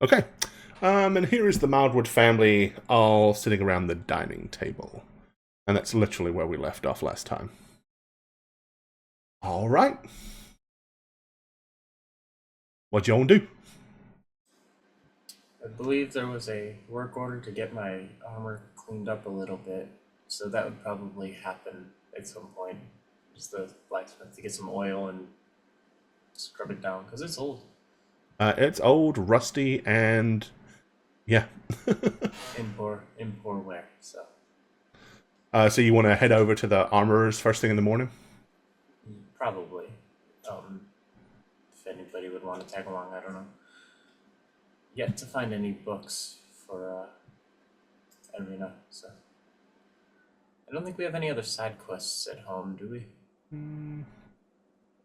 Okay. And here is the Mildwood family all sitting around the dining table. And that's literally where we left off last time. All right. What you want to do? I believe there was a work order to get my armor cleaned up a little bit, so that would probably happen at some point. Just the blacksmith to get some oil and scrub it down because it's old It's old, rusty, and yeah. in poor wear. So So you want to head over to the armorers first thing in the morning? probably, um, if anybody would want to tag along, I don't know. Yet to find any books for Arena, so I don't think we have any other side quests at home, do we? I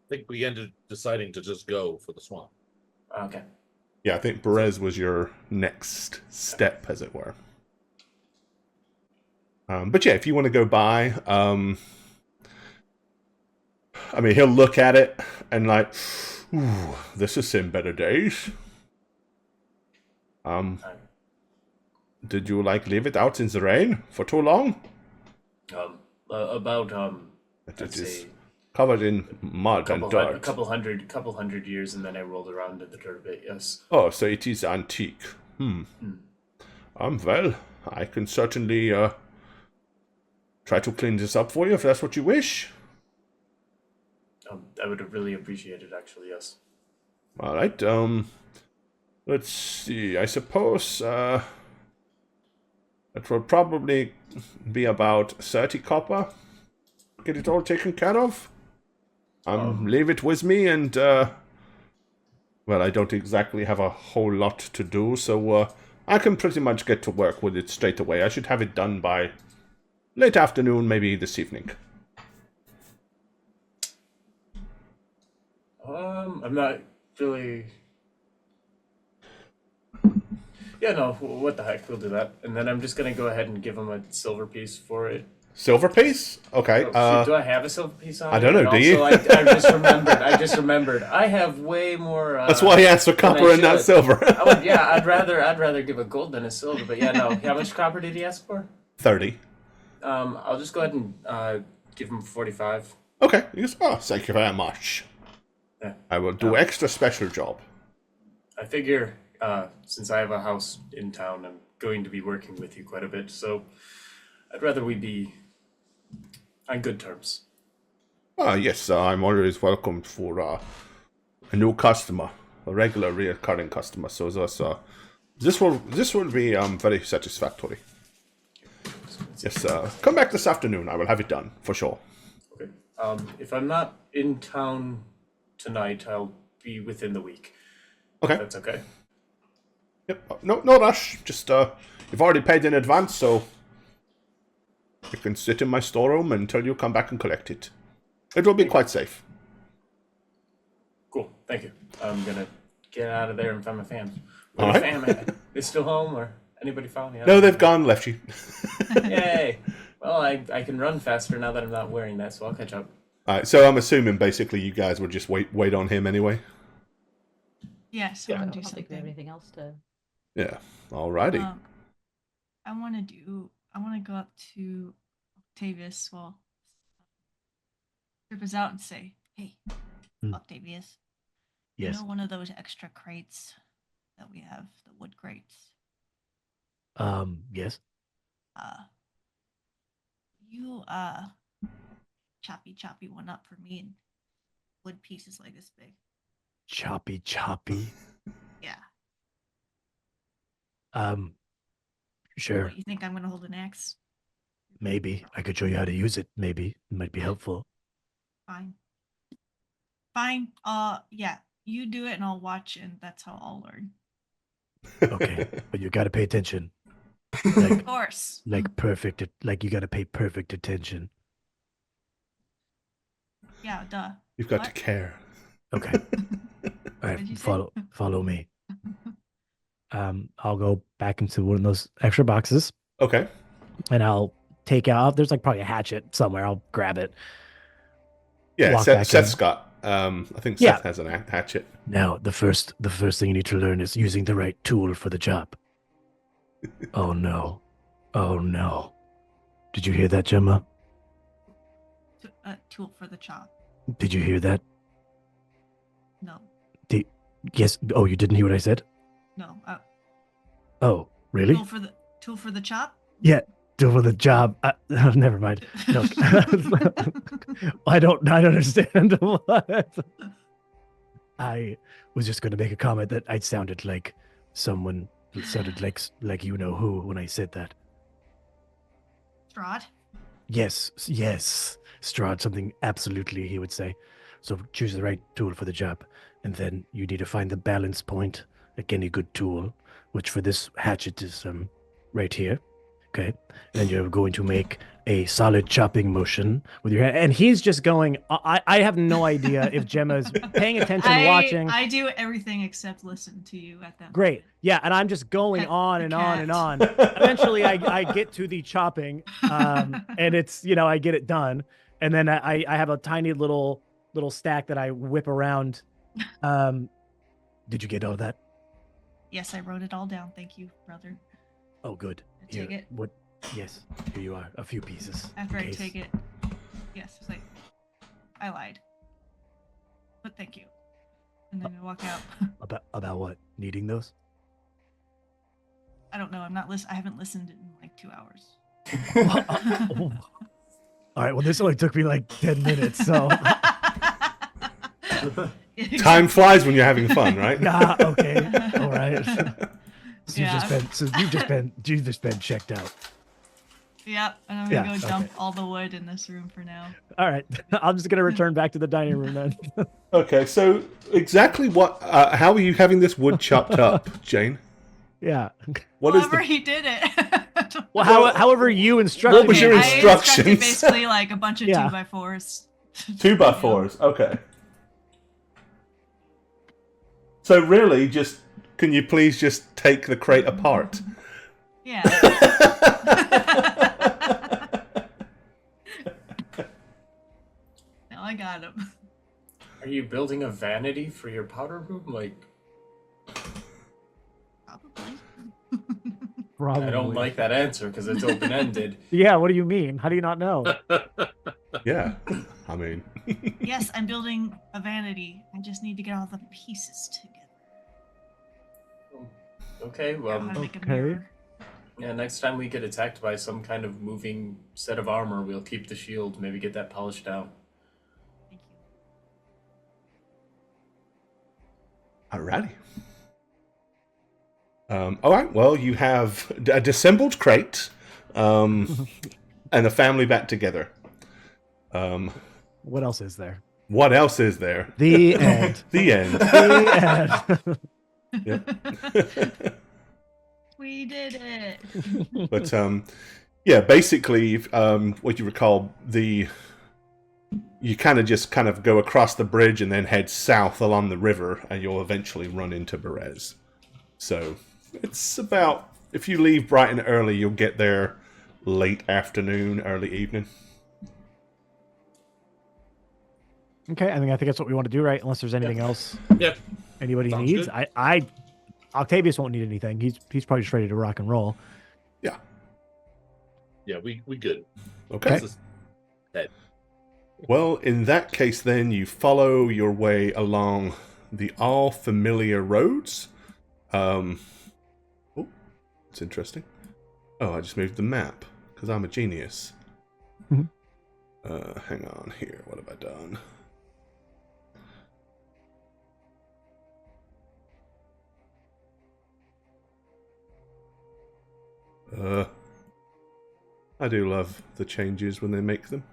think we ended deciding to just go for the swamp. Okay. Yeah, I think Berez was your next step, as it were. But yeah, if you want to go by, I mean, he'll look at it and like, ooh, this has seen better days. Did you like leave it out in the rain for too long? About It I'd is say covered in mud and dirt. a couple hundred years, and then I rolled around in the dirt a bit. Yes. Oh, so it is antique. Well, I can certainly try to clean this up for you if that's what you wish. I would have really appreciated, actually. Yes. All right. Let's see. I suppose it will probably be about 30 copper. Get it all taken care of. Leave it with me, and well, I don't exactly have a whole lot to do, so I can pretty much get to work with it straight away. I should have it done by late afternoon, maybe this evening. I'm not really. Yeah, no. What the heck? We'll do that, and then I'm just gonna go ahead and give him a silver piece for it. Silver piece? Okay. Oh, shoot, do I have a silver piece on? I don't know. And Do you? I just remembered. I just remembered. I have way more. That's why he asked for copper and not silver. Yeah, I'd rather give a gold than a silver. But yeah, no. How much copper did he ask for? 30. I'll just go ahead and give him 45. Okay. He goes, oh, thank you very much. Yeah. I will do extra special job. I figure since I have a house in town, I'm going to be working with you quite a bit. So I'd rather we be on good terms. Yes, I'm always welcome for a new customer, a regular recurring customer. So this will be very satisfactory. Yes, come back this afternoon. I will have it done for sure. Okay. If I'm not in town tonight, I'll be within the week. Okay. That's okay. Yep. No rush. Just you've already paid in advance, so you can sit in my storeroom until you come back and collect it. It will be quite safe. Cool. Thank you. I'm gonna get out of there and find my fam. All Where the right. fam at? They still home or anybody found me? No, they've gone, left you. Yay. Well, I can run faster now that I'm not wearing that, so I'll catch up. All right, so I'm assuming basically you guys would just wait on him anyway. Yeah, someone I do don't think we have something. anything else to. Yeah. Alrighty. I want to go up to Octavius while Trip is out and say, "Hey, Octavius, Yes. you know one of those extra crates that we have, the wood crates? Yes. You choppy one up for me in wood pieces like this big." Choppy. Yeah. Sure. What, you think I'm gonna hold an axe? Maybe. I could show you how to use it. Maybe. It might be helpful. Fine. Yeah. You do it and I'll watch, and that's how I'll learn. Okay. But you gotta pay attention. Of course. Like perfect. Like you gotta pay perfect attention. Yeah, duh. You've got to What? care. Okay. All right. What'd you say? Follow me. I'll go back into one of those extra boxes Okay. and I'll take out. There's like probably a hatchet somewhere. I'll grab it. Yeah, Walk back Seth's in. got I think Yeah. Seth has an hatchet. Now, the first thing you need to learn is using the right tool for the job. Oh no. Oh no. Did you hear that, Gemma? Tool for the chop. Did you hear that? No. Yes. Oh, you didn't hear what I said? No. Oh, really? Tool for the chop? Yeah. Tool for the job. Never mind. No. I don't understand what. I was just going to make a comment that I sounded like someone sounded like you know who when I said that. Strahd? Yes, Strahd, something absolutely, he would say. So choose the right tool for the job, and then you need to find the balance point, like any good tool, which for this hatchet is right here. Okay, and then you're going to make a solid chopping motion with your hand, and he's just going. I have no idea if Gemma's paying attention, watching. I do everything except listen to you at that. Great. Yeah, and I'm just going Pet on the and on and cat. on. Eventually, I get to the chopping, and it's, I get it done. And then I have a tiny little stack that I whip around. Did you get all of that? Yes, I wrote it all down. Thank you, brother. Oh, good. Take it. What? Yes, here you are. A few pieces. After in I case. take it. Yes, it's like, I lied. But thank you. And then I walk out. About what? Needing those? I don't know. I haven't listened in like 2 hours. All right. Well, this only took me like 10 minutes, so. Time flies when you're having fun, right? Okay. All right. So you've just been checked out. Yep, and I'm gonna Yeah, go dump okay. all the wood in this room for now. All right. I'm just gonna return back to the dining room then. Okay, so exactly how are you having this wood chopped up, Jane? Yeah. However he did it. Well, however you instructed What was me. your I instructions? instructed basically like a bunch of Yeah. 2x4s. 2x4s, okay. So really, can you please just take the crate apart? Yeah. Now I got him. Are you building a vanity for your powder room? Like, Probably. I don't like that answer because it's open-ended. Yeah, what do you mean? How do you not know? Yeah, I mean... Yes, I'm building a vanity. I just need to get all the pieces together. Okay, How well, to make a Okay. mirror. yeah, next time we get attacked by some kind of moving set of armor, we'll keep the shield, maybe get that polished down. Thank you. Alrighty. Alright, well, you have a dissembled crate, and a family back together. What else is there? What else is there? The end. The end. The end. Yep. We did it. But yeah, basically, what you recall, you kind of go across the bridge and then head south along the river, and you'll eventually run into Berez. So it's about, if you leave bright and early, you'll get there late afternoon, early evening. Okay, I think that's what we want to do, right? Unless there's anything else Yeah. anybody Sounds needs. good. Octavius won't need anything. He's probably just ready to rock and roll. Yeah, we good. Okay. This is- Head. Well, in that case, then, you follow your way along the all-familiar roads. Oh, it's interesting. Oh, I just moved the map, because I'm a genius. Mhm. Hang on here. What have I done? I do love the changes when they make them.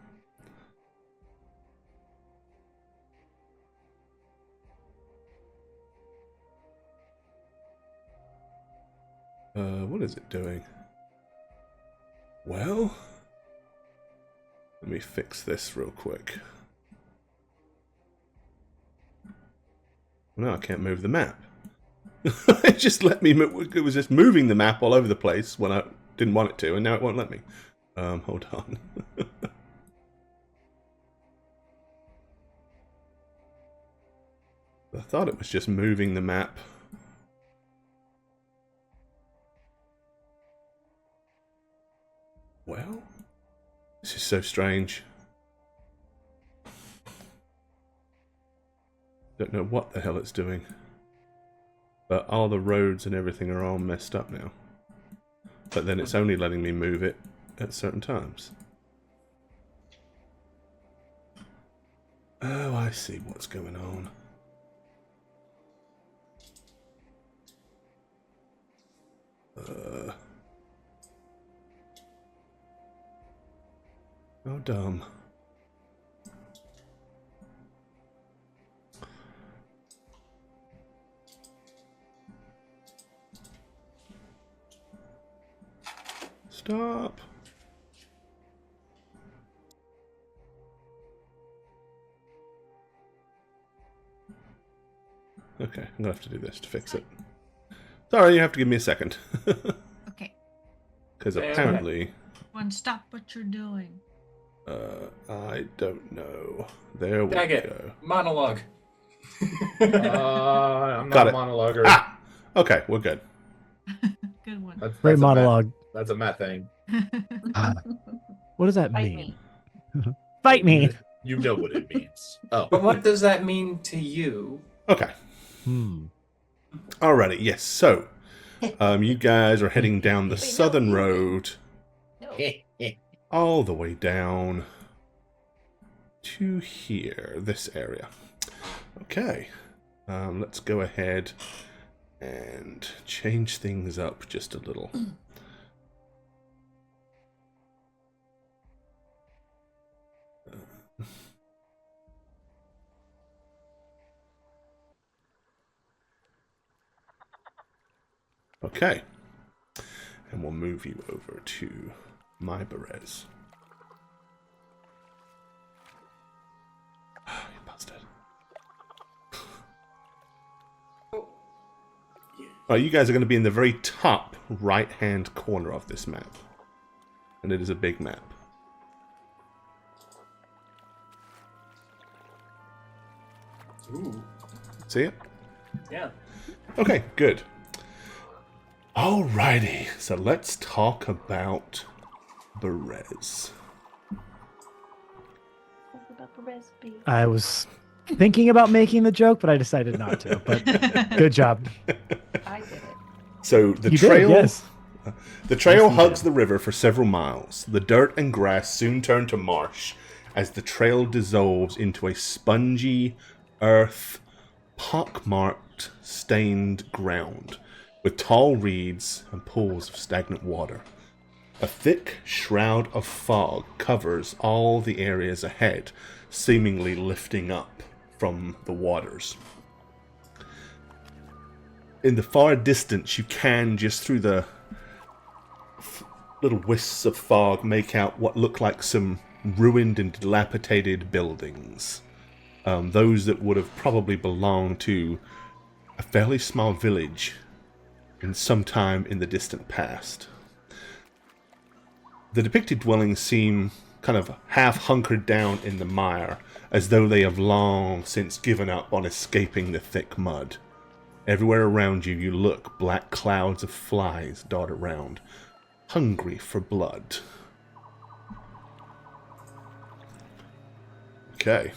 What is it doing? Well, let me fix this real quick. No, I can't move the map. It just let me. It was just moving the map all over the place when I didn't want it to, and now it won't let me. Hold on. I thought it was just moving the map. Well, this is so strange. Don't know what the hell it's doing. But all the roads and everything are all messed up now. But then it's only letting me move it at certain times. Oh, I see what's going on. Oh, dumb. Stop. Okay, I'm gonna have to do this to fix it. Sorry, you have to give me a second. Okay. Because apparently... One, stop what you're doing. I don't know. There we Daggett, go. monologue. I'm Got not a it. monologuer. Ah! Okay, we're good. Good one. Great a monologue. That's a Matt thing. What does that Fight mean? me. Fight me. You know what it means. Oh. But what does that mean to you? Okay. Alrighty, yes. So, you guys are heading down the Wait, no, southern you- road No. all the way down to here, this area. Okay. Let's go ahead and change things up just a little. Okay. And we'll move you over to my Berez. You bastard. You guys are going to be in the very top right-hand corner of this map. And it is a big map. Ooh, See it? yeah. Okay, good. Alrighty, so let's talk about Berez. Talk about the recipe. I was thinking about making the joke, but I decided not to. But good job. I did it. So the You trail, did, yes. the trail Yes, you hugs did. the river for several miles. The dirt and grass soon turn to marsh as the trail dissolves into a spongy, earth, pockmarked, stained ground with tall reeds and pools of stagnant water. A thick shroud of fog covers all the areas ahead, seemingly lifting up from the waters. In the far distance, you can, just through the little wisps of fog, make out what look like some ruined and dilapidated buildings. Those that would have probably belonged to a fairly small village in some time in the distant past. The depicted dwellings seem kind of half hunkered down in the mire, as though they have long since given up on escaping the thick mud. Everywhere around you, you look, black clouds of flies dart around, hungry for blood. Okay.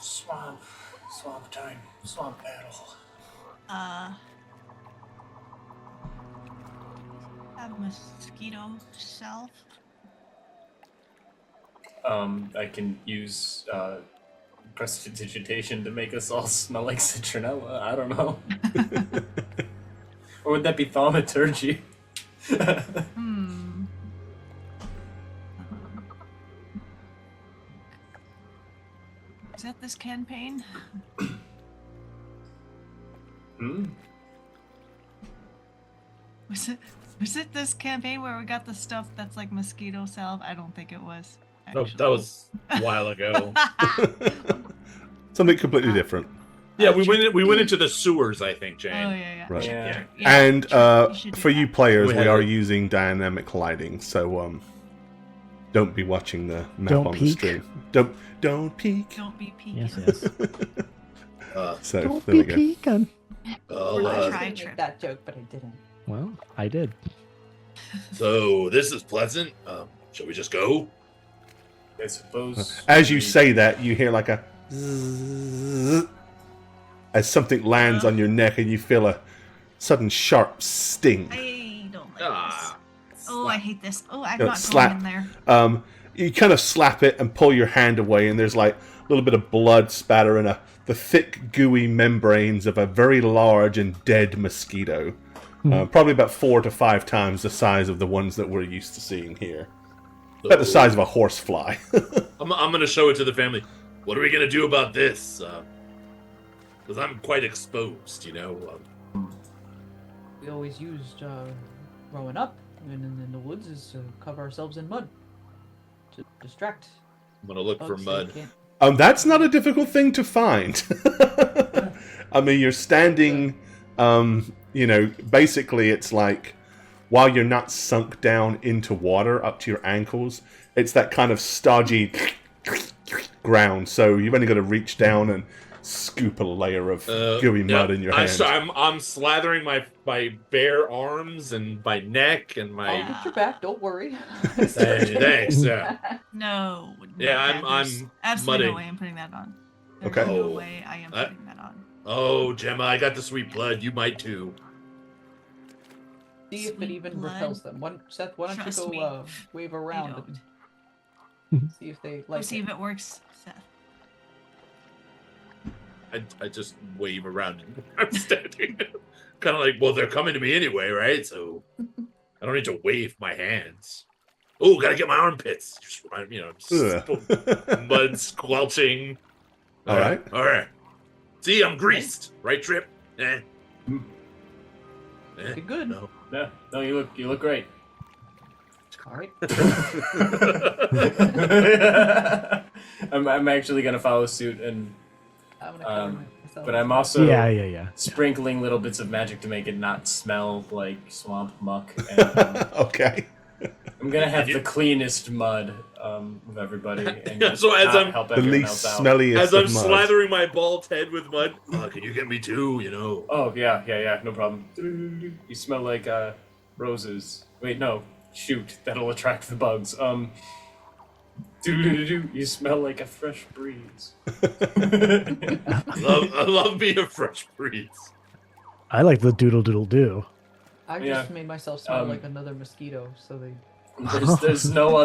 Swamp time, swamp battle. Have mosquito self. I can use prestidigitation to make us all smell like citronella. I don't know. Or would that be thaumaturgy? Is that this campaign? Hmm? Was it this campaign where we got the stuff that's like mosquito salve? I don't think it was. Nope, that was a while ago. Something completely different. Yeah, we went into the sewers, I think, Oh Jane. yeah. Right. Yeah. And you should do for you that. players, We we had are it. using dynamic lighting, so Don't be watching the map Don't on the peek. stream. Don't peek. Don't be peeking. Yes, yes. So Don't there be we go. peeking. I'll, I was Try gonna trip. make that joke, but I didn't. Well, I did. so this is pleasant. Shall we just go? I suppose. As you we- say that, you hear like a zzz as something lands on your neck, and you feel a sudden sharp sting. I don't like Ah, this. Oh, I hate this. Oh, I'm No, not slap. going in there. You kind of slap it and pull your hand away, and there's like a little bit of blood spatter and the thick, gooey membranes of a very large and dead mosquito. Probably about 4 to 5 times the size of the ones that we're used to seeing here. About the size of a horsefly. I'm gonna show it to the family. What are we gonna do about this? Because I'm quite exposed, you know. We always used growing up and in the woods is to cover ourselves in mud to distract. I'm gonna look for bugs so they mud. can't- That's not a difficult thing to find. I mean, you're standing, basically it's like, while you're not sunk down into water up to your ankles, it's that kind of stodgy ground. So you've only got to reach down and scoop a layer of gooey mud in your hands. I'm slathering my bare arms and my neck and I'll my. get your back. Don't worry. Thanks. Yeah. No. Yeah, there's I'm absolutely no mudding. way I'm putting that on. There's Okay. no Oh. way I am putting that on. Oh, Gemma, I got the sweet blood. You might too. See if it Sweet even blood. repels them. Seth, why don't Trust you me. go wave around don't. and see if they Let's like see it. if it works, Seth. I just wave around. I'm standing. Kind of like, well, they're coming to me anyway, right? So I don't need to wave my hands. Oh, gotta get my armpits. Just, Ugh. mud squelching. All right. All right. See, I'm greased. Right, Trip? Looking good. No. Yeah, no, you look great. All right. I'm actually gonna follow suit, and I'm gonna cover myself. but I'm also Yeah. sprinkling little bits of magic to make it not smell like swamp muck. And, Okay. I'm gonna have the cleanest mud of everybody, and Yeah, so as not I'm- help The everyone least else out. smelliest As I'm of mud. slathering my bald head with mud, can you get me too? You know. Oh yeah, no problem. You smell like roses. Wait, no, shoot, that'll attract the bugs. You smell like a fresh breeze. I love being a fresh breeze. I like the doodle doodle do. I Yeah. just made myself smell Um, like another mosquito, so they. There's no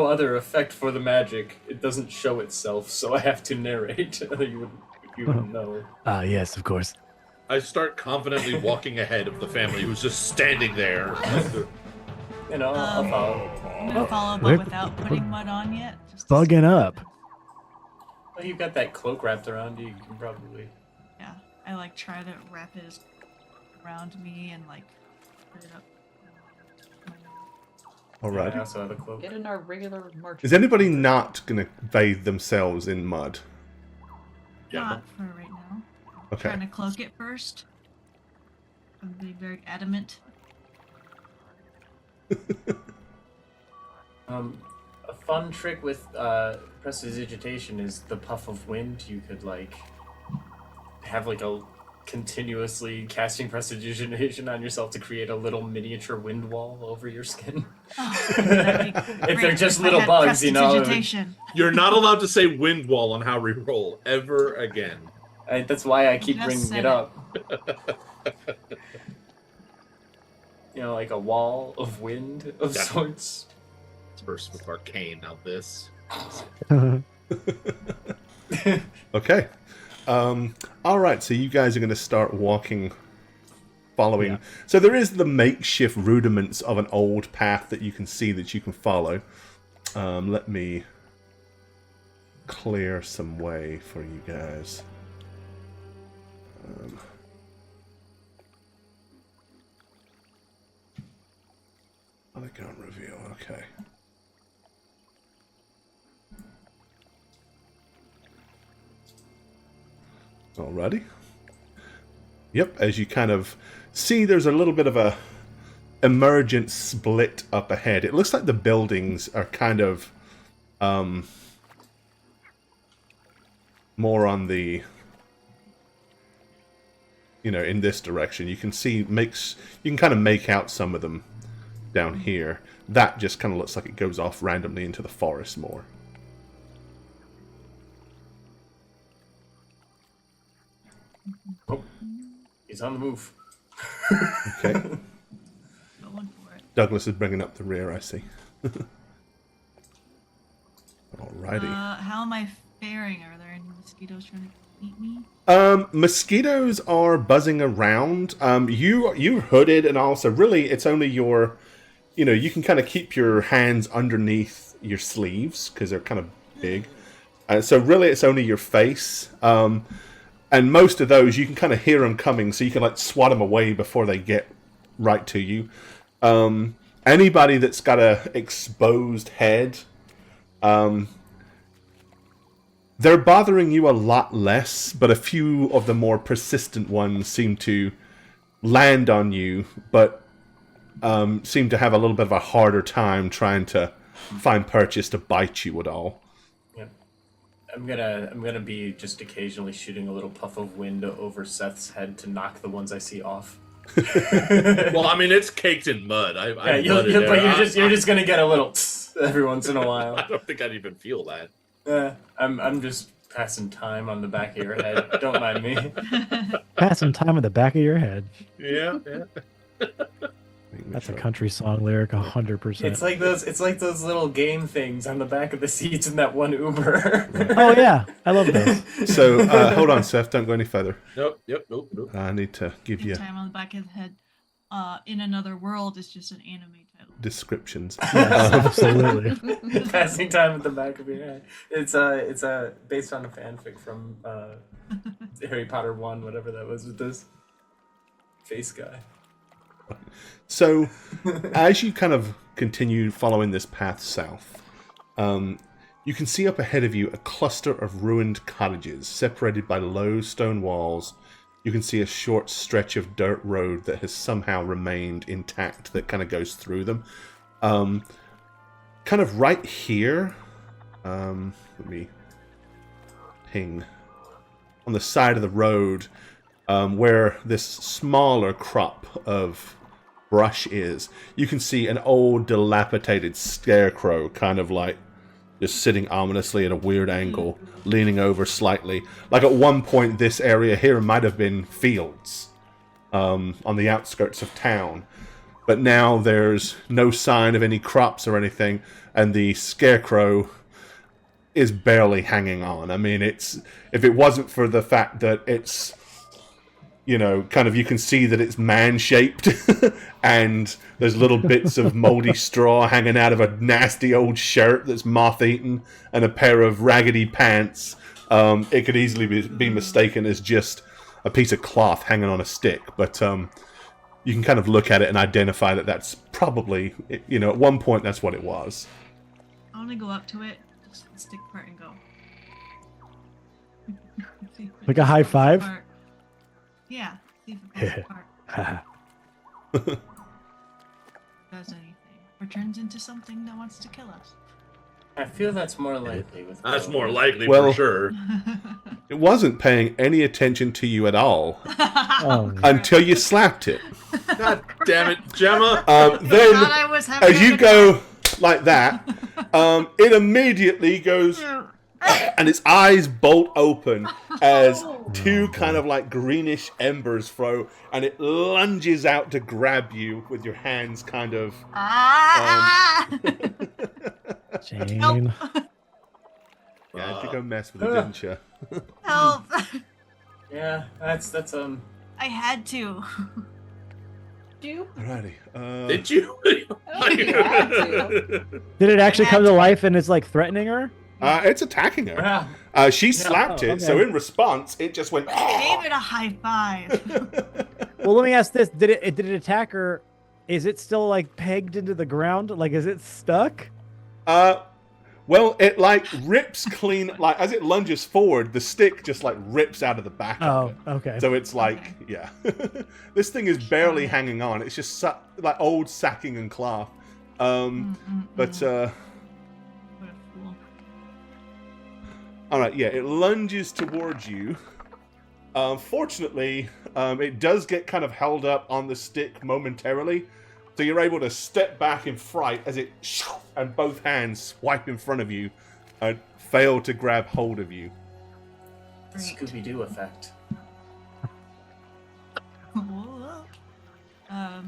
other effect for the magic. It doesn't show itself, so I have to narrate. you wouldn't know. Yes, of course. I start confidently walking ahead of the family who's just standing there. You know, I'll follow. I'm gonna follow, we're- but without putting mud on yet. Just to Bugging up. Well, you've got that cloak wrapped around you. You can probably. Yeah, I like try to wrap it around me and like put it up. All I right. also have a cloak. Get in our regular march. Is anybody not going to bathe themselves in mud? Yeah. Not for right now. Okay. Trying to cloak it first. I'm being very adamant. A fun trick with prestidigitation is the puff of wind. You could like have like a continuously casting prestidigitation on yourself to create a little miniature wind wall over your skin. Oh, that'd be If they're great just I little had bugs, you know. prestidigitation. You're not allowed to say wind wall on how we roll ever again. That's why I keep Just bringing said it it. up. You know, like a wall of wind of Yeah. sorts. First with arcane, now this. Okay. All right. So you guys are going to start walking, following. Yeah. So there is the makeshift rudiments of an old path that you can see that you can follow. Let me clear some way for you guys. Icon reveal. Okay. Alrighty. Yep, as you kind of see, there's a little bit of a emergent split up ahead. It looks like the buildings are kind of more on the, in this direction. You can see you can kind of make out some of them down here. That just kind of looks like it goes off randomly into the forest more. Oh, he's on the move. Okay. Going for it. Douglas is bringing up the rear, I see. Alrighty. How am I faring? Are there any mosquitoes trying to eat me? Mosquitoes are buzzing around. You're hooded, and also really it's only your, you can kind of keep your hands underneath your sleeves because they're kind of big. So really it's only your face. And most of those you can kind of hear them coming, so you can like swat them away before they get right to you. Anybody that's got a exposed head, they're bothering you a lot less, but a few of the more persistent ones seem to land on you, but seem to have a little bit of a harder time trying to find purchase to bite you at all. Yep. I'm gonna be just occasionally shooting a little puff of wind over Seth's head to knock the ones I see off. Well, I mean, it's caked in mud. But you're just gonna get a little every once in a while. I don't think I'd even feel that. I'm just passing time on the back of your head. Don't mind me. Passing time on the back of your head. Yeah. That's a country song lyric, 100%. It's like those little game things on the back of the seats in that one Uber. Oh yeah, I love those. So hold on, Seth. Don't go any further. Nope. I need to give you Time on the back of the head. In Another World is just an anime title. descriptions. Yes, absolutely. Passing time at the back of your head. It's based on a fanfic from Harry Potter 1, whatever that was, with this face guy. So, as you kind of continue following this path south, you can see up ahead of you a cluster of ruined cottages separated by low stone walls. You can see a short stretch of dirt road that has somehow remained intact that kind of goes through them. Kind of right here, let me ping, on the side of the road, where this smaller crop of brush is, you can see an old dilapidated scarecrow kind of like just sitting ominously at a weird angle, leaning over slightly. Like at one point this area here might have been fields on the outskirts of town, but now there's no sign of any crops or anything, and the scarecrow is barely hanging on. I mean, if it wasn't for the fact that it's, kind of, you can see that it's man-shaped and there's little bits of moldy straw hanging out of a nasty old shirt that's moth-eaten and a pair of raggedy pants. It could easily be mistaken as just a piece of cloth hanging on a stick, but you can kind of look at it and identify that that's probably, at one point that's what it was. I want to go up to it, just stick part and go. See if it Like a high five? apart. Yeah, see if it falls apart. Does anything, or turns into something that wants to kill us. I feel that's more likely with That's Barovia. more likely Well- for sure. It wasn't paying any attention to you at all Oh, until you slapped it. God damn it, Gemma. Then, Thought I was having as a you good go like that, it immediately goes, and its eyes bolt open as two kind of like greenish embers throw, and it lunges out to grab you with your hands kind of. Jane. You had to go mess with it, didn't you? Help! Yeah, that's I had to. You? Alrighty. Did you? I don't think you had to. Did it actually come to life and it's like threatening her? It's attacking her. She slapped it, so in response, it just went. I gave it a high five. Well, let me ask this: Did it attack her? Is it still like pegged into the ground? Like, is it stuck? Well, it like rips clean, like as it lunges forward, the stick just like rips out of the back of it. okay. So it's like, yeah. This thing is barely hanging on. It's just like old sacking and cloth. But, What a fool. alright, yeah, it lunges towards you. Fortunately, it does get kind of held up on the stick momentarily. So you're able to step back in fright as it and both hands swipe in front of you and fail to grab hold of you. Great. Scooby-Doo effect. Yeah.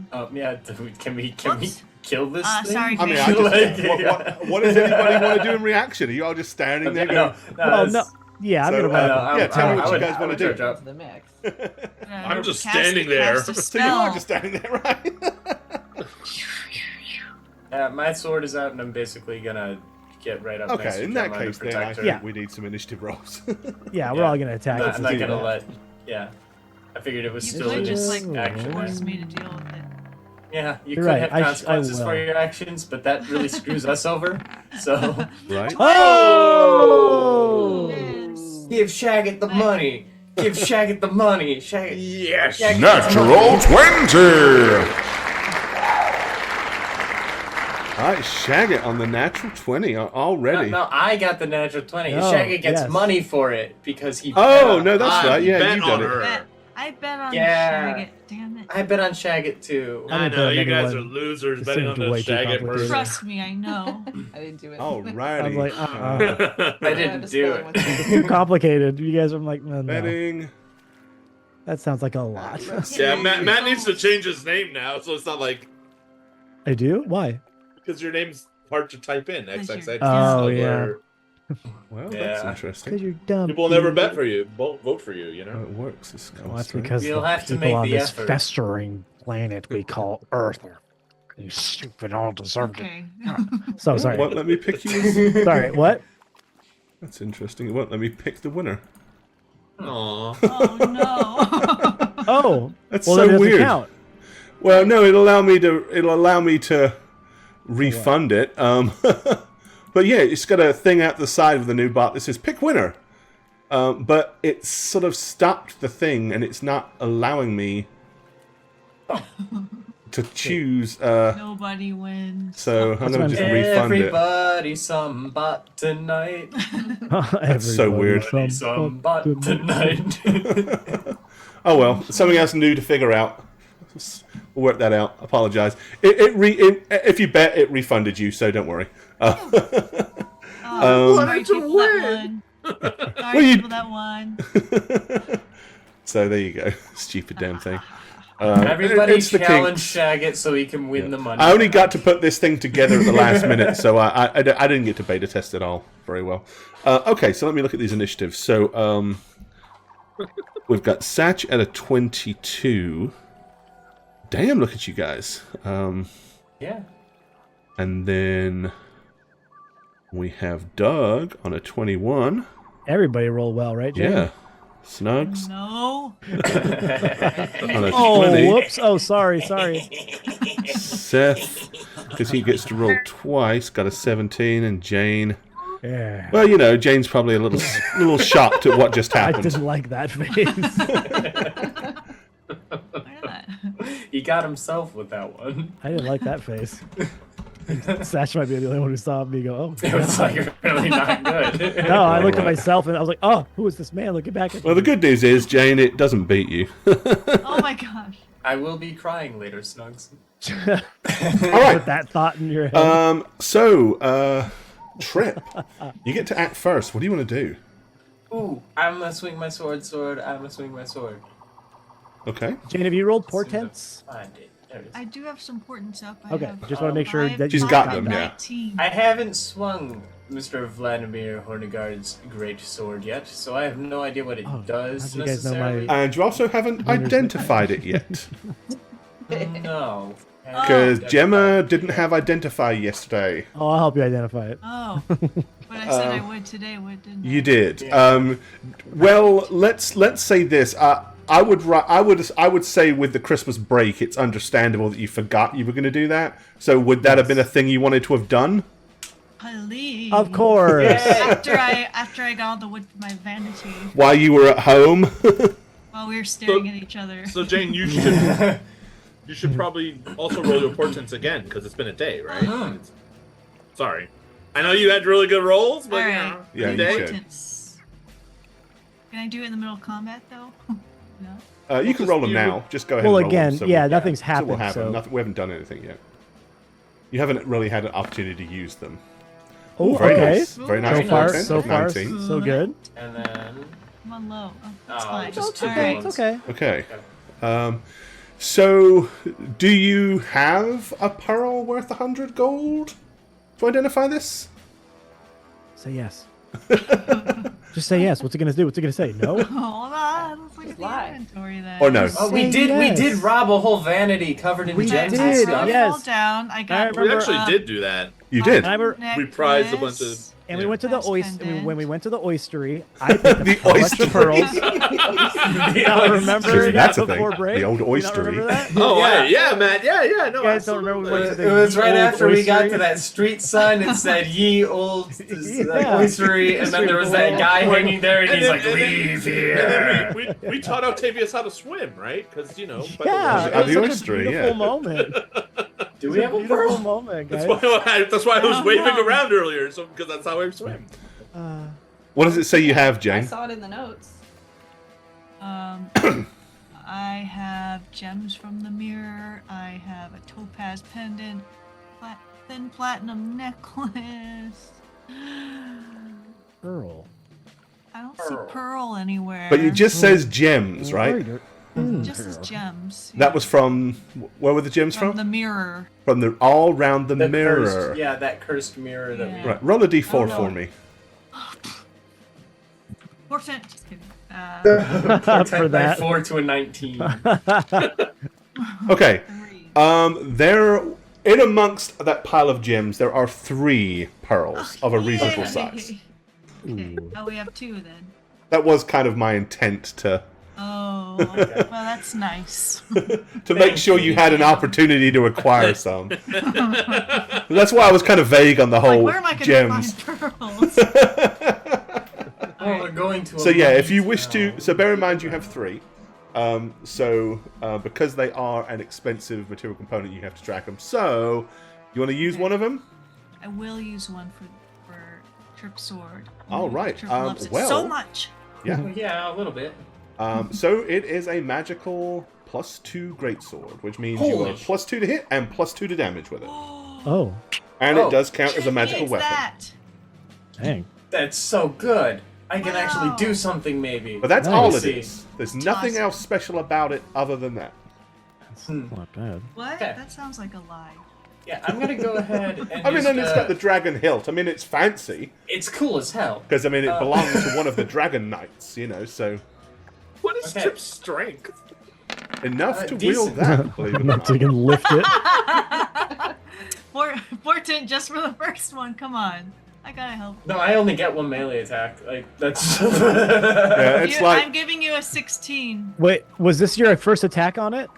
Can we Whoops. kill this thing? Sorry, I mean, Jane. what does anybody want to do in reaction? Are you all just standing there going, Well, no. Yeah, I'm So, gonna wrap it. tell me what you would- guys I wanna would do. charge up. The mix. I'm just standing there. Cast a so you are spell. just standing there, right? My sword is out, and I'm basically gonna get right up next Okay, to in that Gemma to case, then I protect her. think we need some initiative rolls. Yeah, we're Yeah. all gonna attack. I'm not do gonna that. let. Yeah, I figured it was You still could in just its like action. force me to deal with it. Yeah, you You're could right, have I consequences will. for your actions, but that really screws us over. So Right? Oh! Yes. give Shagget the money. Give Shagget the money. Shagget. Yes. Shagget gets money. Natural 20! Alright, Shagget on the natural 20 already. No, I got the natural 20. Oh, Shagget gets yes. money for it because he. Oh, bet no, on- that's right. Yeah, bet you on did it. her. I bet on Yeah. Shagget. Damn it. I bet on Shagget too. I I didn't know, bet you guys are anyone. losers This betting on seemed the way too Shagget complicated. person. Trust me, I know. I didn't do it. Alrighty. I'm like, I I didn't was do going it. with It's too complicated. You guys are like, no. Betting. That sounds like a lot. Yeah, Matt needs to change his name now, so it's not like I do? Why? because your name's hard to type in. XXX. Oh, yeah. Well, Yeah. that's Because interesting. you're dumb. People will never bet for you, vote for you. You How know. it works. This Well, comes that's through. because You'll the have to people make on the this effort. festering planet we call Earth are you stupid all deserved it. Okay. So sorry. Won't let me pick you. Sorry, what? That's interesting. It won't let me pick the winner. Aww. Oh no. Oh, That's well, so then it doesn't weird. count. Well, no, it'll allow me to refund it. But yeah, it's got a thing out the side of the new bot that says pick winner. But it's sort of stopped the thing, and it's not allowing me to choose. Nobody wins. So I'm That's going to just refund it. Everybody some bot tonight. That's so weird. Everybody some bot tonight. Oh well, something else new to figure out. We'll work that out. Apologize. If you bet, it refunded you, so don't worry. Sorry, people that won. Sorry, you- people that won. So there you go. Stupid damn thing. Everybody it's the challenge kinks. Shagget so he can win the money. I only got to put this thing together at the last minute, so I didn't get to beta test it all very well. Okay, so let me look at these initiatives. So we've got Satch at a 22. Damn, look at you guys. Yeah. And then we have Doug on a 21. Everybody roll well, right, Jay? Yeah. Snugs No. on a Oh, 20. whoops. Oh, sorry. Seth, because he gets to roll twice, got a 17. And Jane, Yeah. well, you know, Jane's probably a little shocked at what just I happened. didn't like that face. Why not? He got himself with that one. I didn't like that face. Sash might be the only one who saw me go, oh. It was like really not good. No, I looked at myself and I was like, oh, who is this man looking back at me? Well, the good news is, Jane, it doesn't beat you. Oh my gosh. I will be crying later, Snugs. All right. Put that thought in your head. Trip, you get to act first. What do you want to do? Ooh, I'm gonna swing my sword. I'm gonna swing my sword. Okay. Jane, have you rolled portents? Find it. There it is. I do have some portent up. I Okay, have just want to make sure 5, that She's you got 5, them, and yeah. 19. I haven't swung Mr. Vladimir Hornegard's great sword yet, so I have no idea what it Oh, does how do you guys know my- necessarily. And you also haven't identified it yet. No. Because Gemma didn't have identify yesterday. Oh, I'll help you identify it. Oh. But I said I would today, what didn't I? You did. Yeah. Well, let's say this. I would say with the Christmas break, it's understandable that you forgot you were going to do that. So would that have been a thing you wanted to have done? Please. Of course. After I got all the wood for my vanity, While you were at home. while we were staring at each other. So Jane, you should probably also roll your portents again because it's been a day, right? Sorry, I know you had really good rolls, but Alright. Yeah, you day. should. Importance. Can I do it in the middle of combat though? No. You can roll them now. Just go ahead Well, and roll again, them. So yeah, we'll- nothing's so happened. we'll have them. So, Nothing, we haven't done anything yet. You haven't really had an opportunity to use them. oh, Very okay. nice. Very nice. So far, content so of far, 19. so good. And then I'm on low. Oh, that's Oh, fine. just It's two okay. ones. It's okay. Okay. So, do you have a pearl worth 100 gold to identify this? Say yes. Just say yes. What's it gonna do? What's it gonna say? No. Hold on. Let's look at the Lie. inventory then. Or no? oh, we Say did yes. rob a whole vanity covered in We gems did, and stuff. yes. Fall down. I got. I We remember, actually did do that. You did. I were- We prized a bunch of. And we went to the Last oyster. pendant. When we went to the oystery, I picked up The a bunch of oystery. pearls. Yeah, I remember Sure, that that's a before thing. break. The old Do you not oystery. remember that? Oh Yeah. yeah, Matt. Yeah. No, You guys don't remember we went to It the was ye right old after we got oystery? to that street sign. It said "Ye Old Yeah. Oystery," and then there was that guy hanging there, and he's like, "Leave And here." then we taught Octavius how to swim, right? Because you know. by the Yeah, way- At it the was such a oystery, beautiful yeah. moment. Do we have a Beautiful pearl? moment, guys. That's why I was Oh, waving no. around earlier, so because that's how I swim. What does it say you have, I Jane? saw it in the notes. I have gems from the mirror. I have a topaz pendant, thin platinum necklace. Pearl. I don't see pearl anywhere. But it just says gems, right? It just says gems. That was from. Where were the gems from from? the mirror. From the all round the The mirror. cursed, yeah, that cursed mirror that Yeah. we. Right. Roll a d4 Oh, no. for me. Portent. Just kidding. For that. 4 to a 19. Okay. 3. There, in amongst that pile of gems, there are 3 pearls of a reasonable Yay. size. Okay. Ooh. Oh, we have 2 then. That was kind of my intent to Oh, well, that's nice. make sure you had an opportunity to acquire some. That's why I was kind of vague on the Like, whole where am I going to gems. find pearls? Oh, we're going to. So a yeah, if you mines wish to, now. so bear in mind you have 3. Because they are an expensive material component, you have to track them. So, you want to use Okay. one of them? I will use one for Trip Sword. All right, Trip loves it well- so much. Yeah. Well, yeah, a little bit. So it is a magical +2 greatsword, which means you Holy are +2 to hit and +2 to damage with it, Oh, and Oh. it does count as a Shit, magical it's weapon. That. dang. That's so good. I can actually Wow. do something, maybe. But that's Nice. all it See. is. There's nothing awesome. else special about it other than that. That's not bad. What? Okay. That sounds like a lie. Yeah, I'm gonna go ahead and. I mean, just, and it's got the dragon hilt. I mean, it's fancy It's cool as hell. because I mean it belongs to one of the dragon knights, you know. So What is Okay. Trip's strength? enough to Decent. wield that. Believe it or Not not. so you can lift it. Portent just for the first one. Come on. I gotta help. No, I only get 1 melee attack. Like that's. Yeah, it's like I'm giving you a 16. Wait, was this your first attack on it?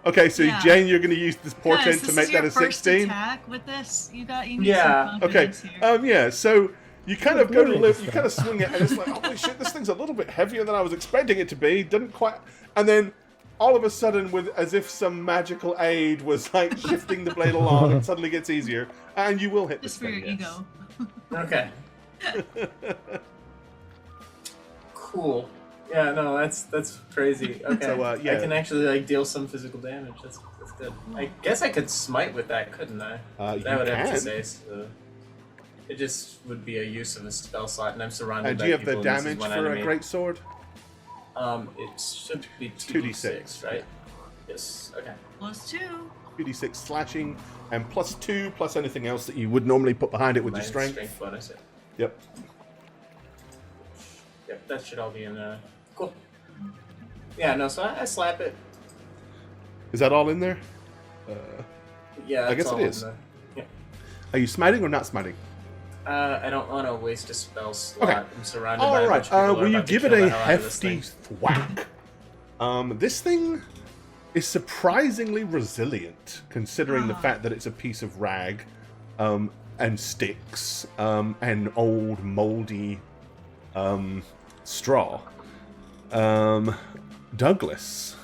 okay, so Yeah. Jane, you're going to use this portent Guys, to this make is that your a first 16. attack with this. You need Yeah. some Okay, confidence here. yeah, so you kind of go to Brilliant lift, you stuff. kind of swing it, and it's like, holy shit, this thing's a little bit heavier than I was expecting it to be. Didn't quite, and then all of a sudden, with as if some magical aid was like shifting the blade along, it suddenly gets easier, and you will hit this Just for thing. your yes. ego. Okay. Cool. Yeah, no, that's crazy. Okay. So, yeah. I can actually like deal some physical damage. That's good. I guess I could smite with that, couldn't I? You That would have can. to say so. It just would be a use of a spell slot, and I'm surrounded And by do you have the people, and this is damage one for a enemy. great sword? It should be 2d6, 2d6, right? Yes. Okay. +2. 2d6 slashing, and +2 plus anything else that you would normally put behind it with your Minus strength. bonus. Yeah. Yep. Yep. That should all be in. Cool. Yeah. No. So I slap it. Is that all in there? Yeah. I that's guess it all in is. Yeah. Are you smiting or not smiting? I don't want to waste a spell slot. Okay. I'm surrounded by All a right. bunch of people who are Will you about to give it kill a the hell out of this hefty thing. thwack? This thing is surprisingly resilient, considering the fact that it's a piece of rag. and sticks and old moldy straw. Douglas.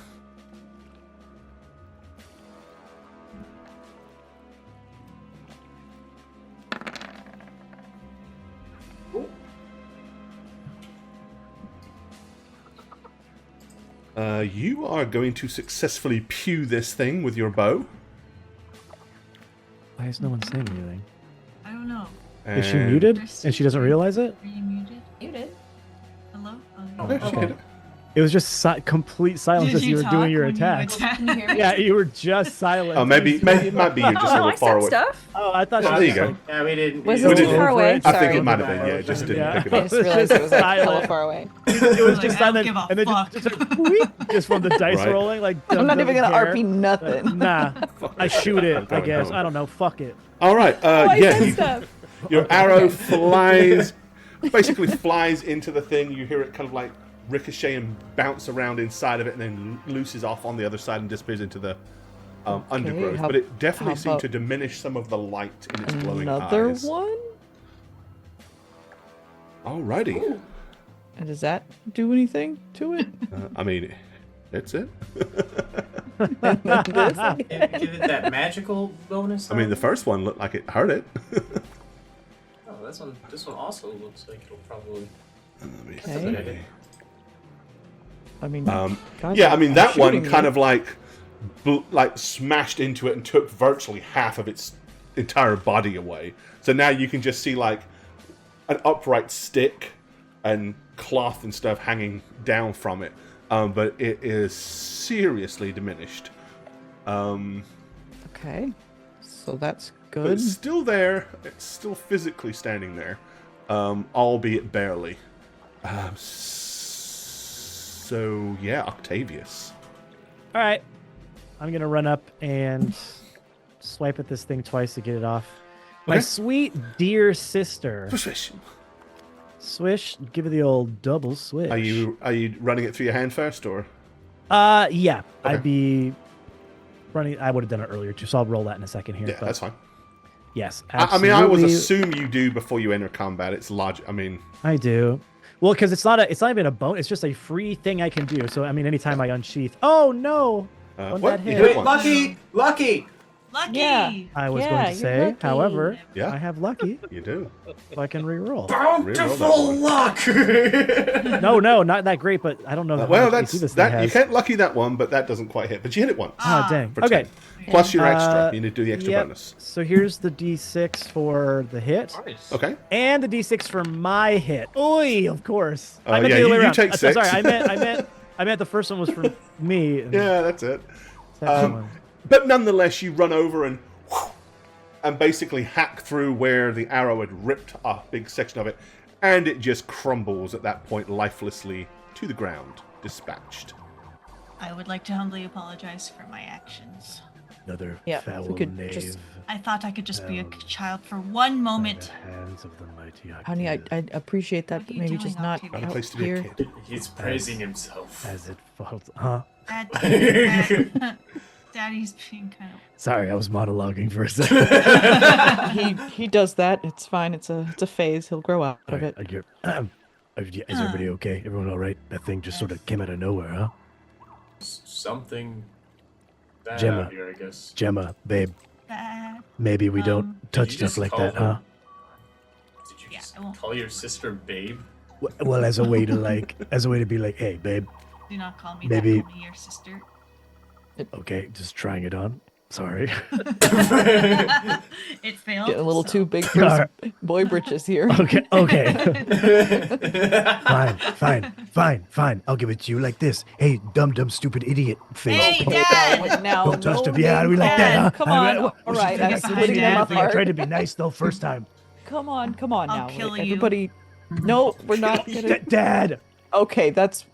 You are going to successfully pew this thing with your bow. Why is no one saying anything? I don't know. Is she And- muted and she doesn't realize it? Are you muted? You did. Hello? Oh, Yeah, she okay. did. It was just complete silence Did as you were talk doing your when you attacks. attacked? Can you hear me? Yeah, you were just silent. Oh, maybe it might be you just a Oh, little I far said away. stuff. Oh, I thought Oh, she there you was go. like- Yeah, we didn't. Was We it did. too far away? I I think Sorry. it might have been. Yeah, it just didn't Yeah. pick I it up. just realized it was like a little Silent. far away. It was just Like, I don't silent, give a and then fuck. just from the dice Right. rolling. Like I'm not even gonna care. RP nothing. Nah, I shoot it. I going guess home. I don't know. Fuck it. All right. Oh, I Yeah, said you, stuff. your arrow flies, basically flies into the thing. You hear it kind of like ricochet and bounce around inside of it, and then looses off on the other side and disappears into the undergrowth. how- But it definitely how seemed about to diminish some of the light in its glowing Another eyes. one? Alrighty. And does that do anything to it? I mean, that's it. Give it that magical bonus. I mean, the first one looked like it hurt it. Oh, this one also looks like it'll probably. Let me Okay. see. I mean, Um, God, yeah, I mean that one shooting kind me. of like smashed into it and took virtually half of its entire body away. So now you can just see like an upright stick and cloth and stuff hanging down from it, but it is seriously diminished. Okay, so that's But good. it's still there. It's still physically standing there, albeit barely. So yeah, Octavius. All right, I'm gonna run up and swipe at this thing twice to get it off. My Okay. sweet dear sister, Swish. swish. Give it the old double switch. Are you running it through your hand first, or? Yeah. Okay. I'd be running. I would have done it earlier too, so I'll roll that in a second here. Yeah, but that's fine. yes, I mean, I would absolutely, assume you do before you enter combat. It's logic. I mean, I do. Well, because it's not even a bone. It's just a free thing I can do. So I mean, anytime I unsheath. Oh no! One what? that You hit. hit Wait, one. lucky. Lucky! Yeah. I was Yeah, going to you're say, lucky. however, Yeah. I have lucky, You do. so I can re-roll. Bountiful luck. No, not that great, but I don't know. how Well, much that's AC this thing that. You has. can't lucky that one, but that doesn't quite hit. But you hit it once. Oh, dang. For Okay. 10. Plus your extra. Uh, You need to do the extra Yep. bonus. So here's the D6 for the hit, Nice. Okay. and the D6 for my hit. Oi, of course. Oh, I meant yeah, the other way you around. take Sorry, 6. I meant the first one was for me. And Yeah, that's it. the second one. But nonetheless, you run over and basically hack through where the arrow had ripped a big section of it, and it just crumbles at that point lifelessly to the ground, dispatched. I would like to humbly apologize for my actions. Another Yeah, if we foul could knave. just- I thought I could just be a child for one by moment. the hands of the mighty Honey, I appreciate that, What are but you maybe doing, just not Octavia? Not a out place to be a here. kid. He's praising himself. as it falls. Huh? Daddy's being kind of. Sorry, I was monologuing for a second. He does that. It's fine. It's a phase. He'll grow out of it. Is everybody okay? Everyone all right? That thing just sort of came out of nowhere, huh? Something bad Gemma. out here, I guess. Gemma, babe, Bad. maybe we Um, don't touch you stuff just like call that, her- huh? Did you Yeah, just I won't. call your sister babe? Well, as a way to be like, hey, babe, Do not call me Maybe- that. Call me your sister. okay, just trying it on. Sorry. It failed. Getting a little so- too big for his boy britches here. okay. Fine. I'll give it to you like this. Hey, dumb, stupid idiot face. Hey, Don't- Dad! Now, Don't touch no stuff. Yeah, we like that, huh? Come on. All All right, I'm behind splitting them Dad. apart. I tried to be nice though first time. Come on I'll now. kill you. Everybody. No, we're not gonna. Dad. Okay, that's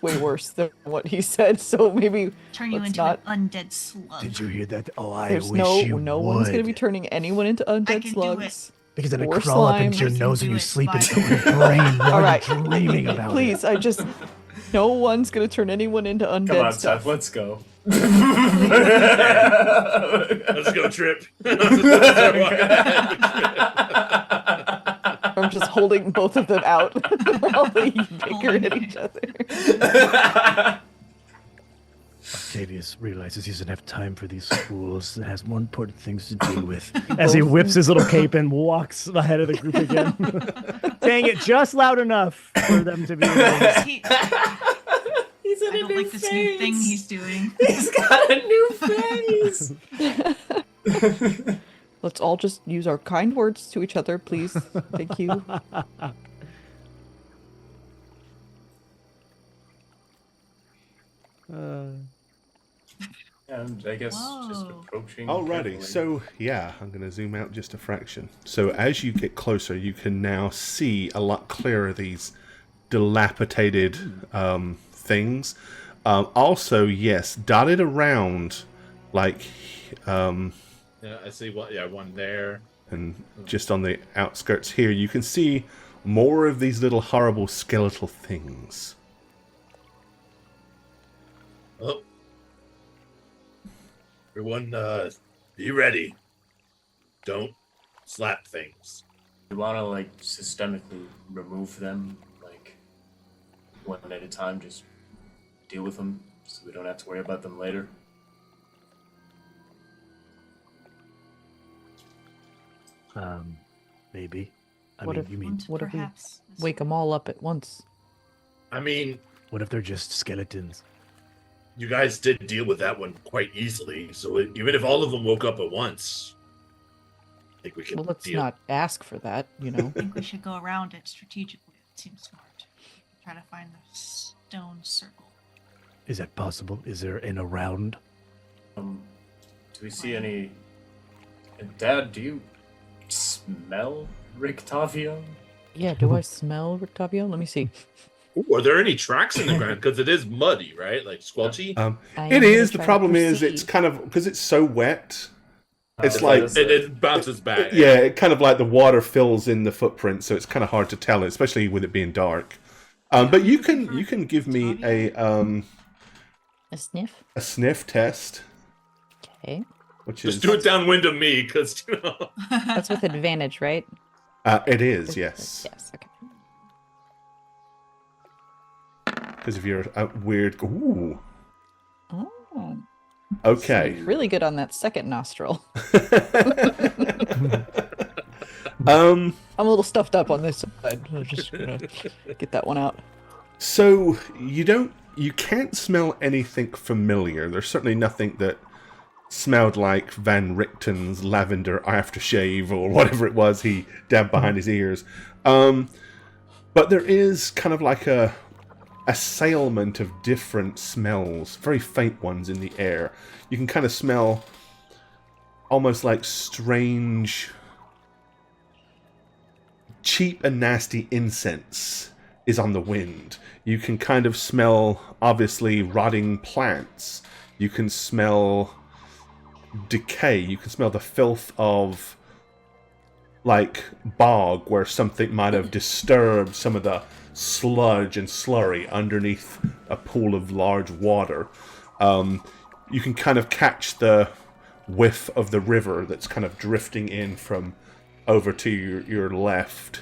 way worse than what he said. So maybe Turn you let's into not. an undead slug. Did you hear that? Oh, I There's wish no you one's gonna be would. turning anyone into I undead can slugs. Because then I or crawl up slime. into your I can nose and do you it sleep by- into your brain while All right. you're dreaming about Please, it. no one's gonna turn anyone into undead Come on, stuff. Seth, let's go. Let's go, Trip. I'm just holding both of them out while they bicker at each other. Octavius realizes he doesn't have time for these fools. He has more important things to deal with. As he whips his little cape and walks ahead of the group again. Saying it just loud enough for them to be able He, He's in I a don't new like this new thing he's doing. He's got a new face. Let's all just use our kind words to each other, please. Thank you. And I guess just Whoa. approaching. Alrighty, carefully. so yeah, I'm going to zoom out just a fraction. So as you get closer, you can now see a lot clearer these dilapidated things. Also, yes, dotted around, like, Yeah, I see one. Yeah, one there. and just on the outskirts here, you can see more of these little horrible skeletal things. Oh. Everyone, be ready. Don't slap things. You want to like systemically remove them, like one at a time. Just deal with them, so we don't have to worry about them later. maybe. I What mean, if- you mean, Once what if we perhaps this- Wake them all up at once. I mean, what if they're just skeletons? you guys did deal with that one quite easily. So even if all of them woke up at once, I think we can Well, let's deal. not ask for that, you know. I think we should go around it strategically. It seems smart. Try to find the stone circle. Is that possible? Is there an around? Do we see any? Dad, do you smell Rictavio? Yeah, do I smell Rictavio? Let me see. Ooh, are there any tracks in the ground? Because it is muddy, right? Like squelchy. I am It gonna is. The try to problem is it's perceive. kind of, because it's so wet, it's It's like, like- it bounces back. yeah, it kind of like the water fills in the footprint, so it's kind of hard to tell, especially with it being dark. But you can give me A sniff. a sniff test, Okay. which is Just do it downwind of me, because you know. That's with advantage, right? it is, yes, Yes, okay. because if you're a weird, ooh, Oh. okay. Really good on that second nostril. Um, I'm a little stuffed up on this side. I'm just gonna get that one out. so you can't smell anything familiar. There's certainly nothing that smelled like Van Richten's lavender aftershave or whatever it was he dabbed behind his ears. But there is kind of like a assailment of different smells, very faint ones in the air. You can kind of smell almost like strange, cheap and nasty incense is on the wind. You can kind of smell, obviously, rotting plants. You can smell decay. You can smell the filth of, like, bog, where something might have disturbed some of the sludge and slurry underneath a pool of large water. You can kind of catch the whiff of the river that's kind of drifting in from over to your left.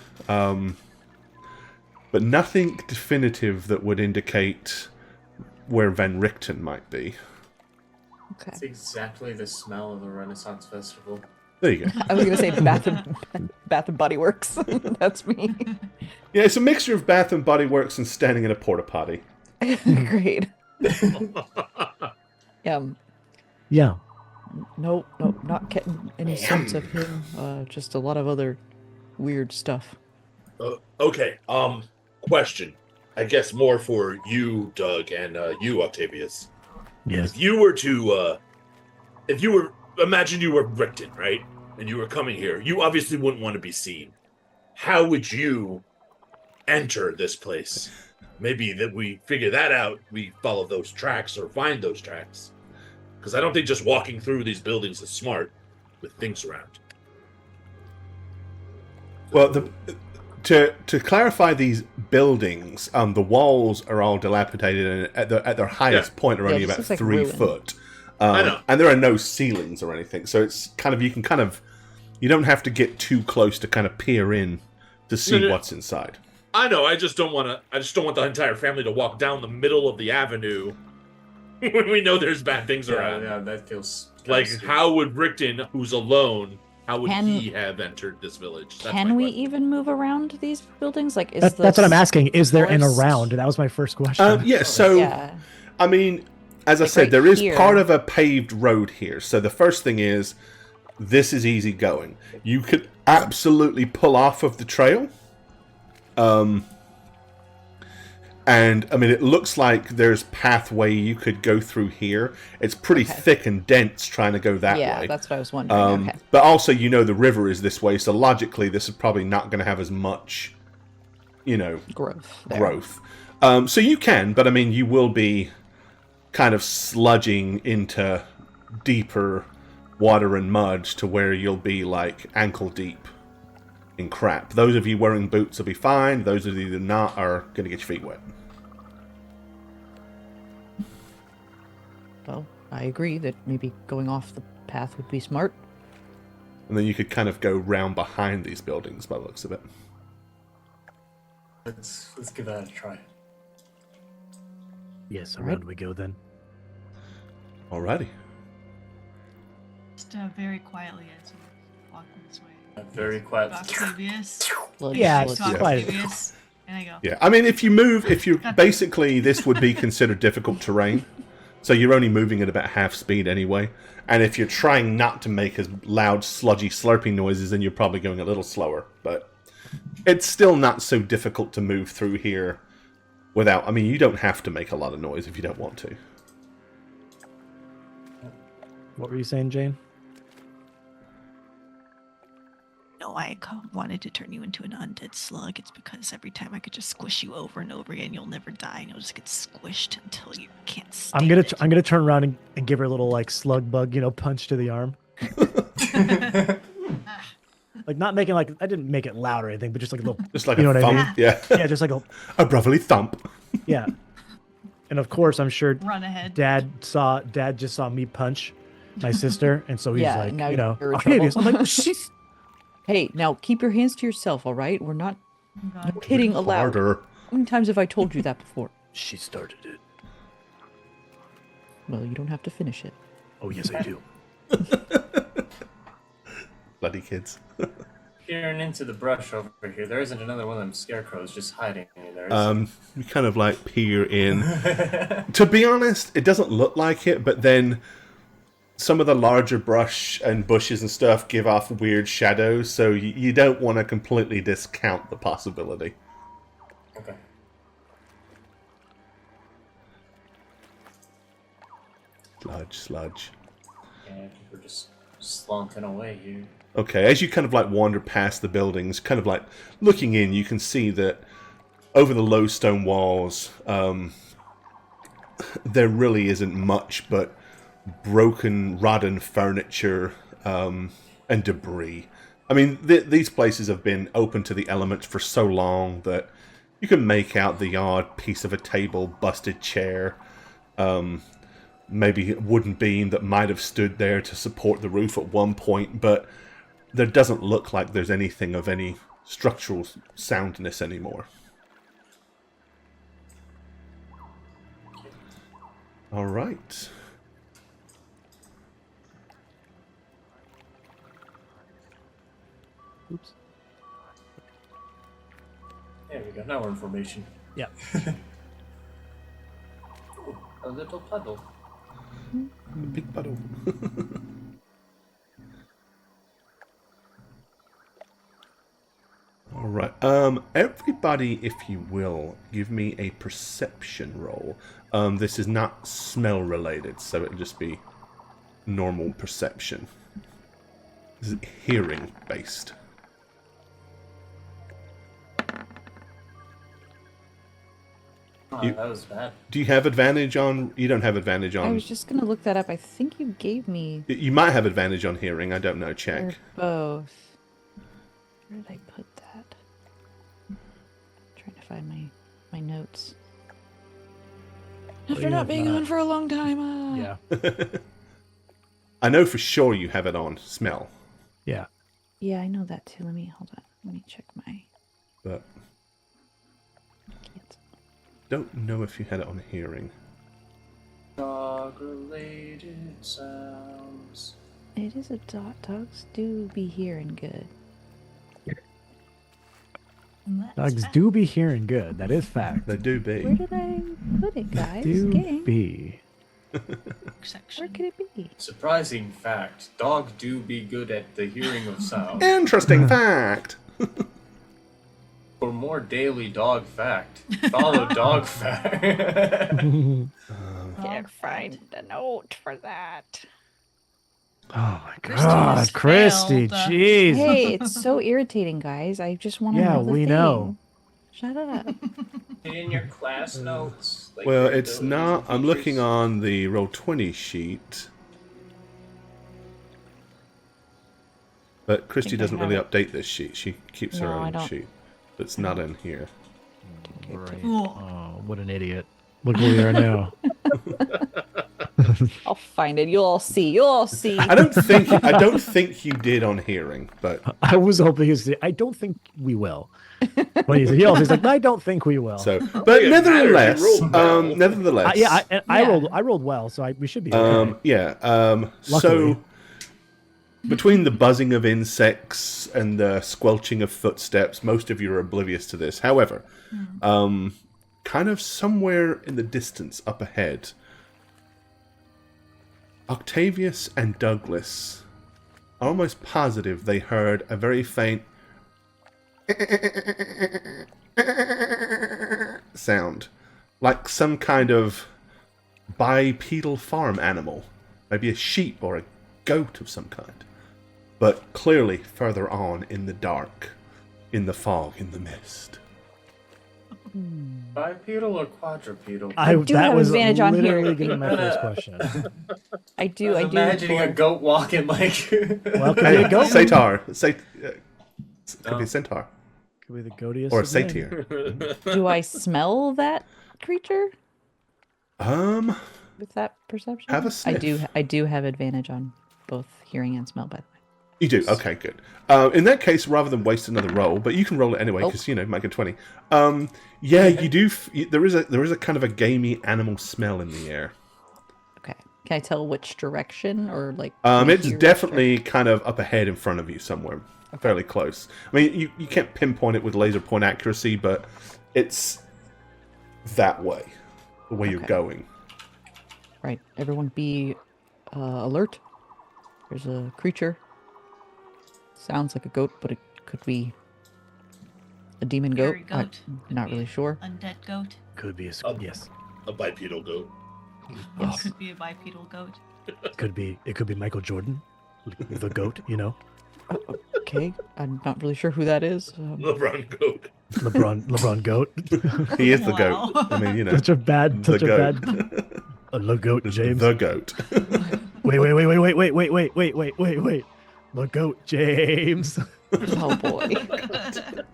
But nothing definitive that would indicate where Van Richten might be. Okay. It's exactly the smell of a Renaissance festival. There you go. I was gonna say Bath and Body Works. That's me. Yeah, it's a mixture of Bath and Body Works and standing in a porta potty. Great. Yeah. No, not getting any sense of him. Just a lot of other weird stuff. Okay. Question. I guess more for you, Doug, and you, Octavius. Yes. If you were, imagine you were Richten, right? And you were coming here. You obviously wouldn't want to be seen. How would you enter this place? Maybe that we figure that out. We follow those tracks or find those tracks. Because I don't think just walking through these buildings is smart with things around. Well, to clarify these buildings, the walls are all dilapidated, and at their highest point are only this about looks like 3 ruin. foot. I know. And there are no ceilings or anything, so it's kind of you don't have to get too close to kind of peer in to see No. what's inside. I know. I just don't want the entire family to walk down the middle of the avenue when we know there's bad things around. Yeah, that feels Like, stupid. how would Rickton, who's alone, how would Can- he have entered this village? That's Can my we question. even move around these buildings? Like, is That's what I'm asking. Is there an forest- around? That was my first question. Yeah, so Yeah. I mean, as I Like said, right there is here. part of a paved road here. So the first thing is, this is easy going. You could absolutely pull off of the trail. And, I mean, it looks like there's pathway you could go through here. It's pretty thick and dense trying to go that Yeah, way. that's what I was wondering. Okay. But also, the river is this way, so logically, this is probably not going to have as much, Growth. There. growth. So you can, but I mean, you will be kind of sludging into deeper water and mud to where you'll be like ankle deep in crap. Those of you wearing boots will be fine. Those of you that not are going to get your feet wet. Well, I agree that maybe going off the path would be smart. And then you could kind of go round behind these buildings by the looks of it. Let's give that a try. Yes, Right. around we go then. Alrighty. Just very quietly as you walk this way. Very quiet. Octavius. Yeah, Let's To it's quiet. Octavius. And I go. Yeah, I mean, if you're basically, this would be considered difficult terrain. So you're only moving at about half speed anyway. And if you're trying not to make as loud, sludgy, slurping noises, then you're probably going a little slower. But it's still not so difficult to move through here without... I mean, you don't have to make a lot of noise if you don't want to. What were you saying, Jane? No, I wanted to turn you into an undead slug. It's because every time I could just squish you over and over again, you'll never die, and you'll just get squished until you can't stand it. I'm gonna turn around and give her a little like slug bug, punch to the arm. Like not making I didn't make it loud or anything, but just like a little, Just like you know a what I thump. mean? Yeah. Yeah, just like A brotherly thump. yeah. And of course, I'm sure Run ahead. Dad just saw me punch my sister, and so he's Yeah, like, now you you're know, in Octavius. I'm trouble. like, she's Hey, now keep your hands to yourself, all right? We're not Oh, God. no hitting allowed. Harder. How many times have I told you that before? she started it. Well, you don't have to finish it. Oh yes, I do. Bloody kids. Peering into the brush over here, there isn't another one of them scarecrows just hiding there. Is You kind of like peer in. To be honest, it doesn't look like it, but then some of the larger brush and bushes and stuff give off weird shadows, so you don't want to completely discount the possibility. Okay. Sludge. Yeah, I think we're just slunking away here. Okay, as you kind of like wander past the buildings, kind of like looking in, you can see that over the low stone walls, there really isn't much but broken, rotten furniture and debris. I mean, these places have been open to the elements for so long that you can make out the odd piece of a table, busted chair, maybe a wooden beam that might have stood there to support the roof at one point, but there doesn't look like there's anything of any structural soundness anymore. All right. Oops. There we go. Now we're in formation. Yeah. Ooh, a little puddle. A big puddle. All right. Everybody, if you will, give me a perception roll. This is not smell related, so it'll just be normal perception. This is hearing based. Oh, You- that was bad. Do you have advantage on? You don't have advantage I on. was just gonna look that up. I think you gave me You might have advantage on hearing. I don't know. or Check. both. Where did I put that? Trying to find my notes. Oh, After yeah, not being not- on for a long time. Yeah. I know for sure you have it on smell, Yeah. Yeah, I know that too. Hold on. Let me check my but kit. don't know if you had it on hearing. Dog-related sounds. It is a dog. Dogs do be hearing good. Dogs do be hearing good. That is fact. They do Where be. did I put it, guys? Do Game. be. Section. Where could it be? Surprising fact: dog do be good at the hearing of sound. Interesting fact. For more daily dog fact, follow dog fact. Can't find the note for that. Oh my Christy God, just Christy, failed. jeez. Hey, it's so irritating, guys. I just want to Yeah, know the we thing. know. Shut up. In your class notes. Like Well, your it's abilities not. and I'm looking features. on the Roll20 sheet. But Christy think I doesn't have really it. update this sheet. She keeps her No, I own don't. sheet. That's not in here. Great. Cool. Oh, what an idiot. Look where we are now. I'll find it. You'll all see. You'll all see. I don't think you did on hearing, but I was hoping he'd say, I don't think we will. When he yells, he's like, I don't think we will. so. But Yeah, nevertheless, you rolled well. nevertheless, I Yeah. rolled well, so we should be okay. yeah. So Luckily. between the buzzing of insects and the squelching of footsteps, most of you are oblivious to this. However, kind of somewhere in the distance up ahead, Octavius and Douglas are almost positive they heard a very faint sound, like some kind of bipedal farm animal, maybe a sheep or a goat of some kind, but clearly further on in the dark, in the fog, in the mist. Bipedal or quadrupedal? I do that have was advantage on literally hearing. gonna be my first question. I do. I'm imagining a goat walking like. Well, could be Hey, a goat. Satyr, could Oh. be a centaur Could be the goatiest or a of men. satyr. Do I smell that creature with that perception? Have a I do. sniff. I do have advantage on both hearing and smell. By the way. You do? Okay, good. In that case, rather than waste another roll, but you can roll it anyway, because, might get 20. Yeah, you do... there is a kind of a gamey animal smell in the air. Okay. Can I tell which direction or like? can I It's hear which definitely kind of up ahead in front of you somewhere. Fairly close. I mean, you can't pinpoint it with laser point accuracy, but it's that way. The way you're Okay. going. Right. Everyone be alert. There's a creature. Sounds like a goat, but it could be a demon goat. Fairy goat. I'm Could not be really a sure. Undead goat. Could be a Oh. yes. A bipedal goat. Yes. Could be a bipedal goat. It could be Michael Jordan, the goat. You know, Okay. I'm not really sure who that is. LeBron goat. LeBron goat. He is the Wow. goat. I mean, Such a bad, the such a goat. bad. The goat, James. The goat. Wait. The goat, James. Oh boy.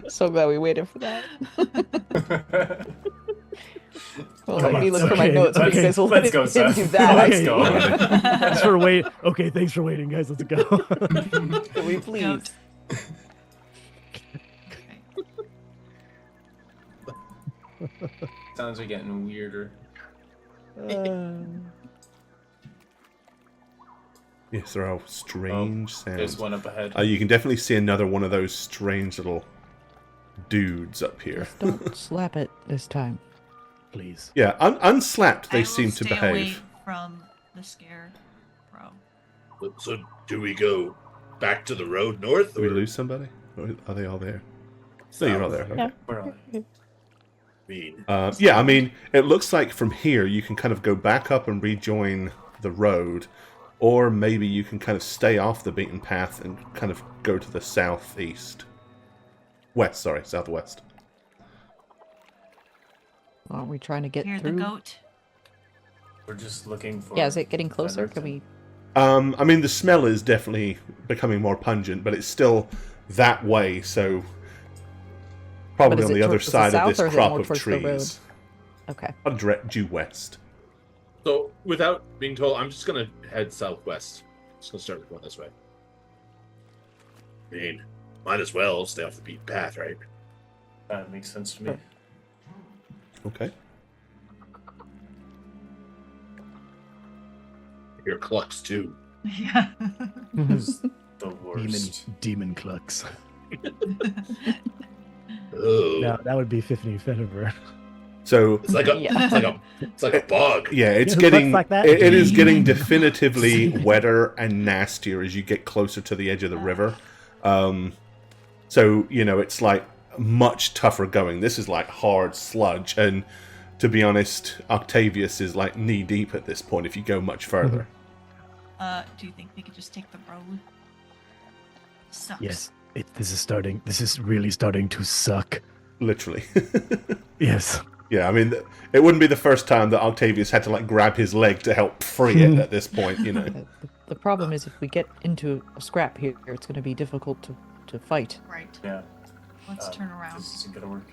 So glad we waited for that. Well, Come let me on, look for my okay, notes okay. because we'll Let's go, him Seth. do that. Let's Okay. go. Thanks for wait. Okay, thanks for waiting, guys. Let's go. Can we please? Goat. Sounds are getting weirder. Yes, there are strange There's sounds. one up ahead. You can definitely see another one of those strange little dudes up here. Don't slap it this time. Please. Yeah, unslapped, I they will seem to stay away behave. from the scare. Bro. So do we go back to the road north? Did we Or lose somebody? Or are they all there? No, you're all there. Okay. Where are they? mean? Yeah, I mean, it looks like from here you can kind of go back up and rejoin the road, or maybe you can kind of stay off the beaten path and kind of go to the southeast. Southwest. Aren't we trying to get Hear through? the goat. We're just looking for. Yeah, is it getting closer? better Can we? I mean, the smell is definitely becoming more pungent, but it's still that way, so Probably is on it the other towards the side of south this or is it crop more of towards the road? trees. Okay. I'll direct due west. So, without being told, I'm just gonna head southwest. Just gonna start going this way. I mean, might as well stay off the beaten path, right? That makes sense to me. Okay. Your clucks too. Yeah. It's the worst. Demon clucks. Oh, No, that would be 50 Feniver. So it's like a, Yeah. it's like a bug. yeah, it's Who getting looks like that? it is getting definitively wetter and nastier as you get closer to the edge of the river. So it's like much tougher going. This is like hard sludge, and to be honest, Octavius is like knee deep at this point. If you go much further, Do you think we could just take the road? Sucks. Yes, this is really starting to suck. literally. Yes. Yeah, I mean, it wouldn't be the first time that Octavius had to like grab his leg to help free it at this point. The problem is if we get into a scrap here, it's going to be difficult to fight. Right. Yeah. Let's turn around. This isn't gonna work.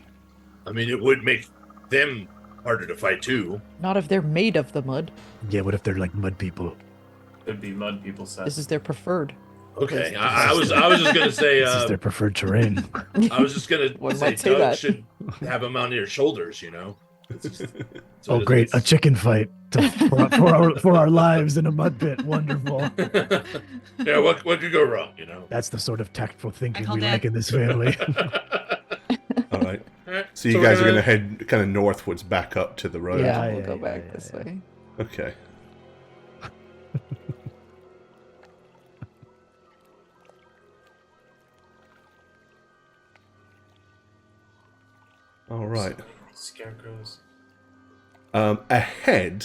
I mean, it would make them harder to fight too. Not if they're made of the mud. Yeah, what if they're like mud people? Could be mud people said. This is their preferred. Okay, I was just gonna say. This is their preferred terrain. I was just gonna One say might say Doug that. should have him on your shoulders. It's just- so Oh, great. A chicken fight for our lives in a mud pit. Wonderful. Yeah, what could go wrong? That's the sort of tactful thinking call we that. like in this family. All right. Alright, So you we're guys are going to head kind of northwards back up to the road. Yeah, Yeah, we'll yeah, go yeah, back yeah, this yeah. way. Okay. All right. Scarecrows. Ahead,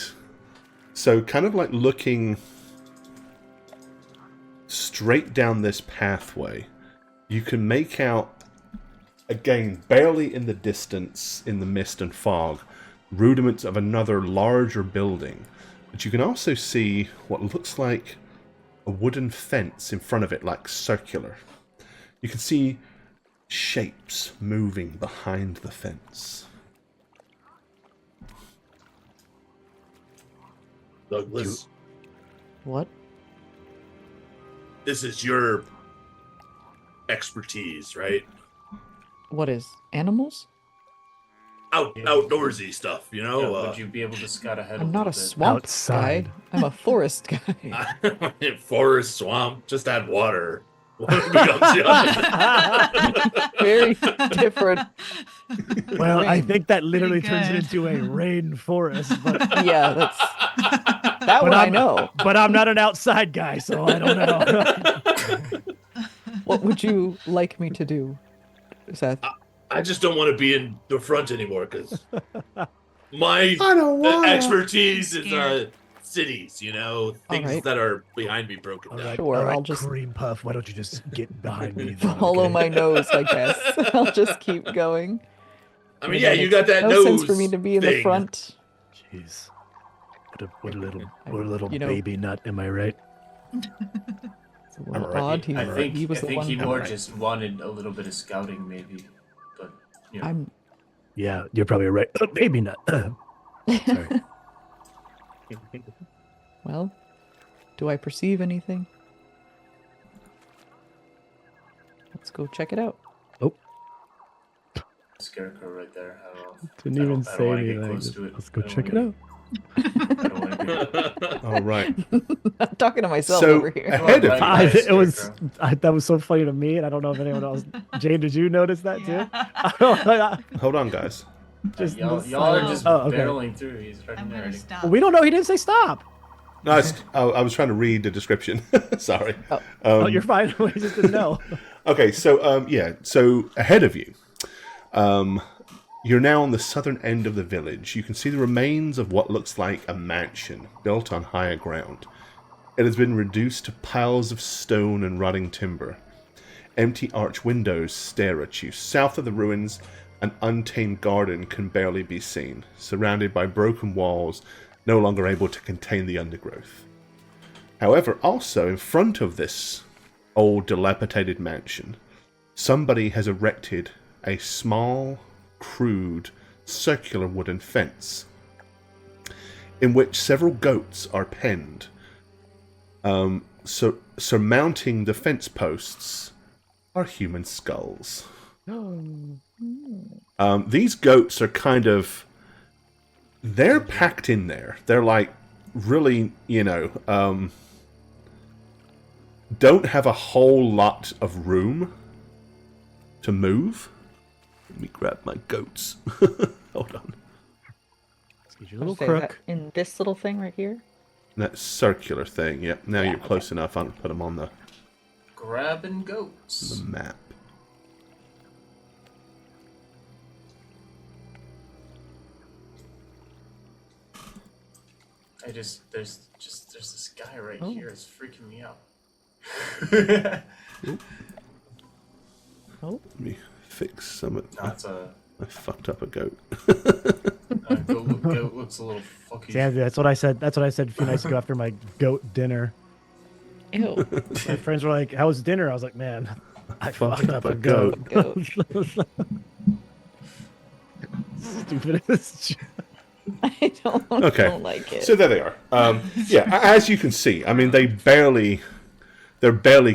so kind of like looking straight down this pathway, you can make out, again, barely in the distance, in the mist and fog, rudiments of another larger building. But you can also see what looks like a wooden fence in front of it, like circular. You can see shapes moving behind the fence. Douglas, What? this is your expertise, right? What is? Animals? Outdoorsy stuff, Yeah, would you be able to scout ahead I'm a not a little bit? swamp Outside. guy. I'm a forest guy. Forest, swamp, just add water. What becomes the other? Very different. Well, I Rain. think that literally turns it good. into a rainforest, but Yeah, that's that But one I I'm- know. but I'm not an outside guy, so I don't know. What would you like me to do, Seth? I just don't want to be in the front anymore because my I don't want expertise is Scared. cities, things right. that are behind me broken All down. right, Sure, all right, I'll just- cream puff. Why don't you just get behind me? then, Follow okay? my nose, I guess. I'll just keep going. I mean, It yeah, you makes got that no nose sense for me to be in the thing. front. Jeez, what a little You know- baby nut. Am I right? It's a little right. odd. I think He was the one. he more Alright. just wanted a little bit of scouting, maybe. But I'm. Yeah, you're probably right. Baby nut. Sorry. Well, do I perceive anything? Let's go check it out. scarecrow right there. I don't know. Didn't I even don't say wanna get anything. close to it. Let's go I don't check it wanna out. I don't want to All right. I'm talking to myself So over here. ahead of Well, you, I, Nice, it was Scarecrow. that was so funny to me, and I don't know if anyone else. Jane, did you notice that too? Yeah. Hold on, guys. Just y'all, the y'all are silence. just Oh, okay. barreling through. He's right I'm there. gonna stop. We don't know. He didn't say stop. No, I was trying to read the description. Sorry. Oh, you're fine. We just didn't know. Okay, so so ahead of you, you're now on the southern end of the village. You can see the remains of what looks like a mansion built on higher ground. It has been reduced to piles of stone and rotting timber. Empty arch windows stare at you. South of the ruins, an untamed garden can barely be seen, surrounded by broken walls, no longer able to contain the undergrowth. However, also in front of this old dilapidated mansion, somebody has erected a small, crude, circular wooden fence in which several goats are penned. Surmounting the fence posts are human skulls. These goats are kind of... They're packed in there. They're like really, don't have a whole lot of room to move. Let me grab my goats. Hold on. Get your little Say that crook. in this little thing right here. That circular thing. Yep. Now Yeah, you're close enough. I'll put them on the Grabbing goats. map. There's this guy right Oh. here. It's freaking me out. Oh, Let me fix some of... No, it's a I fucked up a goat. goat looks a little fucky. Yeah, that's what I said. That's what I said a few nights ago after my goat dinner. ew. My friends were like, "How was dinner?" I was like, "Man, I fucked up a goat." Goat. Stupidest. I Okay. don't like it. So there they are. As you can see, I mean, they're barely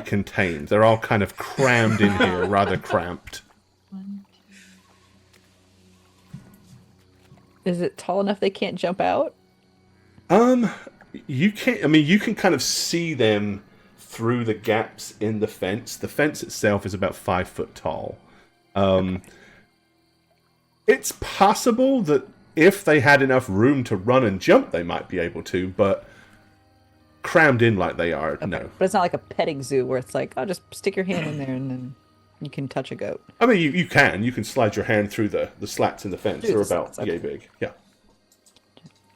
contained. They're all kind of crammed in here, rather cramped. Is it tall enough they can't jump out? You can't. I mean, you can kind of see them through the gaps in the fence. The fence itself is about 5 foot tall. It's possible that if they had enough room to run and jump, they might be able to, but crammed in like they are, no. But it's not like a petting zoo where it's like, oh, just stick your hand in there and then you can touch a goat. I mean, you can slide your hand through the slats in the fence. Through They're the about slats, yay okay. big. Yeah.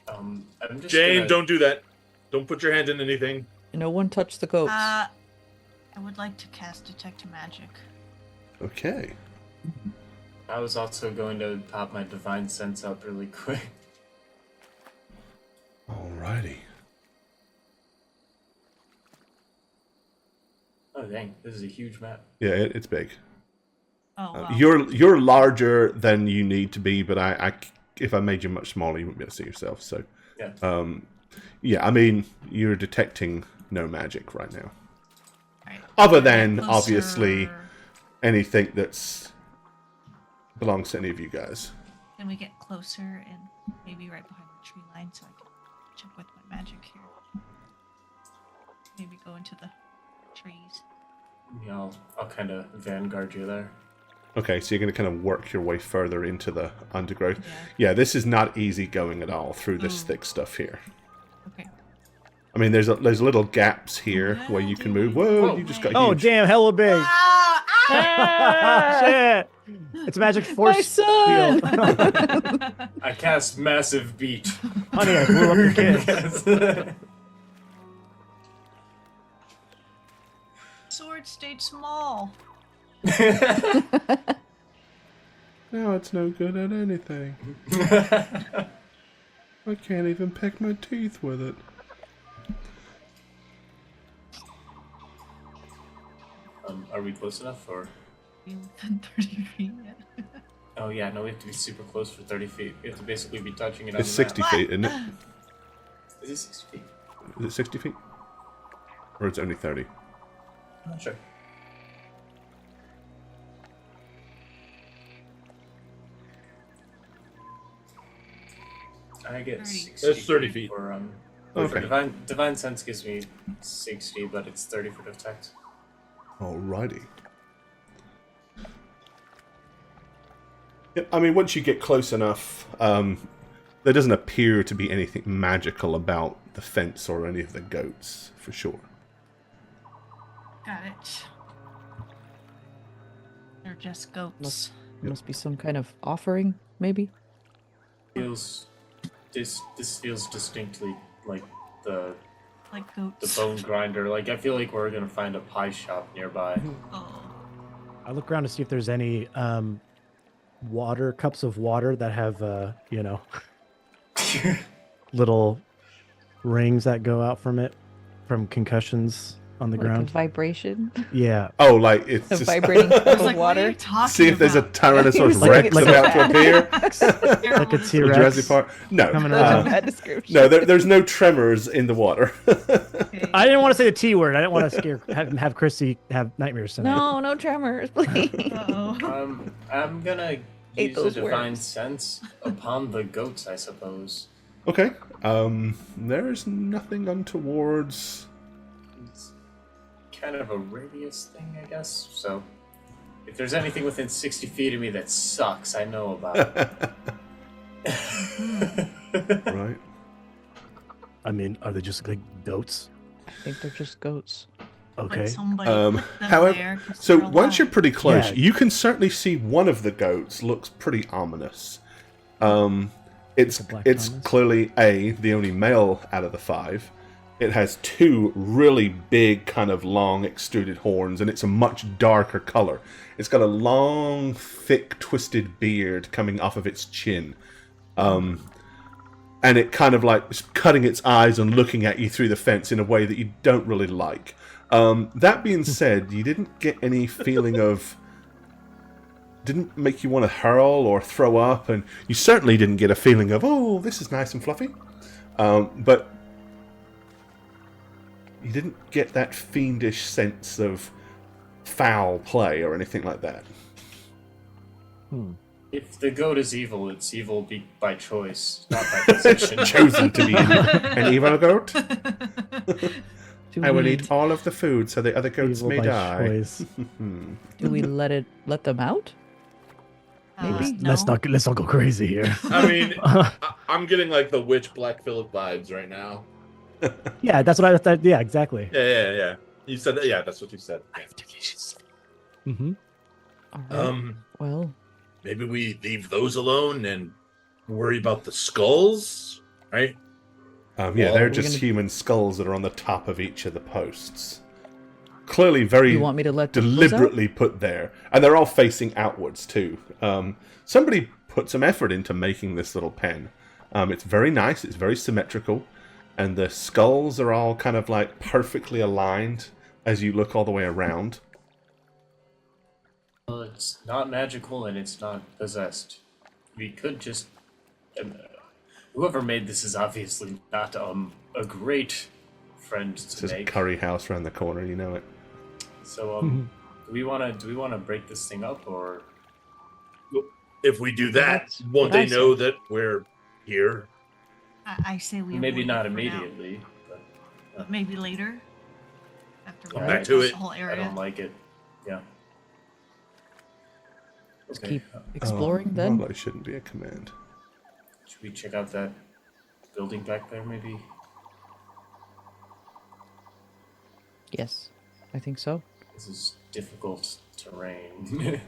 I'm just Jane, gonna... don't do that. Don't put your hand in anything. No one touch the goats. I would like to cast Detect Magic. Okay. I was also going to pop my Divine Sense up really quick. Alrighty. Oh dang, this is a huge map. Yeah, it's big. Oh, wow. You're larger than you need to be, but I if I made you much smaller, you wouldn't be able to see yourself. So, Yeah. yeah, I mean, you're detecting no magic right now, Alright. other Can we than get obviously closer- anything that's belongs to any of you guys. Can we get closer and maybe right behind the tree line so I can check with my magic here? Maybe go into the trees. Yeah, I'll kind of vanguard you there. Okay, so you're going to kind of work your way further into the undergrowth. Yeah. Yeah, this is not easy going at all through this Mm. thick stuff here. Okay. I mean, there's little gaps here where you can move. Whoa, you just got Oh huge. damn, hella big. Ah! Shit. It's a magic force My son! field. I cast Massive Beat. Honey, I blew up your kids. Sword stayed small. Now it's no good at anything. I can't even pick my teeth with it. Are we close enough, or? Within 30 feet yet. Oh yeah, no, we have to be super close for 30 feet. We have to basically be touching it on It's the 60 map. feet, isn't it? Is it 60 feet? Is it 60 feet? Or it's only 30? I'm not sure. I get 30. 60 That's 30 feet. For, Okay. for Divine Sense gives me 60, but it's 30 for Detect. Alrighty. Yep, I mean, once you get close enough, there doesn't appear to be anything magical about the fence or any of the goats, for sure. Got it. They're just goats. Must be some kind of offering, maybe? Feels this feels distinctly like the Like goats. bone grinder. Like I feel like we're gonna find a pie shop nearby. Oh. I look around to see if there's any cups of water that have little rings that go out from it from concussions on the Like a ground. vibration. Yeah. Oh, like it's A just vibrating cup I of was like, what are water. you talking see if there's a about? Tyrannosaurus Like- Rex like about to appear. Like a in T-Rex. Jurassic Park. No, coming Such around. a bad description. no, there's no tremors in the water. Okay. I didn't want to say the T word. I didn't want to scare have Chrissy have nightmares tonight. No, no tremors, please. Uh-oh. I'm gonna Ate use a those divine worms. sense upon the goats, I suppose. Okay. There's nothing untowards. It's kind of a radius thing, I guess. So, if there's anything within 60 feet of me that sucks, I know about it. Right. I mean, are they just like goats? I think they're just goats. Okay. Like somebody Um, put them however- there 'cause So they're once you're alive. pretty close, Yeah. you can certainly see one of the goats looks pretty ominous. It's Like a Black it's Thomas? clearly the only male out of the 5. It has 2 really big, kind of long, extruded horns, and it's a much darker color. It's got a long, thick, twisted beard coming off of its chin. And it kind of like is cutting its eyes and looking at you through the fence in a way that you don't really like. That being said, you didn't get any feeling of... Didn't make you want to hurl or throw up, and you certainly didn't get a feeling of, oh, this is nice and fluffy. But you didn't get that fiendish sense of foul play or anything like that. If the goat is evil, it's evil by choice, not by position. Chosen to be an evil goat. Do I will we- eat all of the food so the other goats Evil may by die. choice. Do we let them out? Maybe? No. Let's not go crazy here. I mean, I'm getting like the witch Black Phillip vibes right now. Yeah, that's what I thought. Yeah, exactly. Yeah. You said that. Yeah, that's what you said. Mm-hmm. All right. Well, Maybe we leave those alone and worry about the skulls, right? Yeah, Well, they're we're just gonna- human skulls that are on the top of each of the posts. Clearly very you want me to let those out? deliberately put there. And they're all facing outwards, too. Somebody put some effort into making this little pen. It's very nice, it's very symmetrical, and the skulls are all kind of like perfectly aligned as you look all the way around. Well, it's not magical and it's not possessed. We could just... whoever made this is obviously not a great friend It's to just a make. curry house around the corner, you know it. So, do we want to break this thing up, or If we do that, That's won't what they I know that we're here? I say we maybe avoid not it for now, immediately? but maybe later. After we Come back get to this it. whole I area. don't like it. Yeah. let's Okay. keep exploring Well, then. that shouldn't be a command. Should we check out that building back there, maybe? Yes, I think so. This is difficult terrain.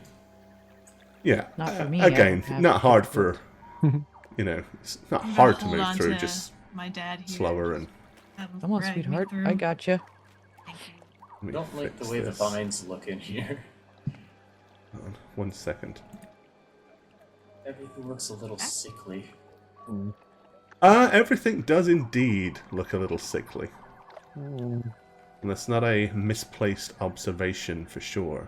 Not for me, I Again, don't have not hard difficult- for, it's not I'm gonna hard to hold move on through, to just my dad here. slower and... Have him Come on, drag me sweetheart. through. I gotcha. Thank you. Let me Don't like the fix way this. the vines look in here. Hold on 1 second. Everything looks a little sickly. Everything does indeed look a little sickly. Mm. And that's not a misplaced observation for sure.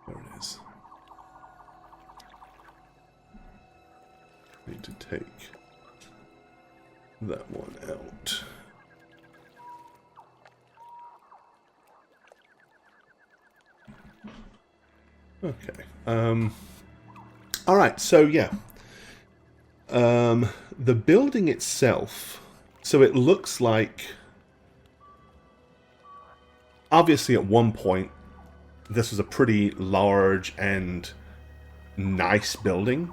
There it is. Need to take that one out. Okay. All right. So yeah. The building itself. So it looks like. Obviously, at one point, this was a pretty large and nice building.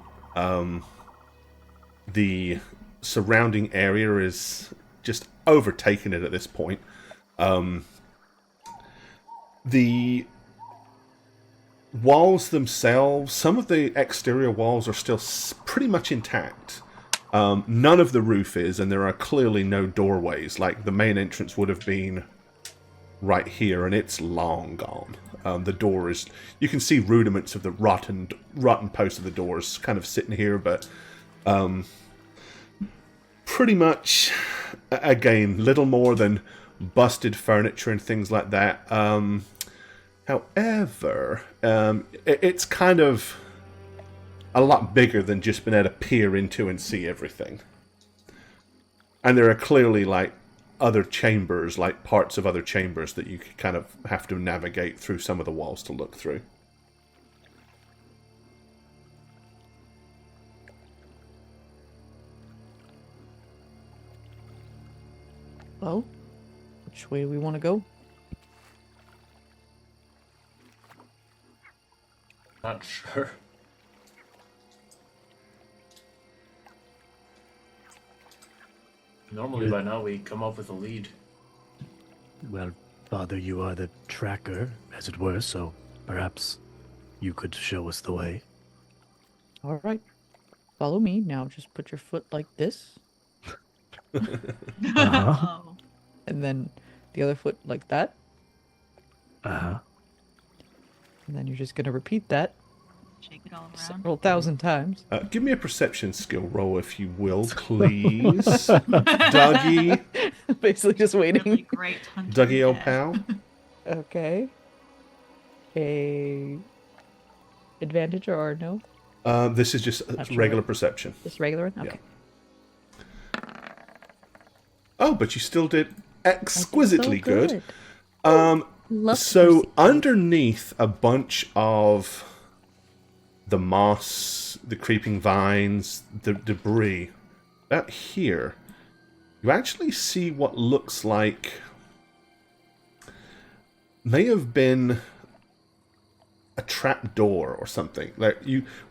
The surrounding area is just overtaken it at this point. The walls themselves, some of the exterior walls are still pretty much intact. None of the roof is, and there are clearly no doorways. Like, the main entrance would have been right here, and it's long gone. The door is... You can see rudiments of the rotten post of the doors kind of sitting here, but... pretty much, again, little more than busted furniture and things like that. However, it's kind of a lot bigger than just being able to peer into and see everything. And there are clearly, like, other chambers, like parts of other chambers that you kind of have to navigate through some of the walls to look through. Well, which way do we want to go? Not sure. Normally by now we come up with a lead. Well, Father, you are the tracker, as it were, so perhaps you could show us the way. All right. Follow me. Now just put your foot like this. Uh-huh. And then the other foot like that. Uh-huh. And then you're just going to repeat that Shake it all around. several thousand times. Give me a perception skill roll, if you will, please. Dougie. Basically just waiting. Really great hunting Dougie, old dad. pal. Okay. A advantage or no? This is just Not sure. regular perception. Just regular one? Yeah. Okay. Oh, but you still did exquisitely So good. Love to So proceed. underneath a bunch of the moss, the creeping vines, the debris, out here, you actually see what looks like may have been a trap door or something. Like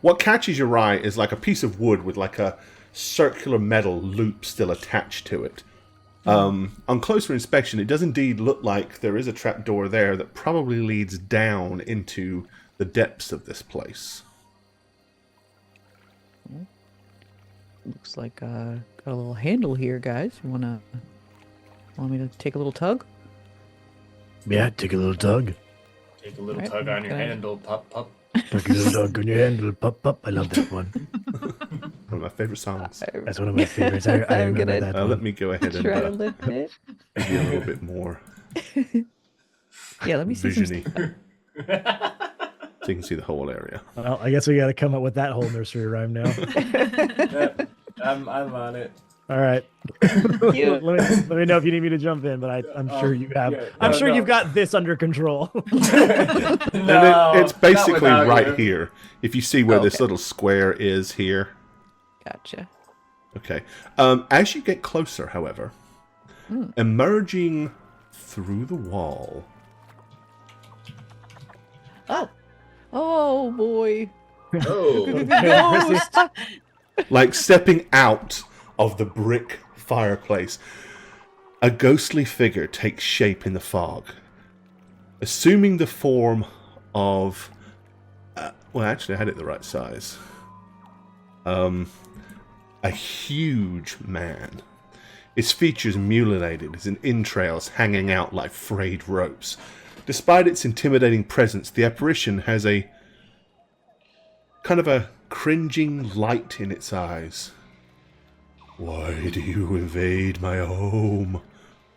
what catches your eye is like a piece of wood with like a circular metal loop still attached to it. On closer inspection, it does indeed look like there is a trapdoor there that probably leads down into the depths of this place. Looks like got a little handle here, guys. You want me to take a little tug? Yeah, take a little tug. Take a little Right, tug on your okay. handle, pup pup. Take a little tug on your handle, pop, pop. I love that one. One of my favorite songs. That's one of my favorites. I I'm remember gonna that Let one. me go ahead and try to lift it. give you a little bit more Yeah, let me see some visiony, so you can see the whole area. Well, I guess we got to come up with that whole nursery rhyme now. Yeah, I'm on it. All right. Cute. let me know if you need me to jump in, but I'm sure you have. yeah, I'm no, sure no. you've got this under control. And it's basically without right you. here. If you see where this Okay. little square is here. Gotcha. Okay. As you get closer, however, emerging through the wall, Oh boy. Oh, Ghost. like stepping out of the brick fireplace, a ghostly figure takes shape in the fog, assuming the form of... well, actually, I had it the right size. A huge man. His features mutilated, his entrails hanging out like frayed ropes. Despite its intimidating presence, the apparition has a kind of a cringing light in its eyes. Why do you invade my home?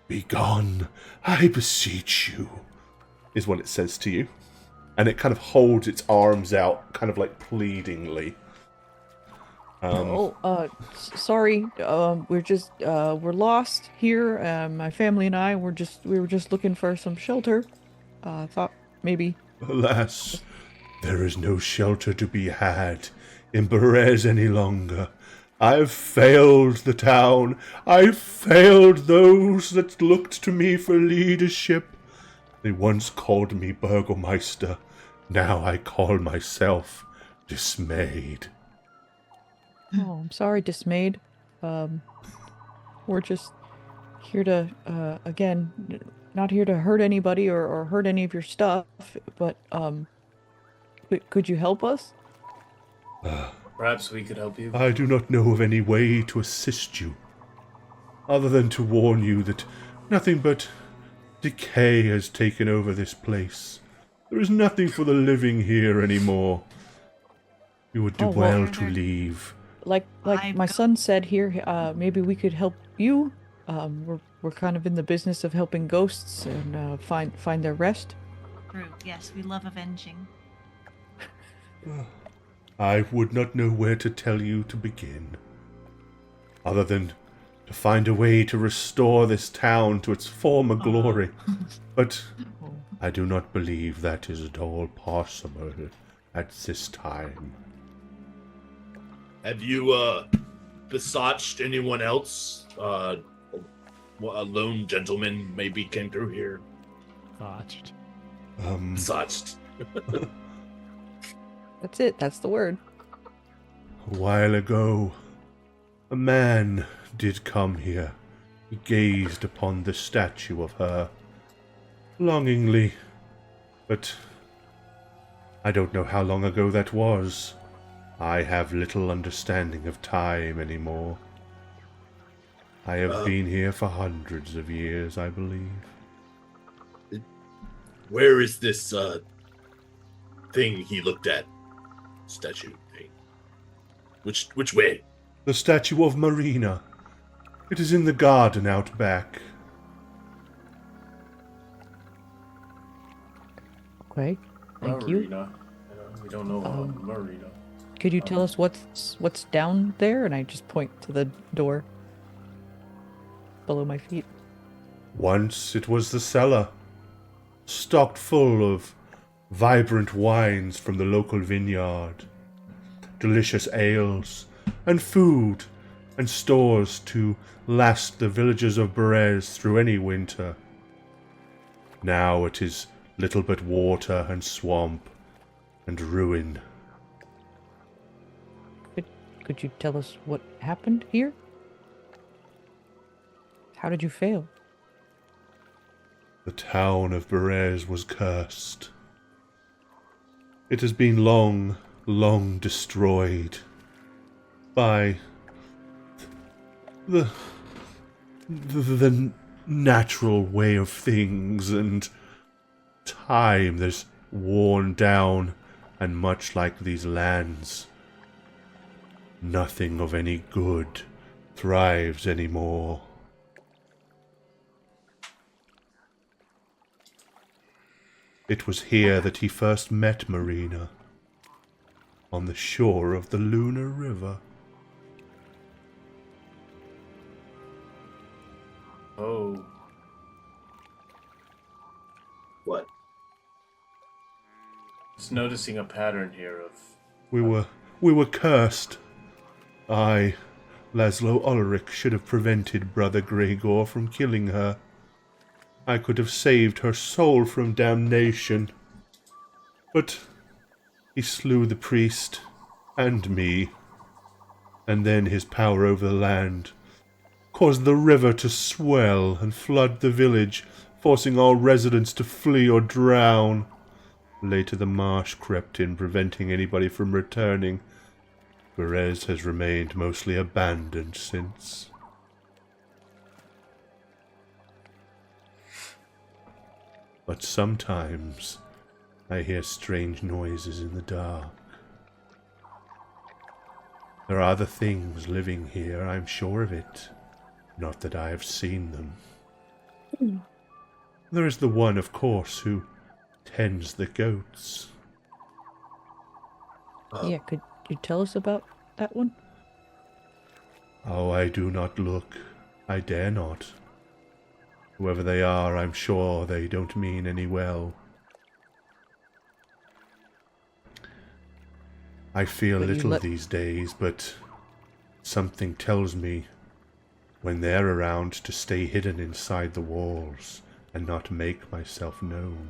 Begone, I beseech you, is what it says to you. And it kind of holds its arms out, kind of like pleadingly. Sorry. We're lost here. My family and I we were just looking for some shelter. Thought maybe. Alas, there is no shelter to be had in Berez any longer. I've failed the town. I've failed those that looked to me for leadership. They once called me Burgomeister. Now I call myself Dismayed. Oh, I'm sorry, Dismayed. We're just here to, again, not here to hurt anybody or hurt any of your stuff, but, could you help us? Perhaps we could help you. I do not know of any way to assist you, other than to warn you that nothing but decay has taken over this place. There is nothing for the living here anymore. You would do Oh, well, well to leave. like I've my got- son said here, maybe we could help you. We're kind of in the business of helping ghosts and find their rest. True. Yes, we love avenging. I would not know where to tell you to begin, other than to find a way to restore this town to its former glory. But I do not believe that is at all possible at this time. Have you besotched anyone else? A lone gentleman maybe came through here. Botched. Besotched. That's it. That's the word. A while ago, a man did come here. He gazed upon the statue of her longingly, but I don't know how long ago that was. I have little understanding of time anymore. I have been here for hundreds of years, I believe. Where is this thing he looked at? Statue thing. Which way? The statue of Marina. It is in the garden out back. Okay. Thank you. Marina. We don't know about Marina. Could you tell us what's down there? And I just point to the door below my feet. Once it was the cellar, stocked full of vibrant wines from the local vineyard, delicious ales, and food, and stores to last the villagers of Berez through any winter. Now it is little but water and swamp and ruin. Could you tell us what happened here? How did you fail? The town of Berez was cursed. It has been long, long destroyed by the natural way of things, and time that's worn down, and much like these lands, nothing of any good thrives anymore. It was here that he first met Marina, on the shore of the Lunar River. Oh, What? just noticing a pattern here of. We were cursed. I, Laszlo Ulrich, should have prevented Brother Gregor from killing her. I could have saved her soul from damnation. But he slew the priest and me, and then his power over the land caused the river to swell and flood the village, forcing all residents to flee or drown. Later the marsh crept in, preventing anybody from returning. Berez has remained mostly abandoned since. But sometimes I hear strange noises in the dark. There are other things living here, I'm sure of it. Not that I have seen them. There is the one, of course, who tends the goats. Yeah, could you tell us about that one? Oh, I do not look. I dare not. Whoever they are, I'm sure they don't mean any well. I feel But you little let- these days, but something tells me when they're around to stay hidden inside the walls and not make myself known.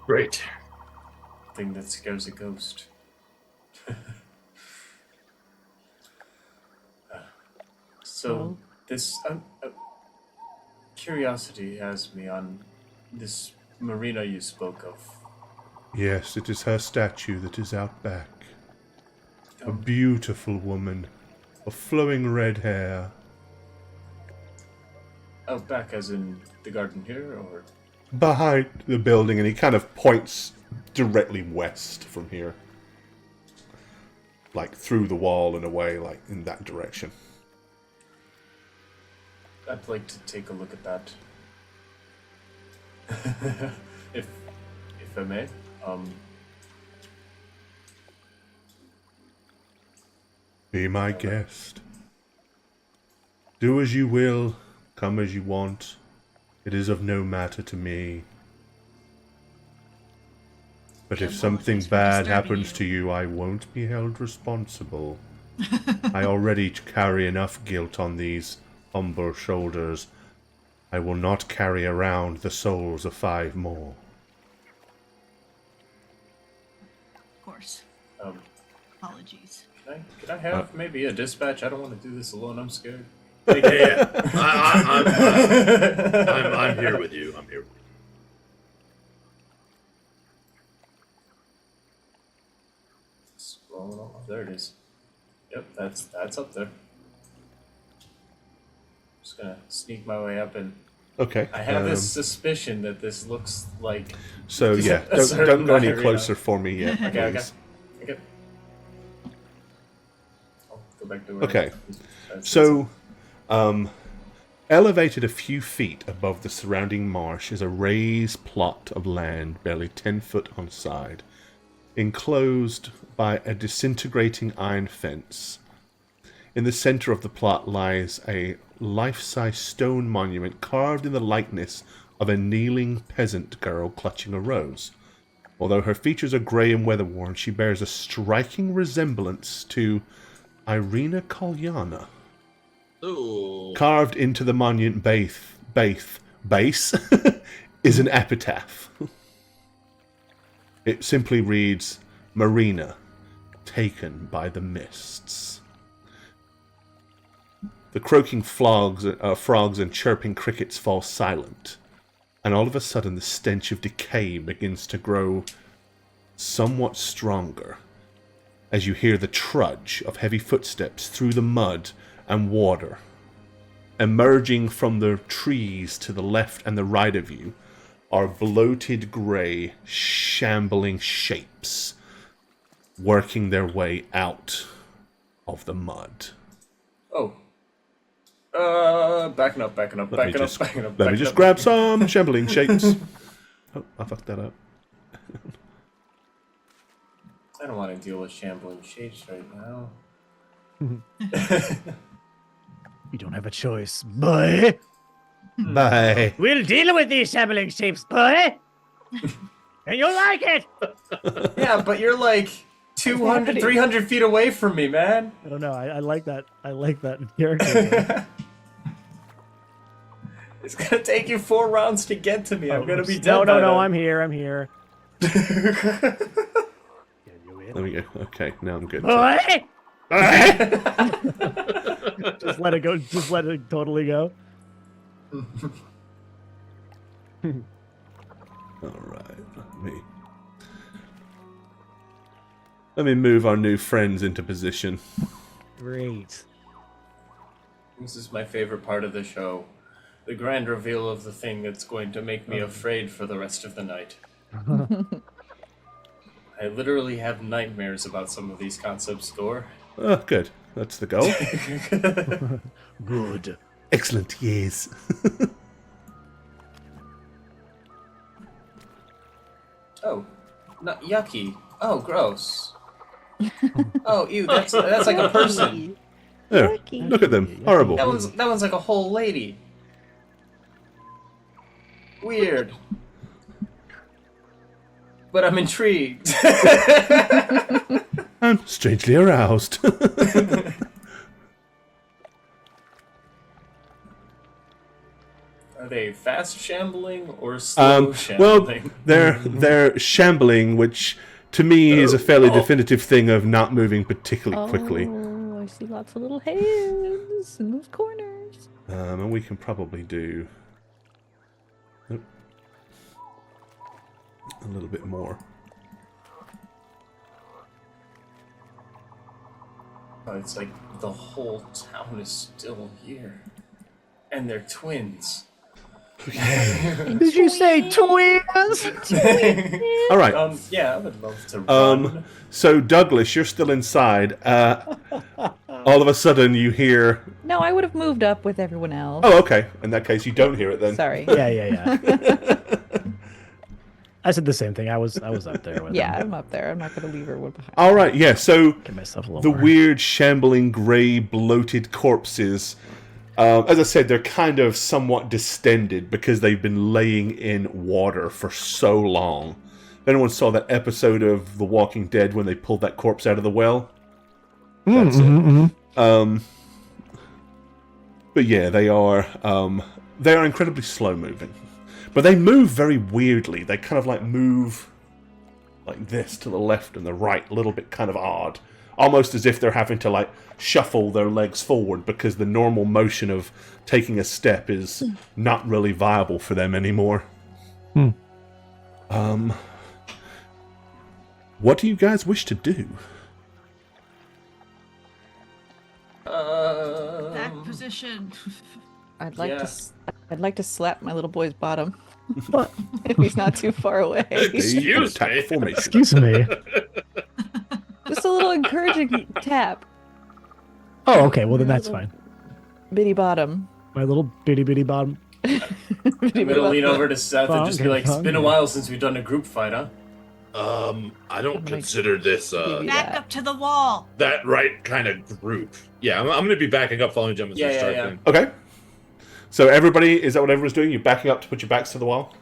Great. Thing that scares a ghost. So Well- this curiosity has me on this Marina you spoke of. Yes, it is her statue that is out back. A beautiful woman, of flowing red hair. Out back, as in the garden here, or Behind the building, and he kind of points directly west from here. Like through the wall and away, like in that direction. I'd like to take a look at that. if I may. Be my guest. Do as you will, come as you want. It is of no matter to me. But if something bad happens to you, I won't be held responsible. I already carry enough guilt on these humble shoulders. I will not carry around the souls of 5 more. Of course. Um, Apologies. can I have maybe a dispatch? I don't want to do this alone. I'm scared. Yeah. I'm here with you. I'm here with you. Scrolling off. There it is. Yep, that's up there. Just gonna sneak my way up, and Okay. I have this suspicion that this looks like. So yeah, a don't certain go any area. closer for me yet, Okay. please. I'll go back to where. Okay. So, elevated a few feet above the surrounding marsh is a raised plot of land barely 10 foot on side, enclosed by a disintegrating iron fence. In the center of the plot lies a life-size stone monument carved in the likeness of a kneeling peasant girl clutching a rose. Although her features are grey and weather-worn, she bears a striking resemblance to Irina Kalyana. Ooh. Carved into the monument base is an epitaph. It simply reads, Marina, taken by the mists. The croaking frogs and chirping crickets fall silent, and all of a sudden the stench of decay begins to grow somewhat stronger as you hear the trudge of heavy footsteps through the mud and water. Emerging from the trees to the left and the right of you are bloated grey, shambling shapes working their way out of the mud. Oh. Backing up. Let me just grab some shambling shapes. Oh, I fucked that up. I don't want to deal with shambling shapes right now. You don't have a choice, boy. Bye. We'll deal with these shambling shapes, boy. And you'll like it. Yeah, but you're like 200, 300 feet away from me, man. I don't know. I like that. I like that character. It's gonna take you 4 rounds to get to me. I'm gonna be dead. No. by then. I'm here. I'm here. Get you in. There we go. Okay, now I'm good. Boy. Just let it go. Just let it totally go. Alright, let me move our new friends into position. Great. This is my favorite part of the show. The grand reveal of the thing that's going to make me afraid for the rest of the night. I literally have nightmares about some of these concepts, Gore. Oh, good. That's the goal. Good. Excellent, yes. Oh, not yucky. Oh, gross. Oh, ew, that's like a person. There, look at them. Horrible. That one's like a whole lady. Weird. But I'm intrigued. I'm strangely aroused. Are they fast shambling or slow well, shambling? they're shambling, which to me is a fairly definitive thing of not moving particularly quickly. Oh, I see lots of little hands in those corners. And we can probably do a little bit more. Oh, it's like the whole town is still here. And they're twins. Did you say twins? All right. Yeah, I would love to run. So Douglas, you're still inside. All of a sudden, you hear. No, I would have moved up with everyone else. Oh, okay. In that case, you don't hear it then. Sorry. Yeah. I said the same thing. I was up there with Yeah, him. I'm up there. I'm not going to leave her one behind. All right. Yeah. So Give myself a little the more. weird, shambling, grey, bloated corpses. As I said, they're kind of somewhat distended because they've been laying in water for so long. If anyone saw that episode of The Walking Dead when they pulled that corpse out of the well, that's it. But yeah, they are incredibly slow moving, but they move very weirdly. They kind of like move like this to the left and the right, a little bit kind of odd. Almost as if they're having to like shuffle their legs forward because the normal motion of taking a step is not really viable for them anymore. What do you guys wish to do? Back position. I'd like Yeah. I'd like to slap my little boy's bottom. If he's not too far away. Excuse Attack me. formation. Excuse me. Just a little encouraging tap. Oh, okay. Well, then that's fine. Bitty bottom. My little bitty bottom. I'm gonna lean over to Seth and just be like, "It's been a Bonk. while since we've done a group fight, huh?" I don't consider this Maybe Back that. up to the wall. that right kind of group. Yeah, I'm going to be backing up, following Gemma's start thing. Okay. So everybody, is that what everyone's doing? You're backing up to put your backs to the wall?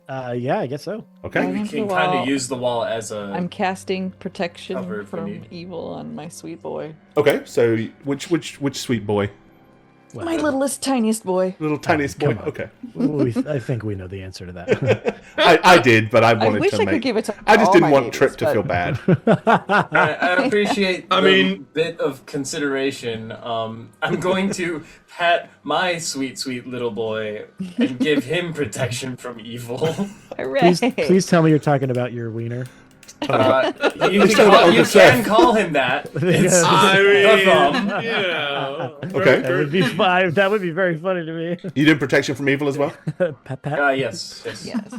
Yeah, I guess so. Okay. We Into can the kind wall. of use the wall as a. I'm casting protection Cover if we from need. evil on my sweet boy. Okay, so which sweet boy? Well, My littlest, tiniest boy. Little tiniest boy? come on. Okay. I think we know the answer to that. I did, but I I wanted wish to I make... could give it to I just all didn't my want babies, Trip to but- feel bad. I appreciate I the mean- bit of consideration. I'm going to pat my sweet little boy and give him protection from evil. Hooray! Please tell me you're talking about your wiener. You Uncle Seth. can call him that. It's I the thumb. mean, yeah. Okay. That would be fine. That would be very funny to me. You did protection from evil as well? Pat, pat. Yes. Yes.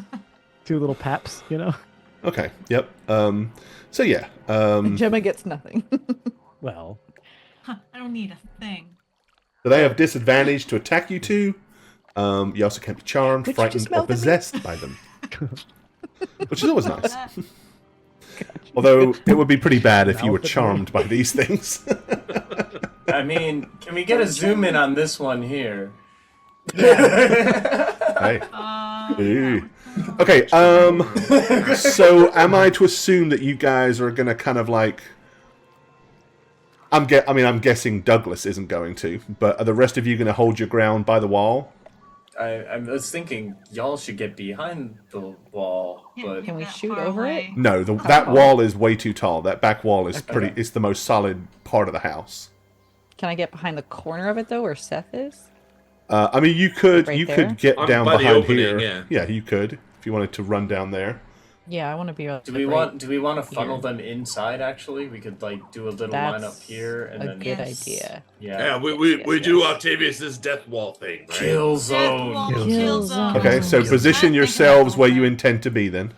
Two little paps, you know? Okay, yep. So yeah. Gemma gets nothing. Well, Huh, I don't need a thing. So they have disadvantage to attack you two. You also can't be charmed, Could you frightened, just or melt them in? possessed by them. Which is always nice. Although it would be pretty bad if you were charmed by these things. I mean, can we get a zoom in on this one here? Hey. Ooh. Okay, so am I to assume that you guys are gonna kind of like I'm guessing Douglas isn't going to, but are the rest of you gonna hold your ground by the wall? I was thinking y'all should get behind the wall, but Can we That shoot far over away. it? No, that wall is way too tall. That back wall is it's the most solid part of the house. Can I get behind the corner of it though, where Seth is? I mean, you could Right there? could get I'm down by the behind opening, here. yeah. You could if you wanted to run down there. Yeah, I want to be. do we want to funnel them inside? Actually, we could like do a little line up That's here and a then good Yes. idea. Yeah, yeah, we do Octavius's death wall thing, right? kill Death zone. wall, Kill kill zone. zone. Okay, so Yeah. position I yourselves think where that's you all intend to be then,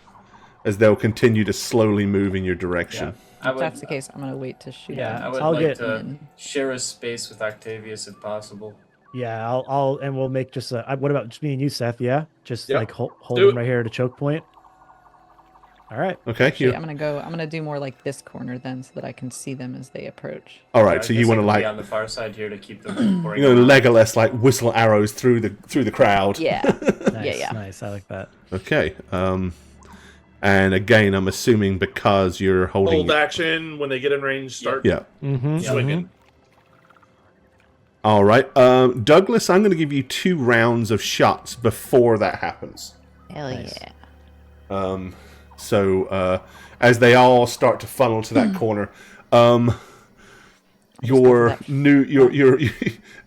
as they'll continue to slowly move in your direction. I If would, that's the case, I'm gonna wait to shoot yeah, I at would I'll like get- to share a space with Octavius if possible. yeah, I'll and we'll make just what about just me and you, Seth? Yeah? Just Yep. like hold Do him it. it. Right here at a choke point. All right. Okay, Actually, you, I'm gonna do more like this corner then, so that I can see them as they approach. all I right. So guess you I want to can be like on the far side here to keep them from pouring you know out. Legolas like whistle arrows through the crowd. Yeah. Nice, yeah. nice. I like that. Okay. And again, I'm assuming because you're holding. Hold action when they get in range. Start Yeah. Mm-hmm. swinging. All right. Douglas, I'm going to give you 2 rounds of shots before that happens. Hell Nice. yeah. So as they all start to funnel to that corner, your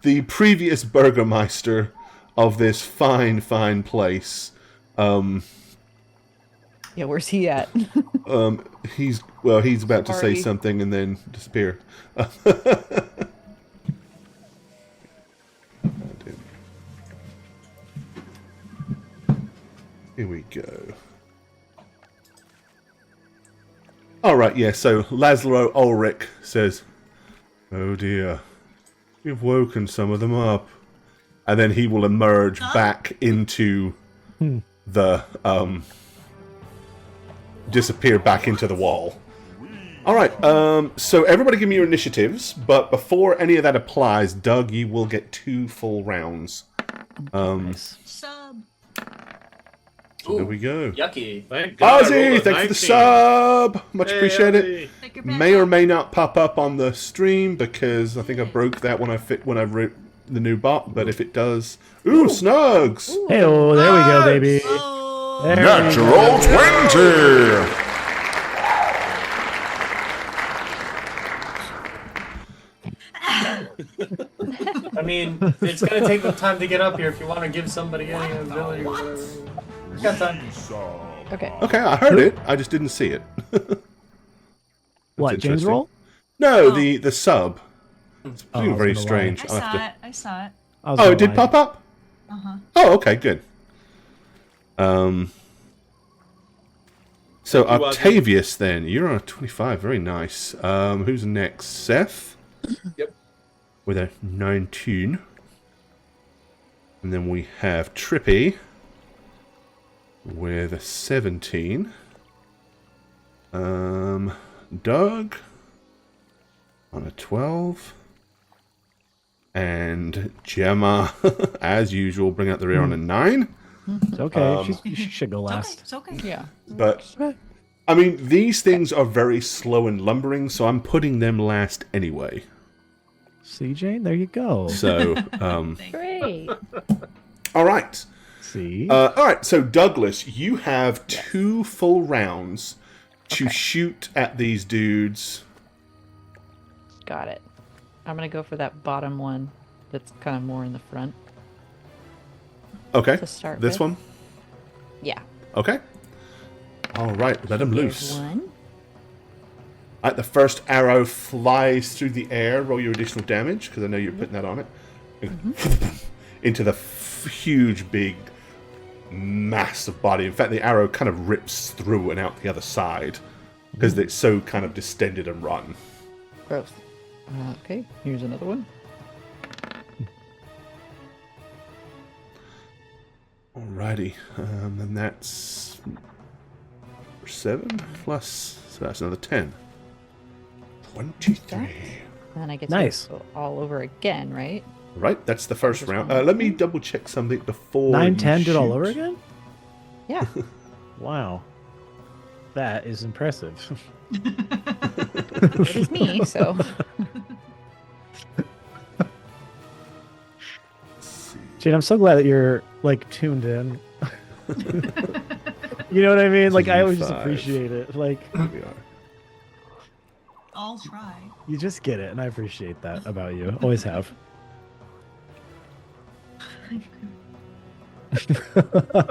the previous burgomaster of this fine place, Yeah, where's he at? he's about to say Sorry. something and then disappear. Here we go. Alright, yeah, so Laszlo Ulrich says, "Oh dear, you've woken some of them up." And then he will emerge back into the, disappear back into the wall. Alright, so everybody give me your initiatives, but before any of that applies, Doug, you will get 2 full rounds. Nice. Sub. So there we go. Yucky. Thank God. I rolled Ozzy, a thanks for the 19. sub! Much Hey, appreciated. Ozzy. Take your May back or up. may not pop up on the stream because I think I broke that when I wrote the new bot, but if it does... Ooh, Snugs! Hey, oh, there we go, baby. Oh. There we Natural go. 20. I mean, it's gonna take them time to get up here if you want to give somebody any ability or whatever. Got time. Okay. Okay, I heard it. I just didn't see it. What, James interesting. roll? No, Oh. the sub. It's Oh, I was very gonna lie. strange. I I'll have saw to- it. I saw it. I was Oh, gonna it did lie. pop up? Uh-huh. Oh, okay, good. So Thank you, Ozzy. Octavius, then you're on a 25. Very nice. Who's next? Seth. Yep. With a 19. And then we have Trippy with a 17. Doug on a 12. And Gemma, as usual, bring out the rear on a 9. It's okay. She should go last. It's okay. Yeah. But, I mean, these things are very slow and lumbering, so I'm putting them last anyway. See, Jane? There you go. So, Great. all right. See? All right, so Douglas, you have 2 full rounds to shoot at these dudes. Got it. I'm gonna go for that bottom one that's kind of more in the front. Okay, To start this with. one? Yeah. Okay. All right, let them There's loose. one. All right, the first arrow flies through the air. Roll your additional damage, because I know you're putting that on it. Into the huge, big, massive body. In fact, the arrow kind of rips through and out the other side, because it's so kind of distended and rotten. Gross. Okay, here's another one. Alrighty, and that's 7 plus, so that's another 10. 23. And then I get Nice. to go all over again, right? Right, that's the first Just round. one. Let me double check something before 9, you 10 did all shoot. over again? Yeah. Wow. That is impressive. It is me, so. Jane, I'm so glad that you're, like, tuned in. You know what I mean? Like, I always just 5. appreciate it. Like, Here we are. I'll try. you just get it, and I appreciate that about you. Always have.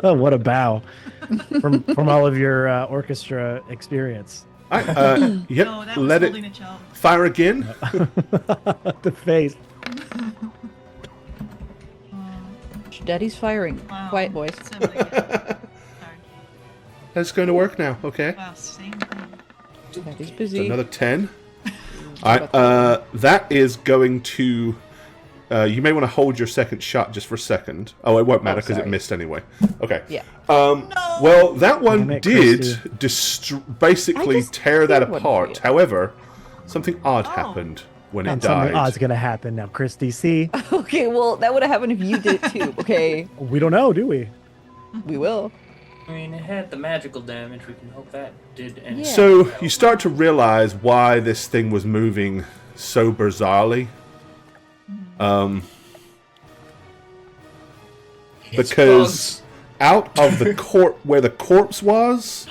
What a bow from all of your orchestra experience. All right, yep, No, that was let holding it a job. fire again. The face. Daddy's firing. Wow. Quiet, boys. 7 again. Sorry. That's going to work now, okay? Wow, same thing. Daddy's So busy. another 10. All right, that is going to... you may want to hold your second shot just for a second. Oh, it won't matter because it sorry. missed anyway. Okay. Yeah. Well, that one Damn it, did Christy. basically I just tear that did one for apart. you. However, something odd Oh. happened when it And something died. odd's gonna happen now, Christy. See, Okay, well, that would have happened if you did it too, okay? we don't know, do we? We will. I mean, it had the magical damage. We can hope that did anything. Yeah. So you start to realize why this thing was moving so bizarrely. Because out of the where the corpse was,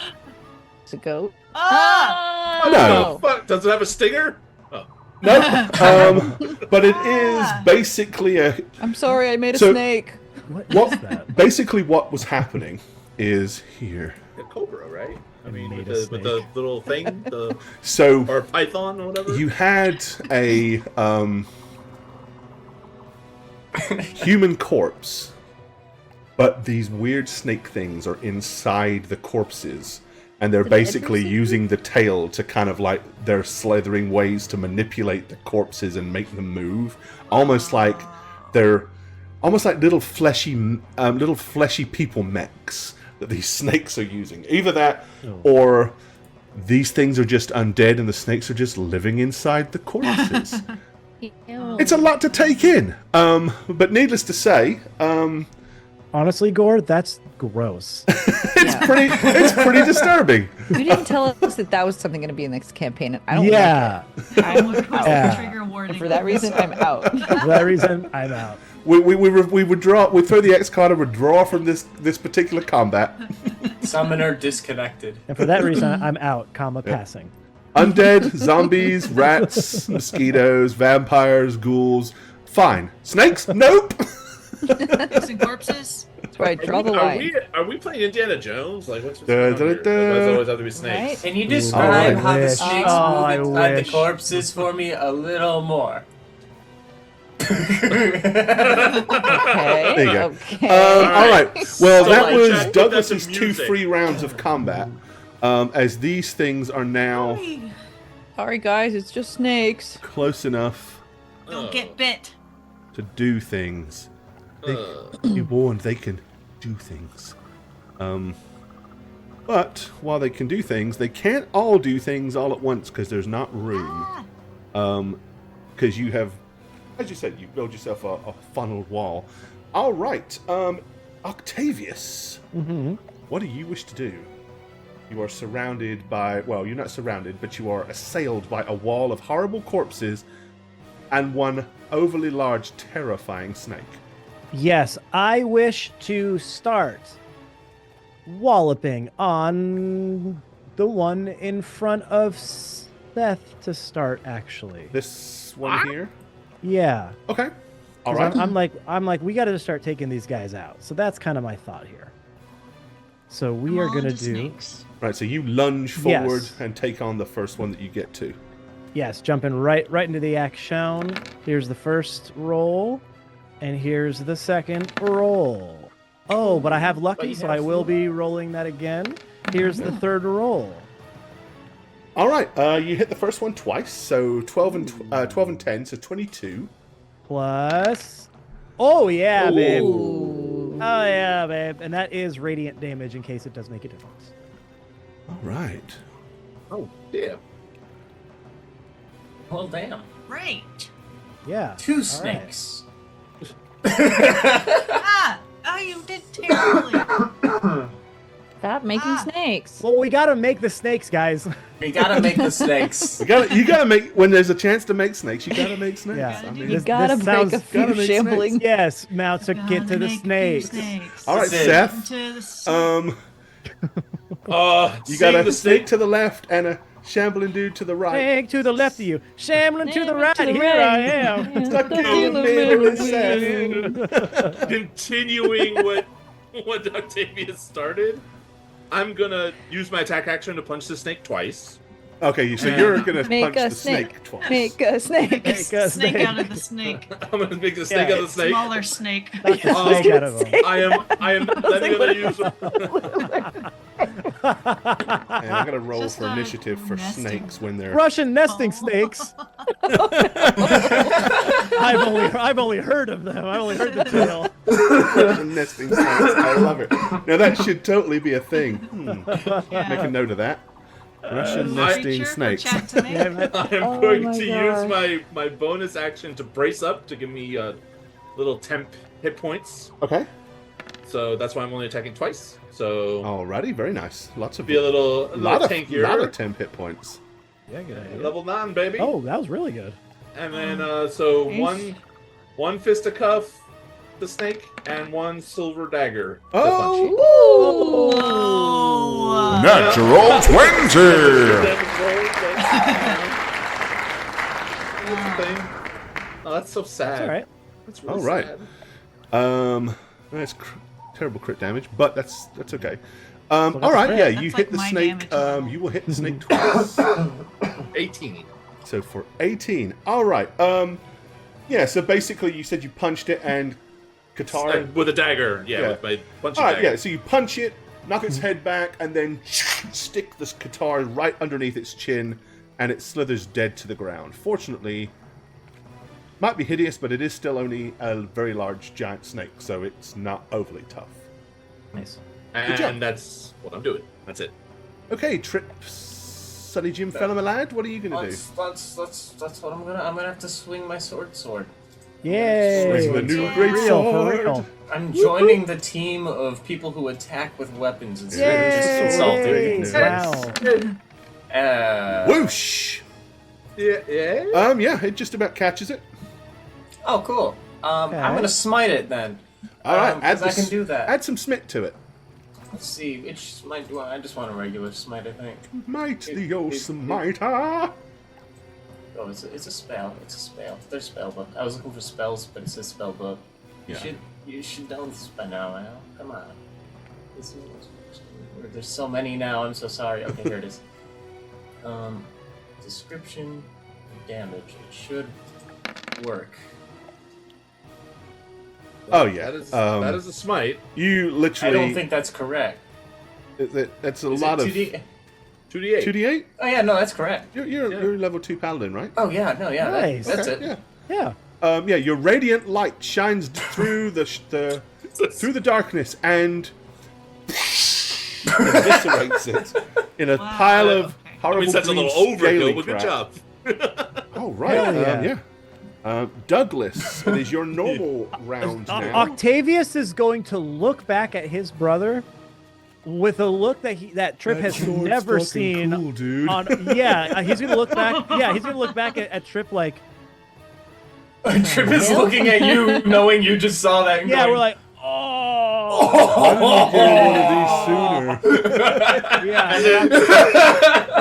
It's a goat. Ah! No. Fuck, does it have a stinger? but it is basically a I'm sorry, I made a So- snake. What what is that? basically what was happening is here. A cobra, right? I mean, Made with a the snake. little thing, So or python or whatever. you had a human corpse but these weird snake things are inside the corpses, and they're Did I basically ever see using the tail to kind of like their slithering ways to manipulate the corpses and make them move, almost like they're little fleshy people mechs that these snakes are using. Either that, or these things are just undead and the snakes are just living inside the corpses. It's a lot to take in. But needless to say, Honestly, Gore, that's gross. it's pretty disturbing. You didn't tell us that was something going to be in the next campaign. And I don't Yeah. like it. I'm out. Yeah. Trigger warning. For that reason, I'm out. For that reason, I'm out. We would throw the X card and withdraw from this particular combat. Summoner disconnected. And for that reason, I'm out, passing. Undead, zombies, rats, mosquitoes, vampires, ghouls. Fine. Snakes? Nope. Missing corpses. That's where I draw the line. Are we playing Indiana Jones? Like, what's Da, going on here? da, da. Why does it always have to be snakes? Right? Can you describe I how the wish. snakes I move inside the wish. corpses for me a little more? Okay. There you go. Okay. All right. Well, So, that like, was Jack, put that Douglas's to 2 music. free rounds of combat. As these things are now Sorry, guys. It's just snakes. close enough Don't get bit. to do things. Be warned, they can do things. But while they can do things, they can't all do things all at once because there's not room. Because you have, as you said, you build yourself a funneled wall. All right, Octavius, what do you wish to do? You are surrounded by, well, you're not surrounded, but you are assailed by a wall of horrible corpses and one overly large, terrifying snake. Yes, I wish to start walloping on the one in front of Seth to start, actually. This one here? Yeah. Okay. All 'Cause right. I'm like, we got to start taking these guys out. So that's kind of my thought here. So we are All gonna into do. snakes. Right, so you lunge forward Yes. and take on the first one that you get to. Yes, jumping right into the action. Here's the first roll, and here's the second roll. Oh, but I have lucky, so I will be rolling that again. Here's the third roll. All right, you hit the first one twice, so 12 and 10, so 22. Plus. Oh yeah, babe. Ooh. Oh yeah, babe. And that is radiant damage in case it does make a difference. All right. Oh, damn. Well, damn. Right. Yeah. 2 all right. snakes. Ah! Oh, you did terribly. Stop making snakes. Well, we gotta make the snakes, guys. We gotta make the snakes. You gotta make, when there's a chance to make snakes, you gotta make snakes. Yeah. I mean, You gotta break a few gotta make shambling. Yes, now to get Gotta to the make a few snakes. snakes. all right, That's it. Seth. To the snakes. You got a snake to the left and a shambling dude to the right. Snake to the left of you, shambling to the Shambling right. to the Here right. I am. Stuck in the middle of Seth. Continuing what Octavius started, I'm gonna use my attack action to punch the snake twice. Okay, so you're gonna Make punch a the snake. snake twice. Make a snake. Make a Snake out of the snake. I'm gonna make the snake Yeah. out of the snake. Smaller snake. Knock the snake out of him. I am then gonna use. And I'm gonna roll Just for a initiative for nesting. snakes when they're. Russian nesting snakes. I've only heard of them. I've only heard the tale. Nesting snakes. I love it. Now that should totally be a thing. Yeah. Make a note of that. Russian nesting Creature for snakes. chat to make. I am Oh going my to gosh. use my bonus action to brace up to give me little temp hit points. Okay. So that's why I'm only attacking twice. So Alrighty, very nice. Lots of be a little tankier. lot of 10 hit points. Yeah, good idea. Level 9, baby. Oh, that was really good. And then so one fisticuff the snake and one silver dagger. to punch. Oh. Natural 20! Oh, that's so sad. That's all right. That's really All right. sad. That's terrible crit damage, but that's okay. got All right, the yeah, crit. you That's hit like the my snake. damage. You will hit the snake twice. 18. So for 18. All right. Yeah. So basically, you said you punched it, and Qatar. With a dagger, Yeah. with my punching All right, dagger. yeah. So you punch it, knock its head back, and then stick this Qatar right underneath its chin, and it slithers dead to the ground. Fortunately, might be hideous, but it is still only a very large giant snake, so it's not overly tough. Nice. Good job. And that's what I'm doing. That's it. Okay, Trip, Sonny Jim, fella, my lad, what are you gonna do? That's what I'm gonna have to swing my sword. Yay! Swing the new Yeah. great For sword. real. I'm joining the team of people who attack with weapons instead of just insulting. Wow. Whoosh! Yeah, it just about catches it. Oh, cool. I'm gonna smite it then. All right, add 'cause I can do that. Add some smite to it. Let's see, which smite do I just want a regular smite, I think. Might the It- old it- smiter. Oh, it's a spell. It's a spell. There's spell book. I was looking for spells, but it says spell book. Yeah. You should know this by now, Al. Come on. There's so many now. I'm so sorry. Okay, here it is. Description, damage. It should work. Oh yeah, That is a smite. you I literally. don't think that's correct. That's a Is lot it of 2D? 2d8. 2d8. Oh yeah, no, that's correct. You're level 2 paladin, right? Oh yeah, no, yeah, Nice. that's Okay, it. Yeah. Yeah. Yeah, your radiant light shines through the through the darkness and eviscerates it in a Wow. pile of Okay. horrible I mean, that's a green little scaly overkill, but good crap. job. Oh right, Hell yeah. Douglas, it is your normal round now. Octavius is going to look back at his brother with a look that Trip has never seen. Cool, dude. He's gonna look back. Yeah, he's gonna look back at Trip like, Trip is looking at you, knowing you just saw that. And yeah, going, we're like, oh, Why didn't you get one of these sooner?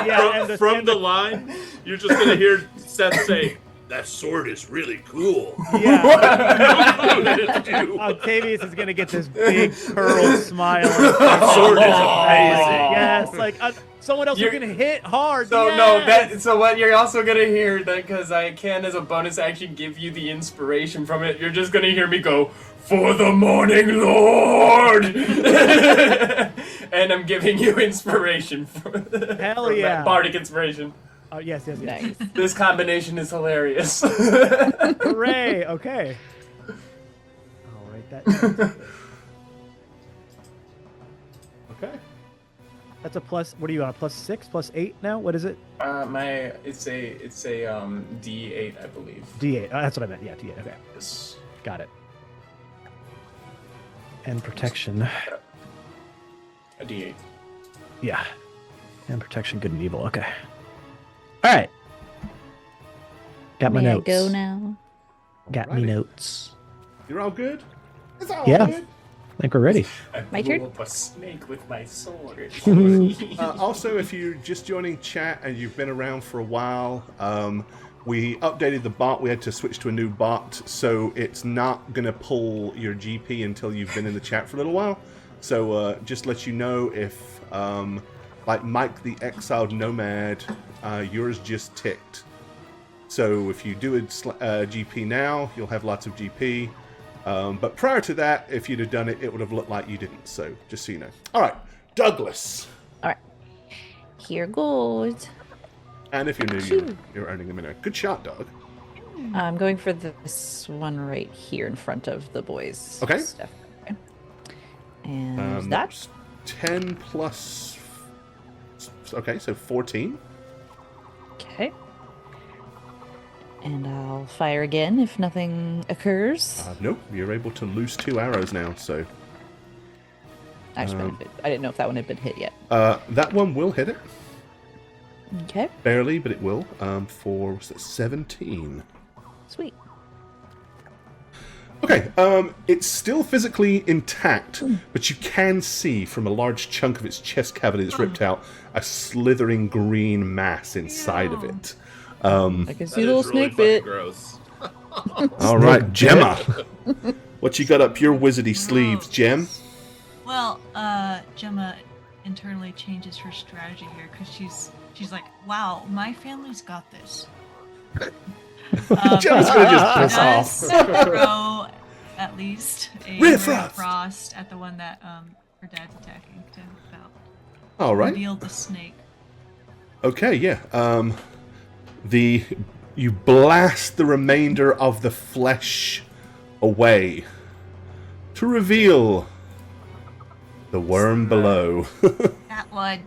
yeah, From the line, you're just gonna hear Seth say, "That sword is really cool." yeah. Octavius is gonna get this big curled smile. That sword is amazing. Yes, like someone else who You're- can hit hard. So yes! no, so what you're also gonna hear that because I can as a bonus action give you the inspiration from it. You're just gonna hear me go for the morning lord, and I'm giving you inspiration Hell from yeah. that bardic inspiration. Yes. Nice. This combination is hilarious. Hooray! Okay. I'll write that down. Okay. That's a plus. What are you on? A +6, +8 now? What is it? It's a D8, I believe. D8. Oh, that's what I meant. Yeah, D8. Okay, Yes. got it. And protection. A D8. Yeah. And protection, good and evil. Okay. All right. Got my May I notes. go now? Got me Alrighty. notes. You're all good? It's all Yeah. good. I think we're ready. I My blew turn? up a snake with my sword. Also, if you're just joining chat and you've been around for a while, we updated the bot. We had to switch to a new bot, so it's not going to pull your GP until you've been in the chat for a little while. So just let you know if, like Mike the Exiled Nomad, yours just ticked. So if you do a GP now, you'll have lots of GP. But prior to that, if you'd have done it, it would have looked like you didn't. So just so you know. All right, Douglas. All right. Here goes. And if you're new, you're earning a minute. Good shot, dog. I'm going for this one right here in front of the boys. Okay. Stuff. Okay. And That's 10 plus. Okay, so 14. okay. And I'll fire again if nothing occurs. Nope, you're able to loose 2 arrows now. So Actually, I didn't know if that one had been hit yet. that one will hit it. Okay. Barely, but it will. For what's that, 17. Sweet. Okay, it's still physically intact, but you can see from a large chunk of its chest cavity that's ripped out a slithering green mass inside of it. I can see a little snake bit. Gross. All right, Gemma. What you got up your wizardy sleeves, Gem? Well, Gemma internally changes her strategy here because she's like, wow, my family's got this. Gemma's gonna just piss does off. throw at least a Ray ray of Frost. frost at the one that her dad's attacking to about All right. reveal the snake. Okay, yeah. You blast the remainder of the flesh away to reveal the worm below. That one.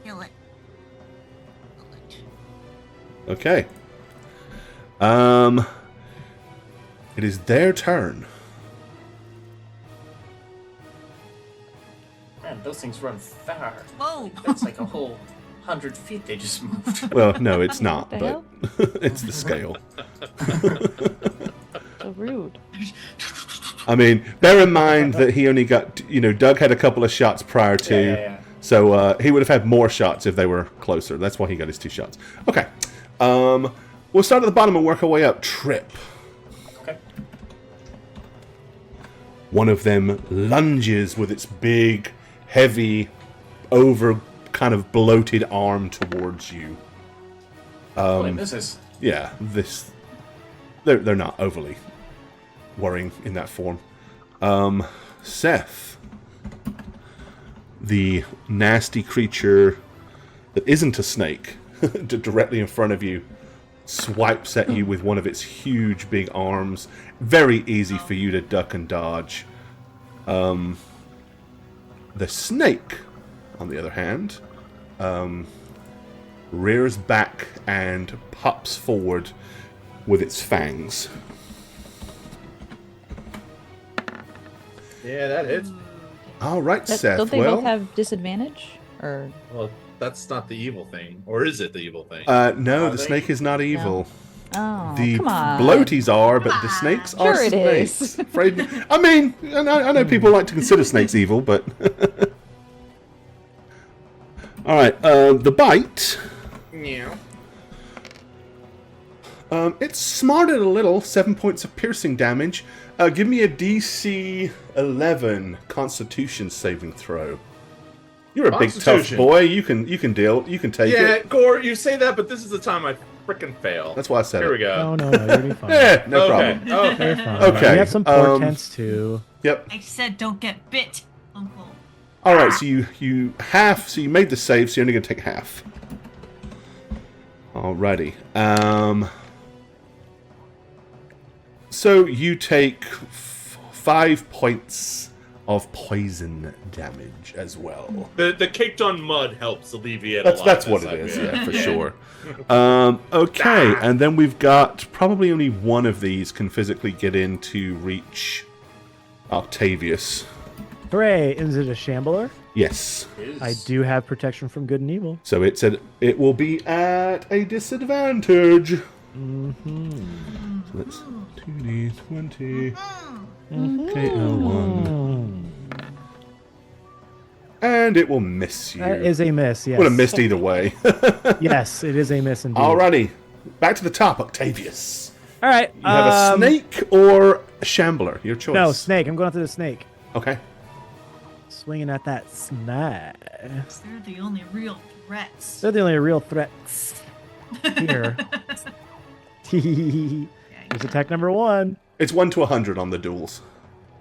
Kill it. Okay. It is their turn. Man, those things run far. Whoa! That's like a whole 100 feet they just moved. Well, no, it's not, The but hell? it's the scale. So rude. I mean, bear in mind that he only got, Doug had a couple of shots prior to, Yeah. so he would have had more shots if they were closer. That's why he got his 2 shots. Okay. We'll start at the bottom and work our way up. Trip. Okay. One of them lunges with its big, heavy, over kind of bloated arm towards you. Holy misses. Yeah, they're not overly worrying in that form. Seth, the nasty creature that isn't a snake, directly in front of you, swipes at you with one of its huge big arms. Very easy for you to duck and dodge. The snake, on the other hand, rears back and pops forward with its fangs. Yeah, that hits. All right, Seth. Don't they well, both have disadvantage? Or Well, that's not the evil thing. Or is it the evil thing? no, Are the they? snake is not evil. oh, The come on. bloaties are, but the snakes are Sure it snakes. is. Afraid. I mean, I know people like to consider snakes evil, but all right. The bite. Yeah. It's smarted a little. 7 points of piercing damage. Give me a DC 11 Constitution saving throw. You're a big tough Constitution. boy. You can deal. You can take Yeah, it. Gore, you say that, but this is the time I frickin' fail. That's why I said Here it. we go. No, you'll be fine. Yeah, no Okay. problem. Okay. You're fine. Okay, You have some portents too. Yep. I said don't get bit, Uncle. All right. So you half. So you made the save. So you're only gonna take half. Alrighty. So you take 5 points of poison damage as well. The caked on mud helps alleviate That's a lot that's of what this, it is, I feel. yeah, for sure. Okay, and then we've got probably only one of these can physically get in to reach Octavius. Hooray! Is it a shambler? Yes. I do have protection from good and evil. So it will be at a disadvantage. Mm-hmm. So that's 2d20. KL1. And it will miss you. That is a miss, yes. Would have missed either way. Yes, it is a miss indeed. Alrighty. Back to the top, Octavius. All right. You have a snake or a shambler? Your choice. No, snake. I'm going after the snake. Okay. Swinging at that snake. They're the only real threats. They're the only real threats here. Here's attack number 1. It's 1 to 100 on the duels.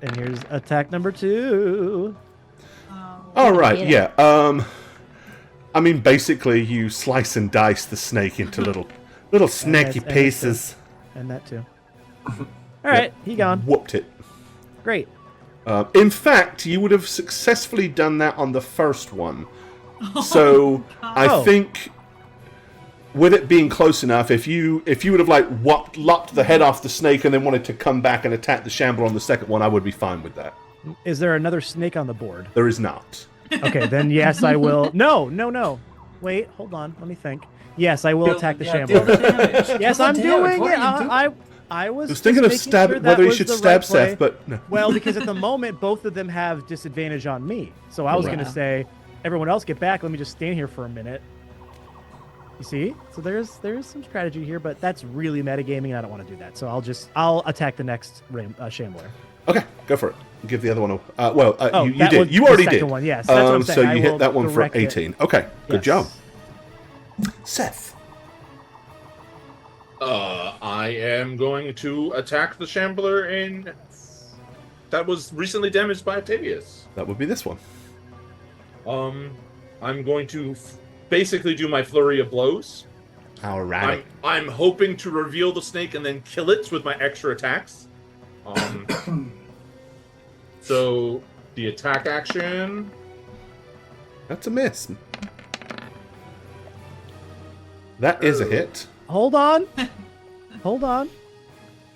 And here's attack number 2. All right, Yeah. yeah. I mean, basically, you slice and dice the snake into little snaky and that's pieces. And that too. All right, he gone. Whooped it. Great. In fact, you would have successfully done that on the first one. So I Oh. think, with it being close enough, if you would have like lopped the head off the snake and then wanted to come back and attack the shambler on the second one, I would be fine with that. Is there another snake on the board? There is not. Okay, then yes, I will. No. Wait, hold on. Let me think. Yes, I will attack the Deal the shambler. damage. Yes, Deal I'm the doing damage. it. What are you doing? I was I was thinking of just making sure that whether you was should the stab right play. Seth, but no. Well, because at the moment both of them have disadvantage on me, so I was Right. going to say, everyone else get back. Let me just stand here for a minute. You see? So there is some strategy here, but that's really metagaming, and I don't want to do that. So I'll attack the next shambler. Okay, go for it. Give the other one a... you that did. was You the already second did. one, yes. That's what I'm So saying. I you will hit that one for direct it. 18. Okay, good Yes. job. Seth. I am going to attack the shambler in that was recently damaged by Octavius. That would be this one. I'm going to basically do my flurry of blows. All right. I'm hoping to reveal the snake and then kill it with my extra attacks. So the attack action. That's a miss. That is a hit. Hold on. Hold on.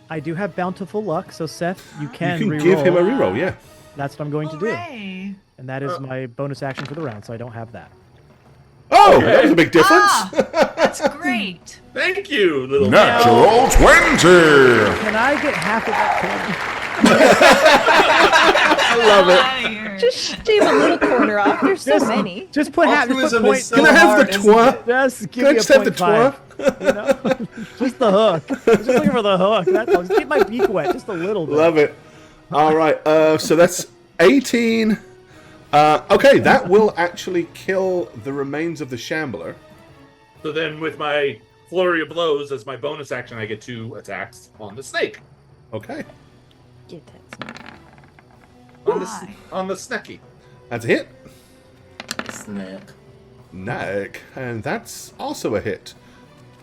I do have bountiful luck, so Seth, you can You can reroll. give him a reroll, yeah. That's what I'm going to do. Hooray. And that is my bonus action for the round, so I don't have that. Oh, that was a big difference. Ah, that's great. Thank you, little Natural 20. Can I get half of that? I love it. Outta here. Just shave a little corner off. There's so many. Just put half. Just put Altruism point. is so Can I have hard, the isn't twa? it? Just give Can I me a just have the 0.5, you know? Just the hook. Just looking for the hook. That's all. Just get my beak wet just a little bit. Love it. All right. So that's 18. Okay, that will actually kill the remains of the Shambler. So then, with my flurry of blows as my bonus action, I get 2 attacks on the snake. Okay. Get that snake. Why? On the snacky. That's a hit. Snake. Nick. And that's also a hit.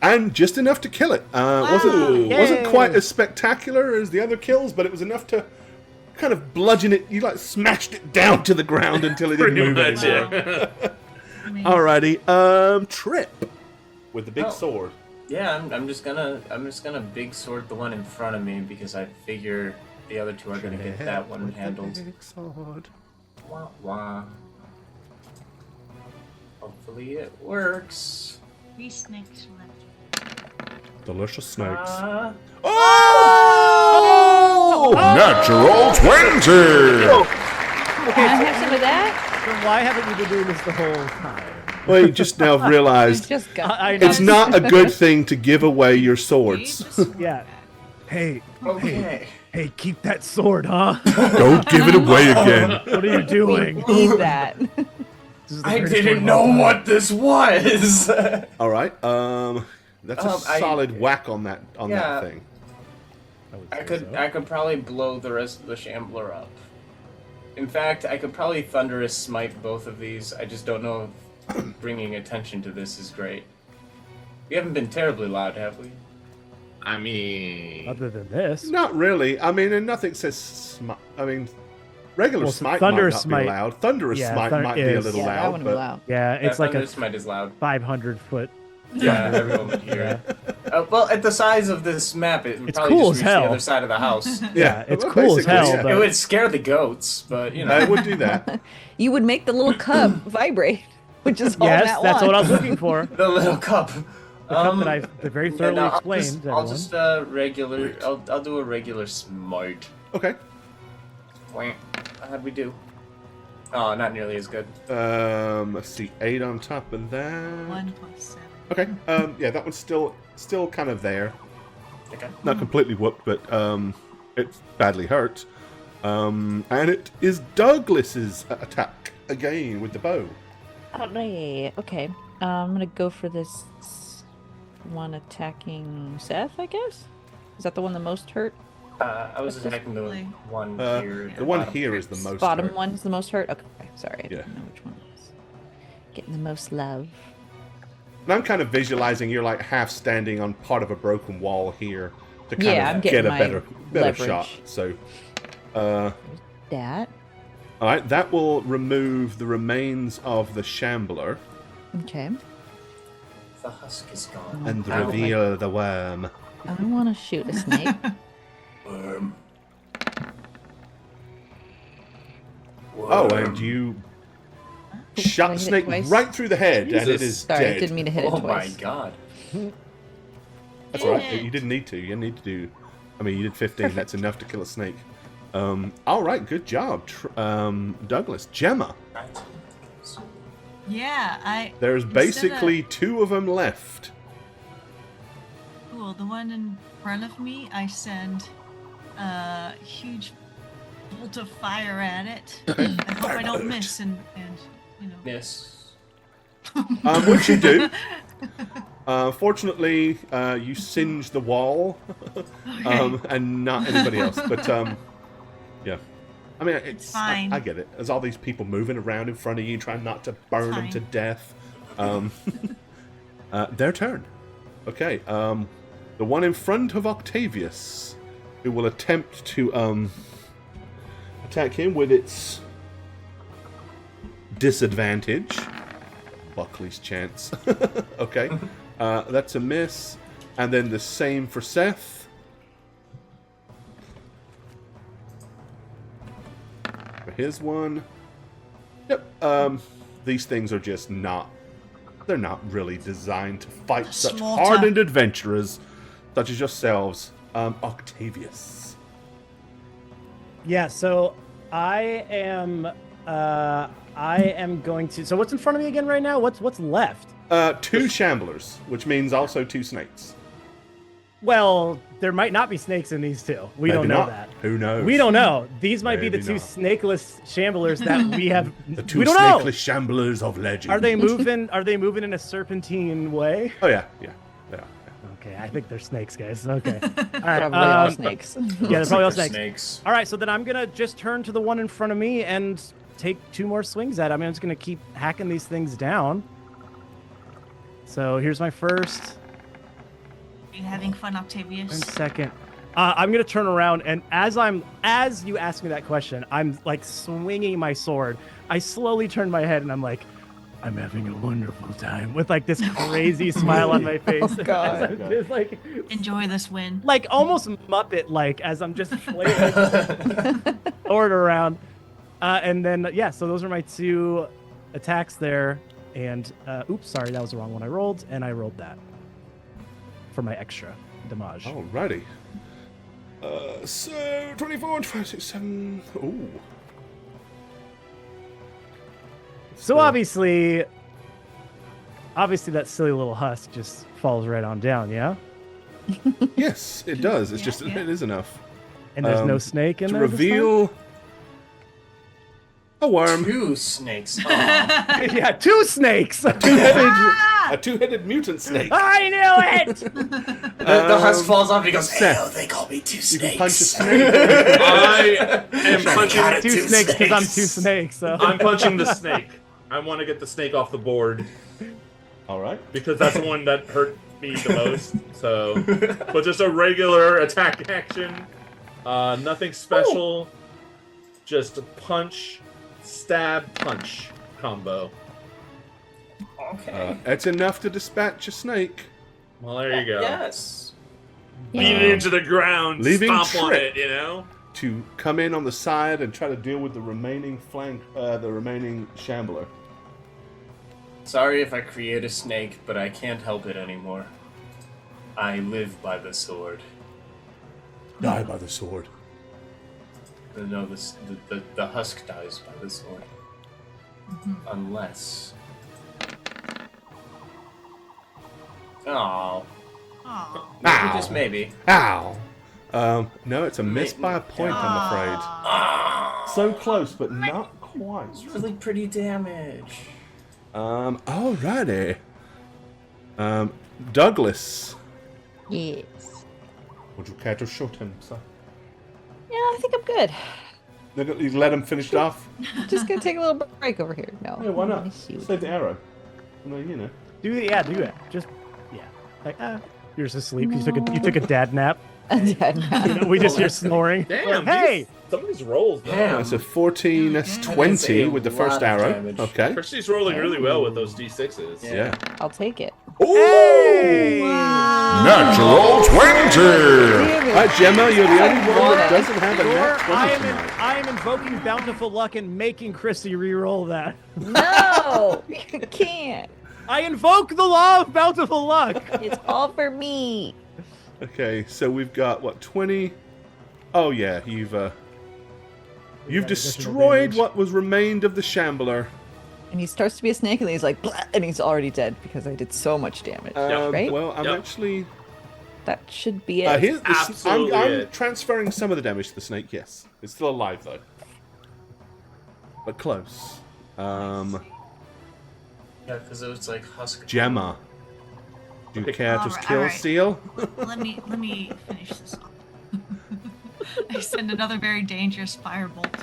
And just enough to kill it. Ooh. Wasn't quite Yay. as spectacular as the other kills, but it was enough to kind of bludgeon it. You like smashed it down to the ground until it didn't Pretty move much, anymore. yeah. Amazing. Alrighty. Trip with the big Oh. sword. Yeah, I'm just gonna big sword the one in front of me because I figure the other two are gonna get that one With the handled. big sword. Wah, wah. Hopefully it works. 3 snakes left. Delicious snakes. Oh! Natural 20. Can I have some of that? Then why haven't you been doing this the whole time? Well, you just now realized Just got. I know. it's not a good thing to give away your swords. Yeah. Hey, Okay. hey, keep that sword, huh? Don't give it away again. What are you doing? Need that. This is the I greatest didn't sword of all know time. what this was. All right. That's a I- solid whack on that Yeah. that thing. would I say could so. I could probably blow the rest of the Shambler up. In fact, I could probably Thunderous Smite both of these. I just don't know if bringing attention to this is great. We haven't been terribly loud, have we? I mean, Other than this, Not really. I mean, and nothing says smite. I mean, regular Well, smite Thunderous might not Smite- be loud. Thunderous Yeah, smite might be a is- little Yeah, that loud, one but was loud. yeah, it's like a Thunderous Smite is loud. 500-foot. Yeah, everyone would hear it. Well, at the size of this map, it would It's probably cool just as reach hell. the other side of the house. Yeah, it's well, cool as basically, hell, yeah. but It would scare the goats, but you know. I would do that. You would make the little cup vibrate, which is all yes, that that's one. what I was looking for. The little cup. The cup that I've very Yeah, thoroughly no, explained. I'll everyone. just regular. I'll do a regular smite. Okay. Wah. How'd we do? Oh, not nearly as good. Let's see. 8 on top of that. 1 plus 7. Okay. Yeah, that one's still kind of there. Okay. Not completely whooped, but it's badly hurt. And it is Douglas's attack again with the bow. Alright, okay. I'm gonna go for this one attacking Seth, I guess? Is that the one the most hurt? I was What's this attacking the play? one here. at The one bottom. here is the most Bottom hurt. one's the most hurt? Okay, sorry. I Yeah. didn't know which one was getting the most love. And I'm kind of visualizing you're like half standing on part of a broken wall here to kind Yeah, I'm of getting get a my better leverage. shot. So, That. all right, that will remove the remains of the Shambler Okay. The husk is gone. and Ow. reveal the worm. I don't want to shoot a snake. Worm. Oh, and you Did I shot hit it Snake twice? right through the head, and it Jesus. is Sorry, I dead. didn't mean to hit it Oh my twice. god. That's all right. You didn't need to. You didn't need to do. I mean, you did 15. Perfect. That's enough to kill a snake. All right, good job, Douglas. Gemma. Yeah, There's Instead of- basically 2 of them left. Cool. The one in front of me, I send a huge bolt of fire at it. I hope I don't miss and you know. Yes. What you do? Fortunately, you singe the wall, and not anybody else. But yeah, I mean, it's fine. I get it. There's all these people moving around in front of you, trying not to burn them to fine. death. Their turn. Okay. The one in front of Octavius, who will attempt to attack him with its disadvantage. Buckley's chance. Okay. That's a miss. And then the same for Seth. For his one. Yep. These things are just not... They're not really designed to fight such Slaughter. hardened adventurers such as yourselves. Octavius. Yeah, so I am going to. So what's in front of me again right now? What's left? 2 shamblers, which means also 2 snakes. Well, there might not be snakes in these two. We Maybe don't know not. that. Who knows? We don't know. These might be the Maybe 2 not. snakeless shamblers that we have. The 2 we don't know. snakeless shamblers of legend. Are they moving? Are they moving in a serpentine way? Oh, yeah. Yeah. They are. Okay, I think they're snakes, guys. Okay. All right. Probably all snakes. Yeah, they're Looks probably all like they're snakes. All right, so then I'm gonna just turn to the one in front of me and take 2 more swings at it. I mean, I'm just gonna keep hacking these things down. So here's my first Are you having fun, and Octavius? second. I'm gonna turn around, and as you ask me that question, I'm like swinging my sword. I slowly turn my head, and I'm like, I'm having a wonderful time with like this crazy smile on my face. Oh, God. As I'm just, like Enjoy this win. like almost Muppet like as I'm just flailing sword around. And then yeah, so those are my 2 attacks there. And oops, sorry, that was the wrong one I rolled, and I rolled that for my extra damage. Alrighty. So 24, 26, 7. Ooh. So obviously that silly little husk just falls right on down, yeah? Yes, it does. It's Yeah, just yeah. it is enough. And there's no Um, snake in To there. this time? reveal a worm. 2 snakes. Aw. Yeah, 2 snakes. A two-headed mutant snake. I knew it. The husk falls off and he goes, Seth, "Hey, they call me 2 You snakes." can punch a snake. I am punching. Got it. 2 Two snakes because I'm snakes. 2 snakes. So I'm punching the snake. I want to get the snake off the board Alright. because that's the one that hurt me the most. So, but just a regular attack action. Nothing special. Just a punch, stab, punch combo. Okay. It's enough to dispatch a snake. Well, there you go. Yes. Beat it into the ground, Leaving stomp on Trip. it, you know? To come in on the side and try to deal with the remaining the remaining shambler. Sorry if I create a snake, but I can't help it anymore. I live by the sword. Die by the sword. No, the husk dies by the sword. Unless... Oh, Aw. maybe Ow. just maybe. Ow! No, it's a miss by a point, I'm afraid. Ah, So close, but not quite. it's really pretty damage. Alrighty. Douglas, Yes. would you care to shoot him, sir? Yeah, I think I'm good. You let him finish it off? Just gonna take a little break over here. No. Yeah, why not? Let me shoot. Save the arrow. No, you know. do that. Just yeah. Like you're just asleep. You took a dad nap. You know, we just hear snoring. Damn, Hey! some of these rolls, though. Damn. That's a 14, that's That's 20 a with the lot first of arrow. damage. Okay. Christy's rolling really well with those d6s. Yeah. I'll take it. Hey! Natural 20! Alright, Gemma, you're the only one that doesn't have a net 20 I tonight. am invoking bountiful luck and making Christy re-roll that. No, you can't. I invoke the law of bountiful luck. It's all for me. Okay, so we've got, what, 20? Oh, yeah, you've got destroyed additional damage. what was remained of the shambler. And he starts to be a snake, and he's like, "Blah," and he's already dead because I did so much damage. Right? Well, I'm Yep. actually... That should be it. here's Absolutely I'm it. transferring some of the damage to the snake, yes. It's still alive, though. But close. Yeah, because it was like husk. Gemma. Do you care to Alright, kill alright. Seal? Let me finish this off. I send another very dangerous firebolt.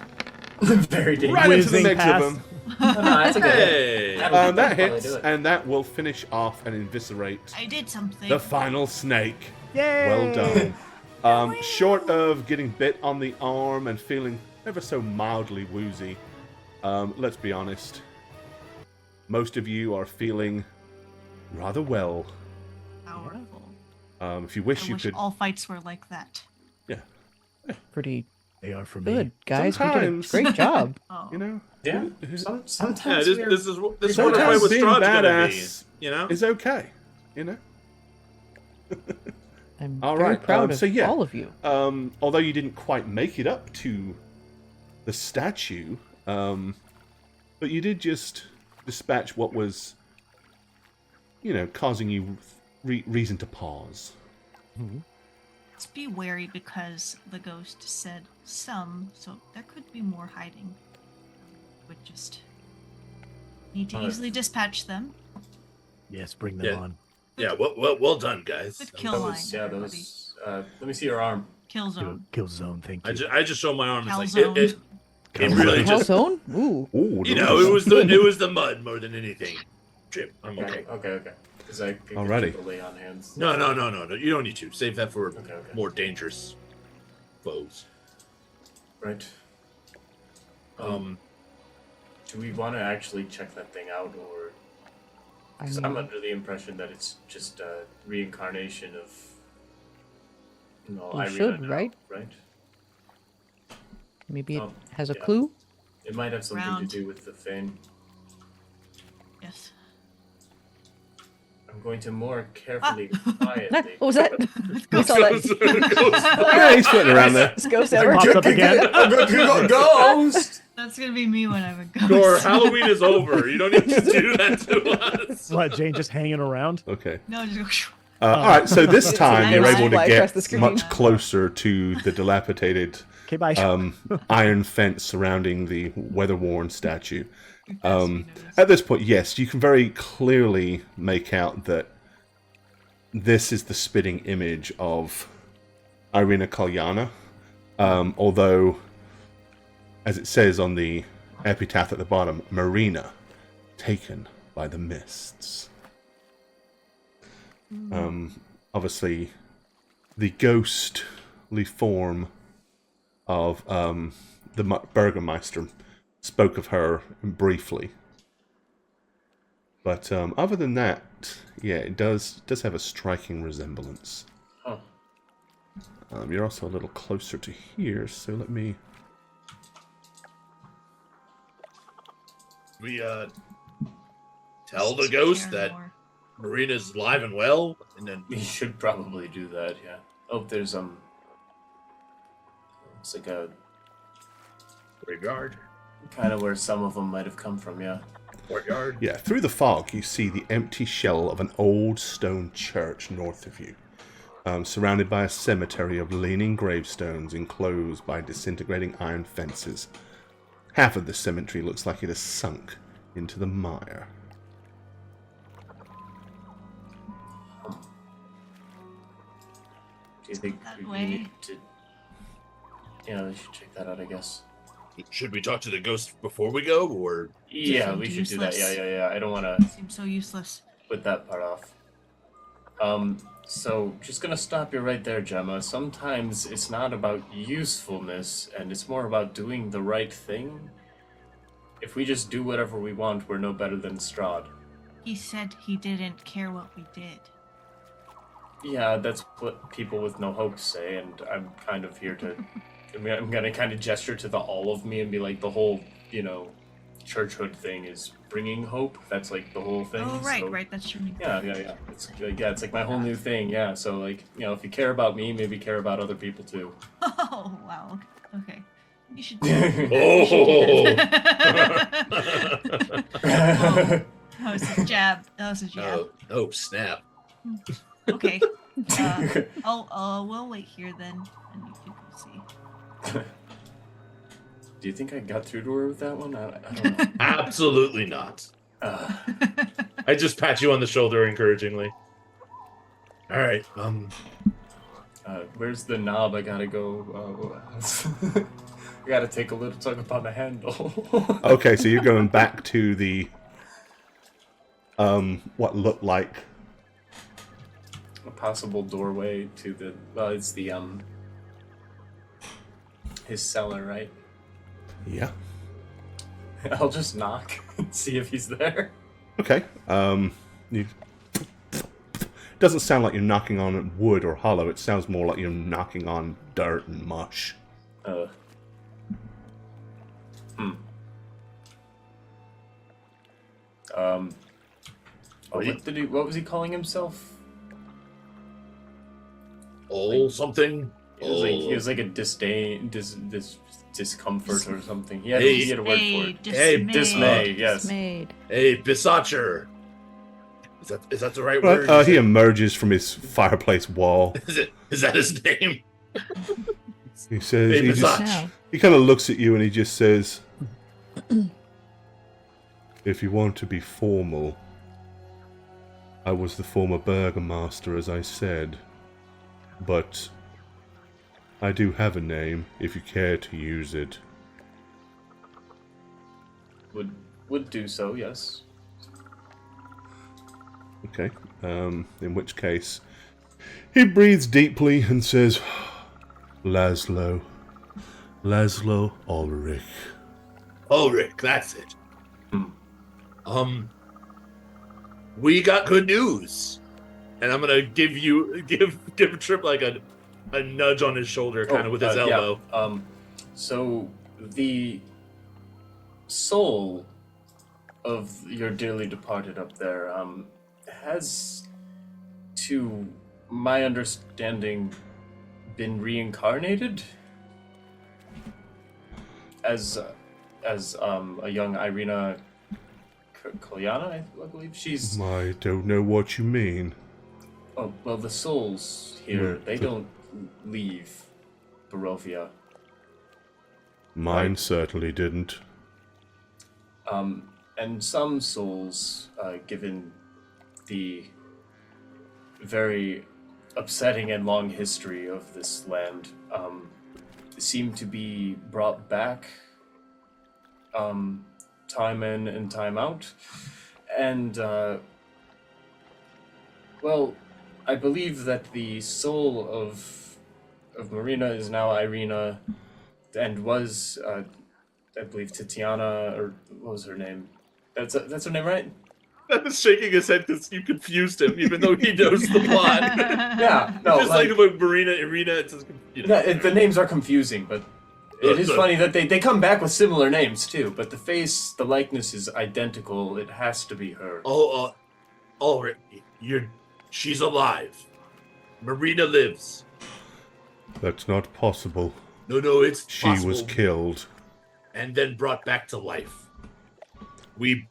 Very dangerous. Right into the Whizzing mix past. of them. No, that's a good Hey! That'll That probably hits, do it. and that will finish off and eviscerate I did something. the final snake. Yay! Well done. Short of getting bit on the arm and feeling ever so mildly woozy, let's be honest. Most of you are feeling rather well. Powerful. If you wish, I you wish could. all fights were like that. Pretty They are for me. good, guys. Sometimes. We did a great job. Oh. You know, Yeah. Sometimes Yeah, we're- this is what a Sometimes fight with being Strahd's gonna be. badass You know? is okay. You know. I'm All very right, proud of so yeah. all of you. Although you didn't quite make it up to the statue, but you did just dispatch what was, causing you reason to pause. Let's be wary because the ghost said some, so there could be more hiding. Would just need to Alright. easily dispatch them. Yes, bring them Yeah. on. Yeah, well done, guys. Good kill That line, was, yeah, that everybody. was. Let me see your arm. Kill Kill, zone. kill zone, thank you. I just showed my arm. It's like Calzone. it really Hell just zone? Ooh. Ooh, it was the mud more than anything. Chip, I'm okay. Okay. Because I could Alrighty. keep a lay on hands. No. You don't need to. Save that for Okay. more dangerous foes. Right. Do we want to actually check that thing out, or? I Because mean, I'm under the impression that it's just a reincarnation of. You Irina should, now, right? Right. maybe it Oh, has a yeah. clue. It might have something Round. to do with the Fane. Yes. I'm going to more carefully, quietly. What was that? We saw that. Yeah, he's floating around there. This ghost It ever. pops up again. Ghost! That's gonna be me when I'm a ghost. Gore, Halloween is over. You don't need to do that to us. What, Jane just hanging around? Okay. No, just All right. So this time you're able to Fly across the get screen. much closer to the dilapidated Okay, bye. iron fence surrounding the weather-worn statue. At this point, yes, you can very clearly make out that this is the spitting image of Irina Kalyana. Although, as it says on the epitaph at the bottom, Marina, taken by the mists. Obviously, the ghostly form of the Burgermeister spoke of her briefly. But other than that, yeah, it does have a striking resemblance. Huh. You're also a little closer to here, so let me... We tell the ghost Share that more. Marina's live and well, and then We should probably do that, yeah. Oh, there's it's like a graveyard, kind of where some of them might have come from, yeah. courtyard. Yeah, through the fog, you see the empty shell of an old stone church north of you, surrounded by a cemetery of leaning gravestones enclosed by disintegrating iron fences. Half of the cemetery looks like it has sunk into the mire. Do you think That we way. need to? Yeah, we should check that out, I guess. Should we talk to the ghost before we go, or Yeah, seemed we should do that. useless. Yeah. I don't want to Seems so useless. put that part off. So just gonna stop you right there, Gemma. Sometimes it's not about usefulness, and it's more about doing the right thing. If we just do whatever we want, we're no better than Strahd. He said he didn't care what we did. Yeah, that's what people with no hope say, and I'm kind of here to. I'm gonna kind of gesture to the all of me and be like, the whole, churchhood thing is bringing hope. That's like the whole thing. Oh, right, so- right. That's true. Yeah. It's like my whole new thing. Yeah. So like, if you care about me, maybe care about other people too. Oh, wow. Okay. You should. oh, That was a jab. oh snap! Okay. We'll wait here then, and you can go see. Do you think I got through to her with that one? I don't know. Absolutely not. I just pat you on the shoulder encouragingly. All right. Where's the knob? I gotta go. gotta take a little tug upon the handle. Okay, so you're going back to the what looked like A possible doorway to the it's the his cellar, right? yeah. I'll just knock and see if he's there. Okay. You doesn't sound like you're knocking on wood or hollow. It sounds more like you're knocking on dirt and mush. What was he calling himself? Something. He was like a disdain, discomfort or something. He had a word for it. Dismay. Yes. Dismayed. Hey, Bisatcher. Is that the right word? He emerges from his fireplace wall. Is that his name? He says, Hey, Now, he kind of looks at you and he just says, if you want to be formal, I was the former burgomaster, as I said, but I do have a name, if you care to use it. Would do so, yes. Okay, in which case, he breathes deeply and says, Laszlo Ulrich. Ulrich, that's it. We got good news, and I'm gonna give Trip like a nudge on his shoulder, kind of with his elbow. Yeah. So the soul of your dearly departed up there has, to my understanding, been reincarnated as a young Irina Kolyana, I believe. She's... I don't know what you mean. Oh, well, the souls here, they don't leave Barovia. Mine certainly didn't. And some souls, given the very upsetting and long history of this land, seem to be brought back time in and time out. And, well, I believe that the soul of Marina is now Irina, and was, I believe, Tatiana, or what was her name? That's her name, right? I was shaking his head because you confused him, even though he knows the plot. Yeah, no, just like Marina, Irina, it's just, the names are confusing, but it is funny that they come back with similar names too. But the face, the likeness is identical. It has to be her. She's alive. Marina lives. That's not possible. No, it's possible. She was killed. And then brought back to life. We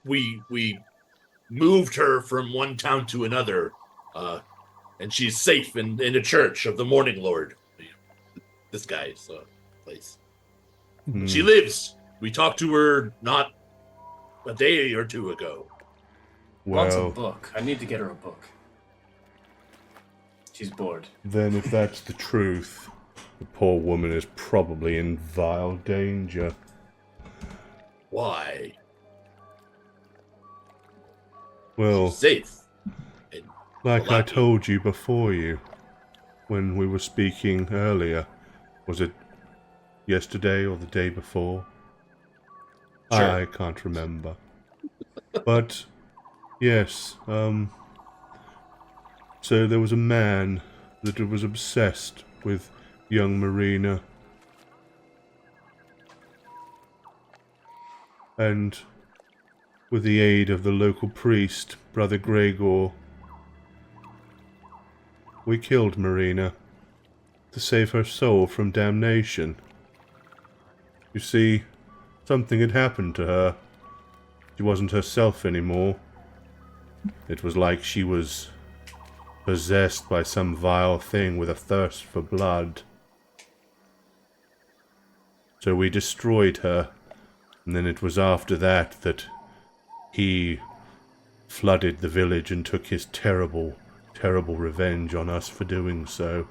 moved her from one town to another, and she's safe in a church of the Morning Lord. This guy's place. She lives. We talked to her not a day or two ago. Wants a Well, book. I need to get her a book. She's bored. then if that's the truth, the poor woman is probably in vile danger. Why? Well, Safe. like I told you before when we were speaking earlier, was it yesterday or the day before? Sure. I can't remember. But, yes, so there was a man that was obsessed with young Marina. And with the aid of the local priest, Brother Gregor, we killed Marina to save her soul from damnation. You see, something had happened to her. She wasn't herself anymore. It was like she was possessed by some vile thing with a thirst for blood. So we destroyed her, and then it was after that that he flooded the village and took his terrible, terrible revenge on us for doing so.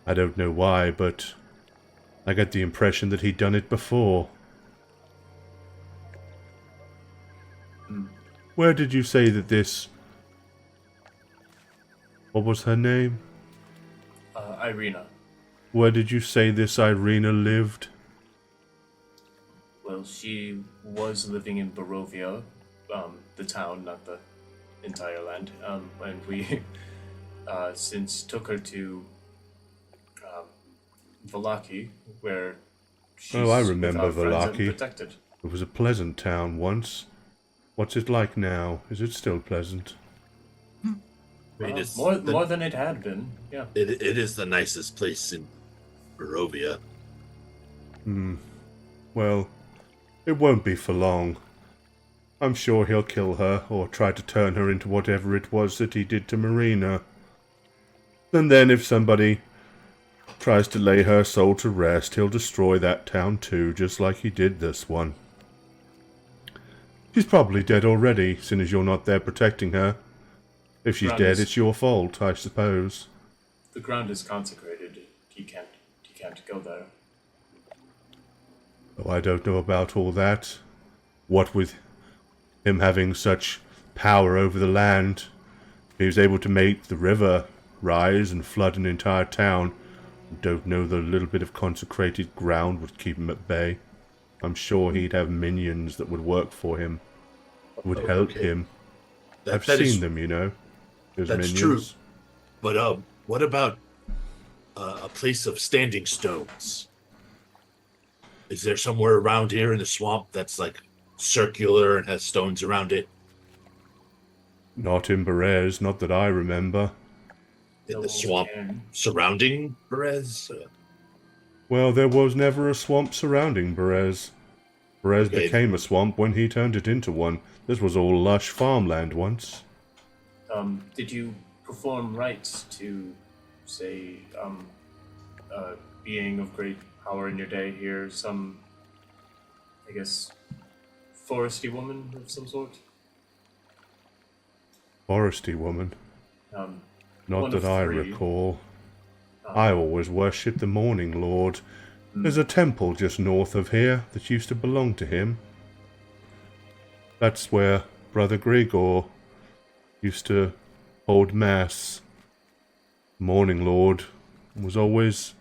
I don't know why, but I got the impression that he'd done it before. Where did you say that this... What was her name? Irina. Where did you say this Irina lived? Well, she was living in Barovia, the town, not the entire land. And we since took her to Valaki, where she's Oh, I remember with our friends and Valaki. protected. It was a pleasant town once. What's it like now? Is it still pleasant? I mean, it's More than it had been. Yeah. it is the nicest place in Barovia. Well, it won't be for long. I'm sure he'll kill her, or try to turn her into whatever it was that he did to Marina. And then if somebody tries to lay her soul to rest, he'll destroy that town too, just like he did this one. She's probably dead already, seeing as you're not there protecting her. If she's dead, it's your fault, I suppose. The ground is consecrated. He can't go there. Oh, I don't know about all that. What with him having such power over the land, he was able to make the river rise and flood an entire town. Don't know the little bit of consecrated ground would keep him at bay. I'm sure he'd have minions that would work for him, would help him. I've seen them, you know. Those That's minions. true. But what about a place of standing stones? Is there somewhere around here in the swamp that's like circular and has stones around it? Not in Berez, not that I remember. In No the swamp can. surrounding Perez? Well, there was never a swamp surrounding Berez. Berez Okay. became a swamp when he turned it into one. This was all lush farmland once. Did you perform rites to, say, being of great power in your day here, some, I guess, foresty woman of some sort? Foresty woman. Not One that of I three. recall. I always worshipped the Morning Lord. There's a temple just north of here that used to belong to him. That's where Brother Grigor used to hold mass. Morning Lord was always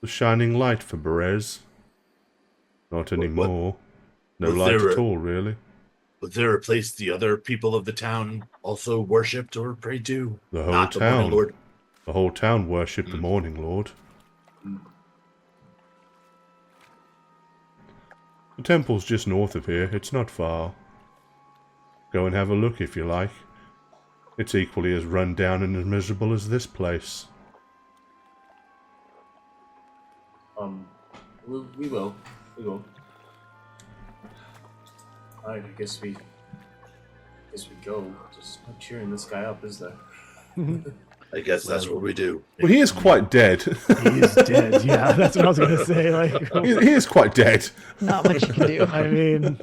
the shining light for Berez. Not anymore. No was light there at a- all, really. Was there a place the other people of the town also worshipped or prayed to? The whole Not the Morning town. Lord? The whole town worshipped the Morning Lord. The temple's just north of here. It's not far. Go and have a look if you like. It's equally as run down and as miserable as this place. We will. Alright, I guess we go. Just not cheering this guy up, is there? I guess that's what we do. Well, he is quite dead. He's dead. Yeah, that's what I was gonna say. Like, he is quite dead. Not much you can do. I mean,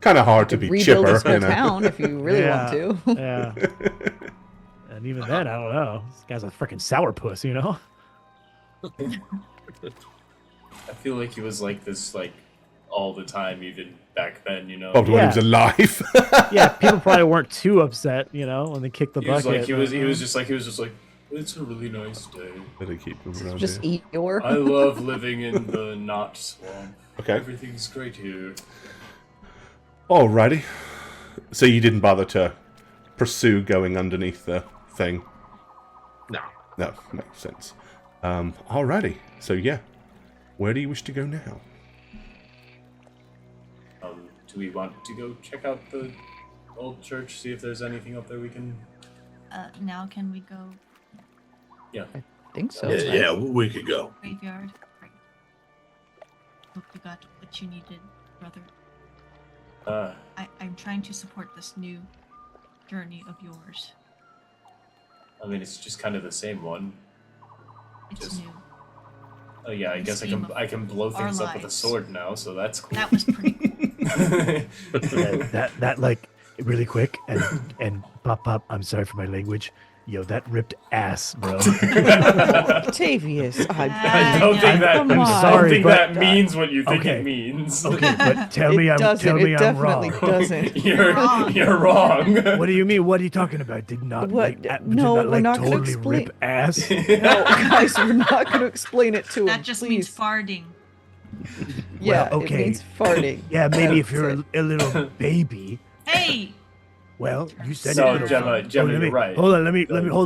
Kind of hard to be Rebuild chipper, this whole you know. town if you really want to. yeah. And even then, I don't know. This guy's a freaking sourpuss, you know. I feel like he was like this, like, all the time, even back then, you know? Probably when he was Yeah. alive. Yeah, people probably weren't too upset, you know, when they kicked the He was bucket. like, he was just like, it's a really nice day. Better keep him around Just here. eat your. I love living in the not swamp. Okay. Everything's great here. Alrighty. So you didn't bother to pursue going underneath the thing? No. No, makes sense. Alrighty. So yeah. Where do you wish to go now? Do we want to go check out the old church, see if there's anything up there we can... Now can we go Yeah. I think so. Yeah, right? yeah, we could go. graveyard? Right. Hope you got what you needed, brother. I'm trying to support this new journey of yours. I mean, it's just kind of the same one. It's Just- new. Oh yeah, I The guess scheme of I can blow our things up with a lives. sword now, so that's cool. That was pretty cool. that like really quick and pop. I'm sorry for my language. Yo, that ripped ass, bro. Octavius, I don't think that. Come I'm on. I don't sorry, think but- that means what you think Okay. it means. Okay, but tell me It doesn't. tell me It I'm definitely wrong. doesn't. You're wrong. What do you mean? What are you talking about? Did not What? like No, we're not gonna totally explain- rip ass? No, guys, we're not going to explain it to him. That just means please. farting. Yeah, Well, okay. it means farting. Yeah, maybe if That's you're it. a little baby. Hey! Well, you said No, it. little Gemma, fella. Gemma, let me, you're right. Hold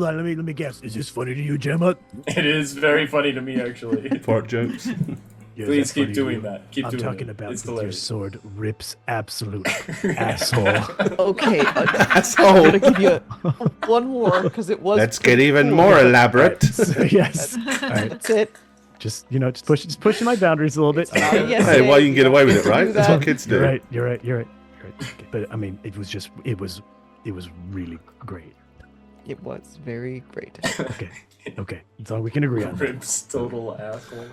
on, let me guess. Is this funny to you, Gemma? It is very funny to me, actually. Fart jokes. Yeah, Please that's funny keep to doing you? that. Keep I'm doing talking it. about It's with your hilarious. sword rips absolute asshole. Okay, I'm Asshole. going to give you one more because it was. Let's get pretty even cool. more elaborate. So, yes. All right. That's it. Just pushing my boundaries a little bit. Not a yes Hey, day. well, you can get away with it, Do right? That's what that. kids do. You're right. Okay. But I mean, it was really great. It was very great. Okay. That's all we can agree on. Rip's total asshole.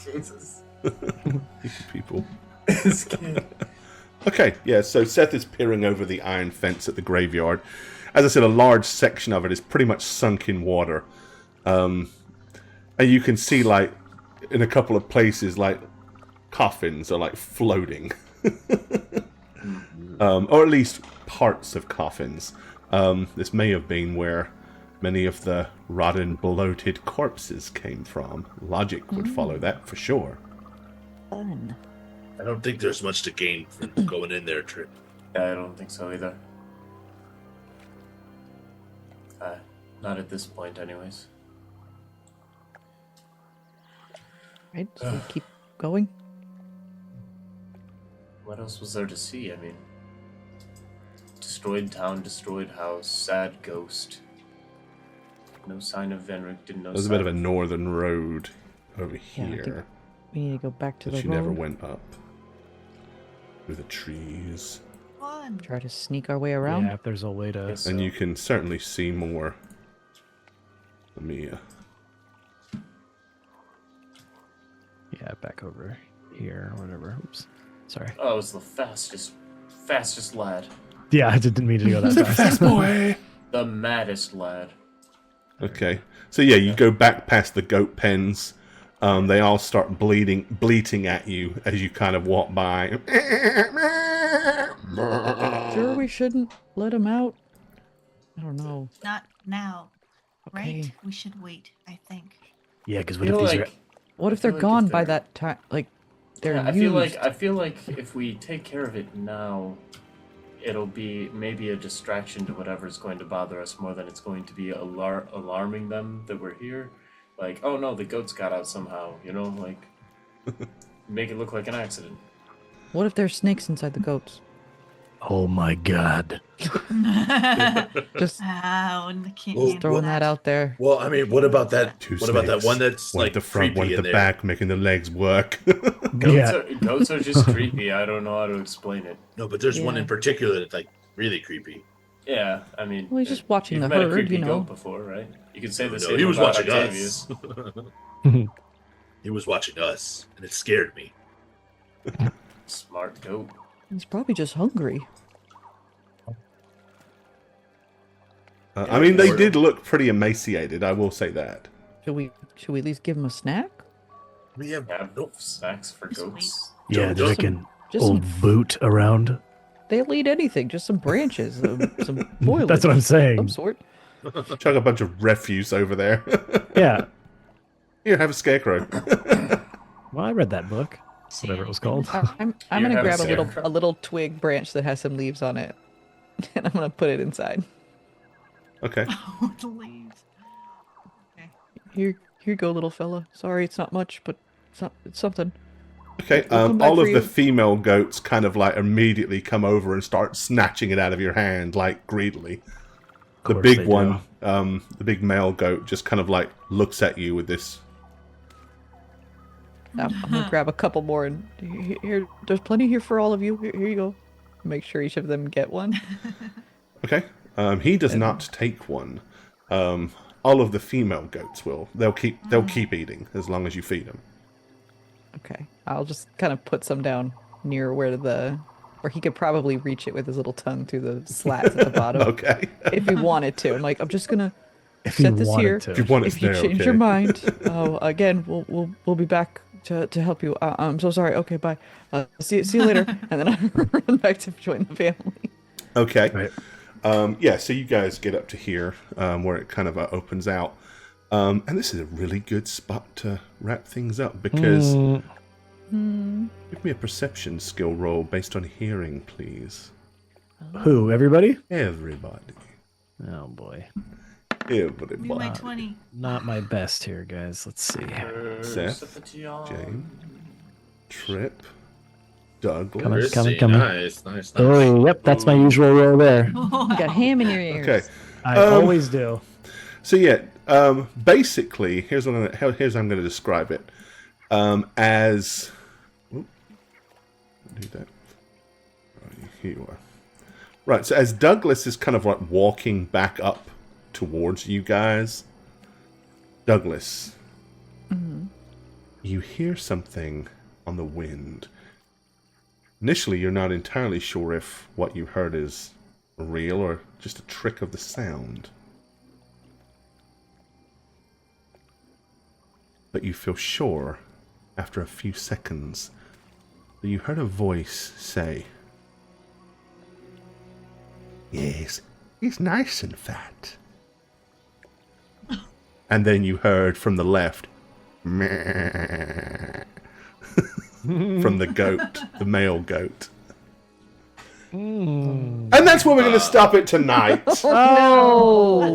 Jesus. People. This kid. Okay, yeah, so Seth is peering over the iron fence at the graveyard. As I said, a large section of it is pretty much sunk in water. And you can see, like, in a couple of places, like, coffins are, like, floating. Or at least parts of coffins. This may have been where many of the rotten, bloated corpses came from. Logic would follow that, for sure. Fun. I don't think there's much to gain from going in there, Trip. Yeah, I don't think so either. Not at this point, anyways. Right, so we keep going. What else was there to see? I mean, destroyed town, destroyed house, sad ghost. No sign of Venric, no There's a sign bit of a northern road over Yeah, I think here, we need to go back to but the you never road. went up. Through the trees. Fun. Try to sneak our way around. Yeah, if there's a way to. Yes. And So- you can certainly see more. Let me, Yeah, back over here or whatever. Oops. Sorry. Oh, it's the fastest lad. Yeah, I didn't mean to go that fast. boy! The maddest lad. Okay, so yeah, you go back past the goat pens. They all start bleating at you as you kind of walk by. Sure, we shouldn't let him out. I don't know. Not now, right? Okay. We should wait, I think. Yeah, because I what if feel these like, are? What if I they're feel like gone if by they're- that time? Like, they're yeah, used. I feel like if we take care of it now, it'll be maybe a distraction to whatever's going to bother us more than it's going to be alarming them that we're here. Like, oh no, the goats got out somehow, you know, like make it look like an accident. What if there's snakes inside the goats? Oh my God! Just Oh, and I can't Well, handle throwing that out there. Well, I mean, what about that? Two What about that snakes. one that's One like at the front, creepy one at in the there? back, making the legs work. Yeah. Goats are just creepy. I don't know how to explain it. No, but there's one Yeah. in particular that's like really creepy. Yeah, I mean, Well, he's just watching you've the met a herd, creepy you know. goat before, right? You could say the No, same he was about watching Octavius. us. He was watching us, and it scared me. Smart goat. He's probably just hungry. I mean, they did look pretty emaciated, I will say that. Should we at least give him a snack? We have Have no. snacks for Just goats. Yeah, there's like an Just old some, boot around. they'll eat anything. Just some branches, some foliage. That's what I'm Some saying. sort. Chuck a bunch of refuse over there. Yeah. Here, have a scarecrow. Well, I read that book. Whatever it was called. I'm Here, gonna have a grab a scarecrow. little twig branch that has some leaves on it, and I'm gonna put it inside. Okay. Oh, the leaves. Okay. Here you go, little fella. Sorry, it's not much, but it's something. Okay, We'll come back all for of the you. female goats kind of like immediately come over and start snatching it out of your hand, like greedily. The course big they one, the big male goat, just kind of like looks at you with this. I'm gonna grab a couple more, and here, there's plenty here for all of you. Here you go. Make sure each of them get one. Okay, he does not take one. All of the female goats will. They'll keep eating as long as you feed them. Okay, I'll just kind of put some down near where he could probably reach it with his little tongue through the slats at the bottom. Okay. If he wanted to. I'm like, I'm just gonna If you set this here. wanted to. If you want it If you there, change okay. your mind, again, we'll be back to help you. I'm so sorry. Okay, bye. See you later. And then I run back to join the family. Okay. Right. Yeah, so you guys get up to here, where it kind of opens out. And this is a really good spot to wrap things up, because give me a perception skill roll based on hearing, please. Who? Everybody? Everybody. Oh boy. Everybody. Do my 20. Not my best here, guys. Let's see. Seth, Jane, Trip, Douglas. Coming. Nice. Oh, yep, that's my usual roll there. You got ham in your ears. Okay. I always do. So yeah, basically, here's how I'm going to describe it. As do that. Here you are. Right. So as Douglas is kind of like walking back up towards you guys, Douglas, you hear something on the wind. Initially, you're not entirely sure if what you heard is real or just a trick of the sound. But you feel sure, after a few seconds, that you heard a voice say, "Yes, he's nice and fat." And then you heard from the left, "Meh," from the goat, the male goat. And that's where we're going to stop it tonight. Oh!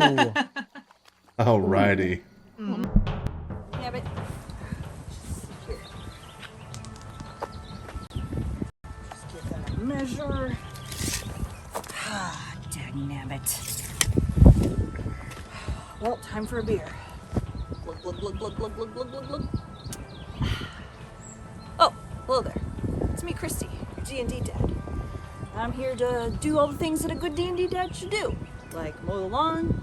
Alrighty. Yeah, but here. Just give that a measure. Ah, dagnabbit. Well, time for a beer. Glug, glug, glug, glug, glug, glug, glug, glug, glug. Oh, hello there. It's me, Christy, your D&D dad. I'm here to do all the things that a good D&D dad should do. Like mow the lawn,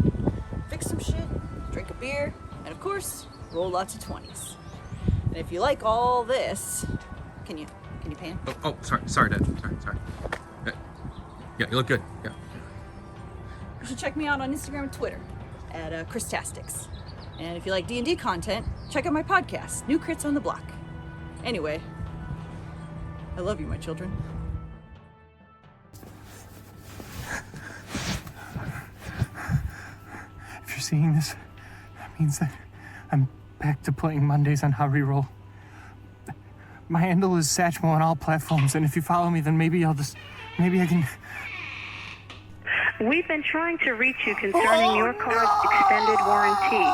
fix some shit, drink a beer, and of course, roll lots of 20s. And if you like all this, can you pan? Oh, sorry, Dad. Sorry. Yeah, you look good. Yeah. You should check me out on Instagram and Twitter at Christastics. And if you like D&D content, check out my podcast, New Crits on the Block. Anyway, I love you, my children. If you're seeing this, that means that I'm back to playing Mondays on How Reroll. My handle is Satchmo on all platforms, and if you follow me, then maybe I can... We've been trying to reach you concerning your car's extended warranty.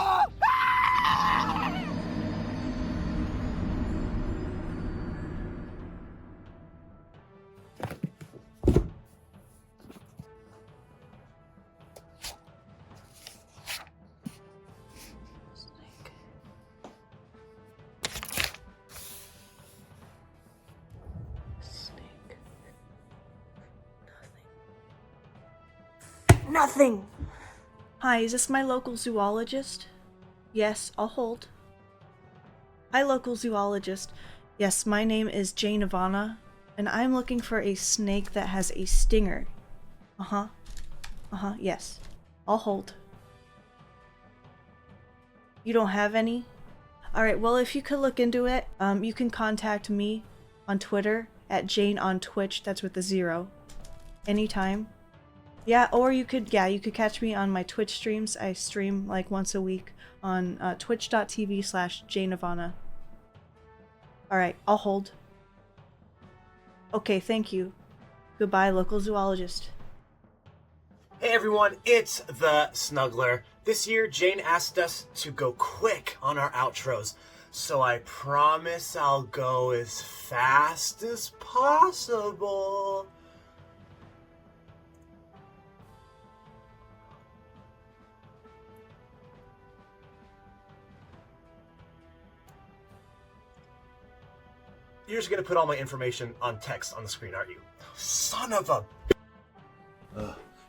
Nothing! Hi, is this my local zoologist? Yes, I'll hold. Hi, local zoologist. Yes, my name is Jane Ivana, and I'm looking for a snake that has a stinger. Yes. I'll hold. You don't have any? Alright, well, if you could look into it, you can contact me on Twitter at Jane on Twitch, that's with the 0. Anytime. Yeah, or you could catch me on my Twitch streams. I stream like once a week on twitch.tv/JaneIvana. Alright, I'll hold. Okay, thank you. Goodbye, local zoologist. Hey everyone, it's the Snuggler. This year, Jane asked us to go quick on our outros, so I promise I'll go as fast as possible. You're just gonna put all my information on text on the screen, aren't you? Son of a...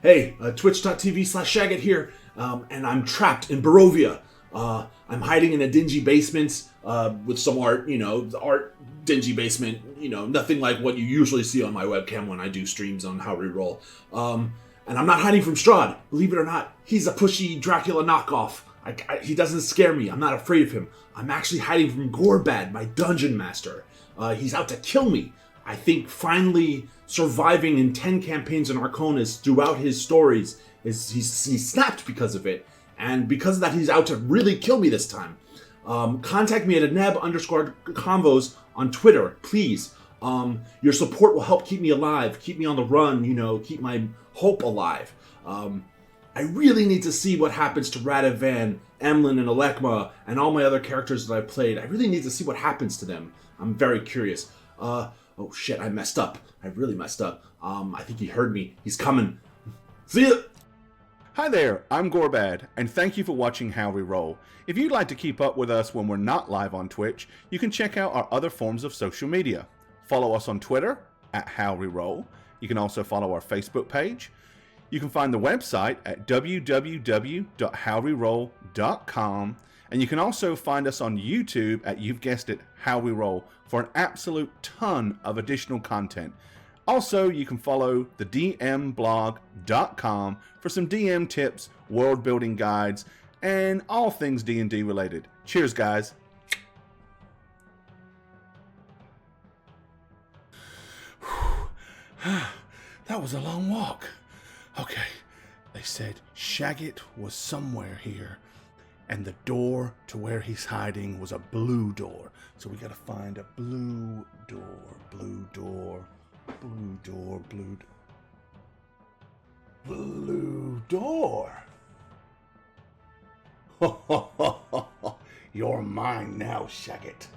Hey, twitch.tv/Shagget here, and I'm trapped in Barovia. I'm hiding in a dingy basement with some art, the art dingy basement, nothing like what you usually see on my webcam when I do streams on How We Roll. And I'm not hiding from Strahd. Believe it or not, he's a pushy Dracula knockoff. He doesn't scare me. I'm not afraid of him. I'm actually hiding from Gorebad, my dungeon master. He's out to kill me. I think finally surviving in 10 campaigns in Arconis throughout his stories, he's snapped because of it. And because of that, he's out to really kill me this time. Contact me at @neb_convos on Twitter, please. Your support will help keep me alive, keep me on the run, keep my hope alive. I really need to see what happens to Radovan, Emlyn, and Alekma, and all my other characters that I've played. I really need to see what happens to them. I'm very curious. Oh shit, I messed up. I really messed up. I think he heard me. He's coming. See ya! Hi there, I'm Gorebad, and thank you for watching How We Roll. If you'd like to keep up with us when we're not live on Twitch, you can check out our other forms of social media. Follow us on Twitter, @HowWeRoll. You can also follow our Facebook page. You can find the website at www.howweroll.com, and you can also find us on YouTube at, you've guessed it, How We Roll, for an absolute ton of additional content. Also, you can follow the dmblog.com for some DM tips, world building guides, and all things D&D related. Cheers, guys. That was a long walk. Okay, they said Shagget was somewhere here, and the door to where he's hiding was a blue door. So we gotta find a blue door, blue door, blue door, blue door. You're mine now, Shagget.